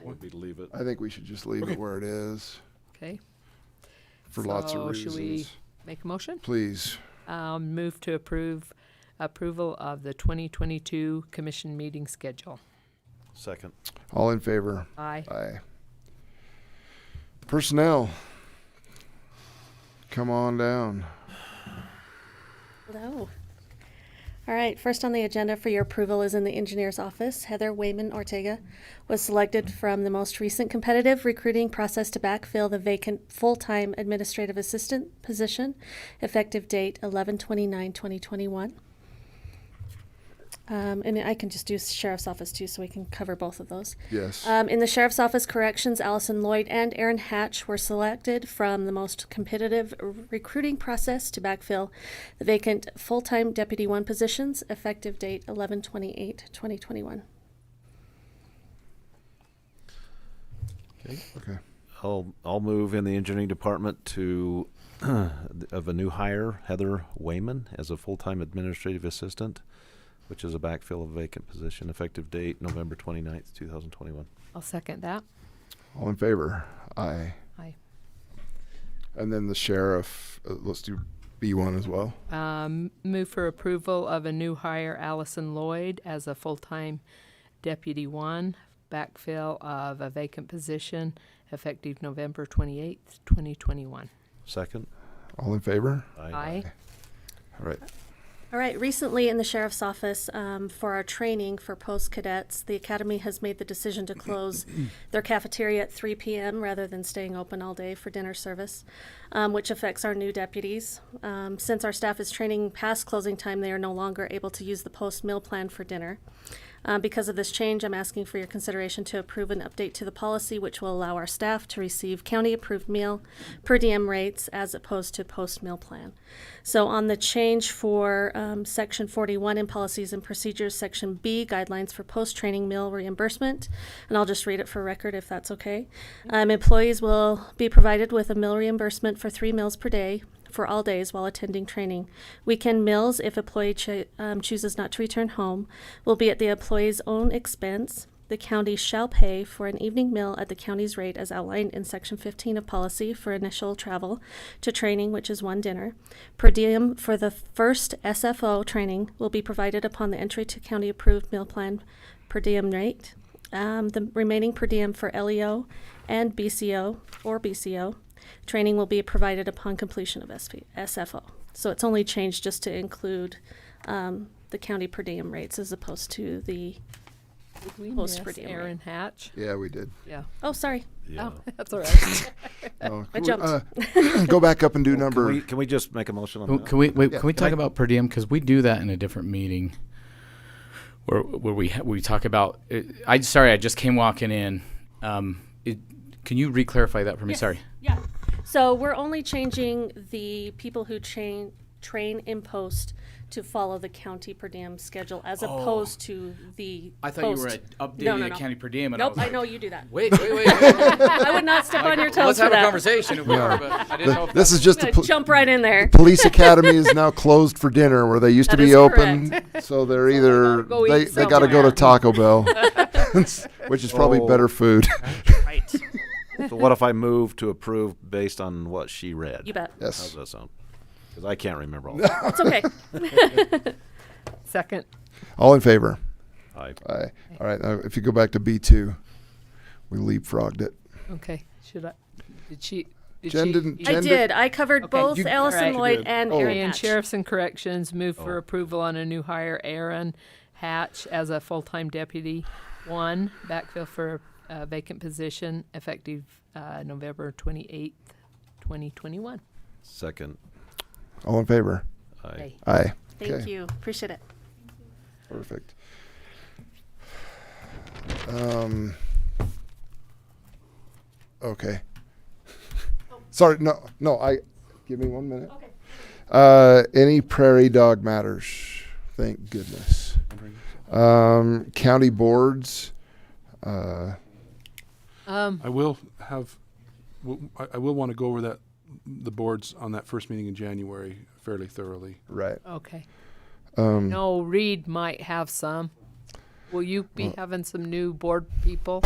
Want me to leave it? I think we should just leave it where it is Okay. for lots of So reasons. should we make a motion? Please. Move to approval of the 2022 commission meeting schedule. Second. All in favor? Aye. Aye. Personnel. Come on down. Hello. All right, first on the agenda for your approval is in the engineer's office. Heather Wayman Ortega was selected from the most recent competitive recruiting process to backfill the vacant full-time administrative assistant position, effective date 11/29/2021. And I can just do sheriff's office too, so we can cover both of those. Yes. In the sheriff's office corrections, Allison Lloyd and Aaron Hatch were selected from the most competitive recruiting process to backfill the vacant full-time Deputy 1 positions, effective date 11/28/2021. Okay. I'll move in the engineering department to of a new hire, Heather Wayman, as a full-time administrative assistant, which is a backfill of a vacant position, effective date November 29th, 2021. I'll second that. All in favor? Aye. Aye. And then the sheriff, let's do B1 as well. Move for approval of a new hire, Allison Lloyd, as a full-time Deputy 1, backfill of a vacant position, effective November 28th, 2021. Second. All in favor? Aye. All right. All right, recently in the sheriff's office, for our training for post cadets, the academy has made the decision to close their cafeteria at 3 p.m. rather than staying open all day for dinner service, which affects our new deputies. Since our staff is training past closing time, they are no longer able to use the post meal plan for dinner. Because of this change, I'm asking for your consideration to approve an update to the policy which will allow our staff to receive county-approved meal per diem rates as opposed to post-meal plan. So on the change for Section 41 in Policies and Procedures, Section B, Guidelines for Post-Training Meal Reimbursement, and I'll just read it for record if that's okay. Employees will be provided with a meal reimbursement for 3 meals per day for all days while attending training. Weekend meals, if employee chooses not to return home, will be at the employee's own expense. The county shall pay for an evening meal at the county's rate as outlined in Section 15 of policy for initial travel to training, which is 1 dinner. Per diem for the first SFO training will be provided upon the entry to county-approved meal plan per diem rate. The remaining per diem for LEO and BCO or BCO training will be provided upon completion of SFO. So it's only changed just to include the county per diem rates as opposed to the Did we post miss per diem Aaron rate. Hatch? Yeah, we did. Yeah. Oh, sorry. Yeah. Oh, that's all right. Oh, I can we, jumped. go back up and do number. Can we just make a motion on Can, that? can we wait? Yeah, Can we talk can I- about per diem? Because we do that in a different meeting, where we talk about. I just came walking in. Can you re-clarify that for me? Yes. Sorry. Yeah. So we're only changing the people who train in post to follow the county per diem schedule as opposed to the I thought post. you were updating No, no, the no. county per diem. And Nope, I was I like, know you do that. Wait. I would not step on your toes Let's for have that. a conversation if we are, but I didn't know if This that is just I'm the gonna jump right in there. police academy is now closed for dinner where they used to That be is open. correct. So they're either go they eat got to go to somewhere. Taco Bell, which is probably Oh. better food. Right. So what if I move to approve based on what she read? You bet. Yes. How's that sound? Because I can't remember all that. It's okay. Second. All in favor? Aye. Aye. All right. Now, if you go back to B2, we leapfrogged it. Okay. Should I? Did she? Jen didn't. I Jen did. I covered Okay. both You- Allison all right. Lloyd did. and Oh. Aaron And Hatch. Sheriffs and Corrections move for approval on a new hire, Aaron Hatch, as a full-time deputy 1, backfill for a vacant position, effective November 28th, 2021. Second. All in favor? Aye. Aye. Thank Okay. you. Appreciate it. Perfect. Okay. Sorry, no, give me 1 minute. Okay. Any prairie dog matters. Thank goodness. County boards. I will have. I will want to go over the boards on that first meeting in January fairly thoroughly. Right. Okay. Um, No, Reed might have some. Will you be having some new board people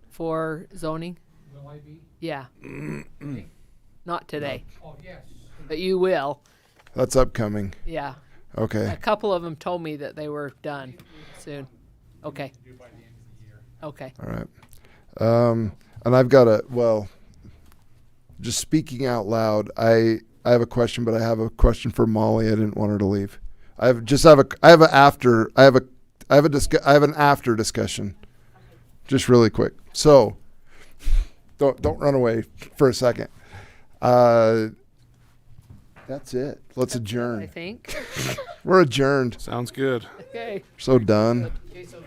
for zoning? Will I be? Yeah. Not today. Oh, yes. But you will. That's upcoming. Yeah. Okay. A couple of them told me that they were done soon. Okay. Okay. All right. And I've got just speaking out loud, I have a question, but I have a question for Molly. I didn't want her to leave. I have an after discussion. Just really quick. So don't run away for a second. That's it. Let's adjourn. I think. We're adjourned. Sounds good. Okay. So done. Okay, so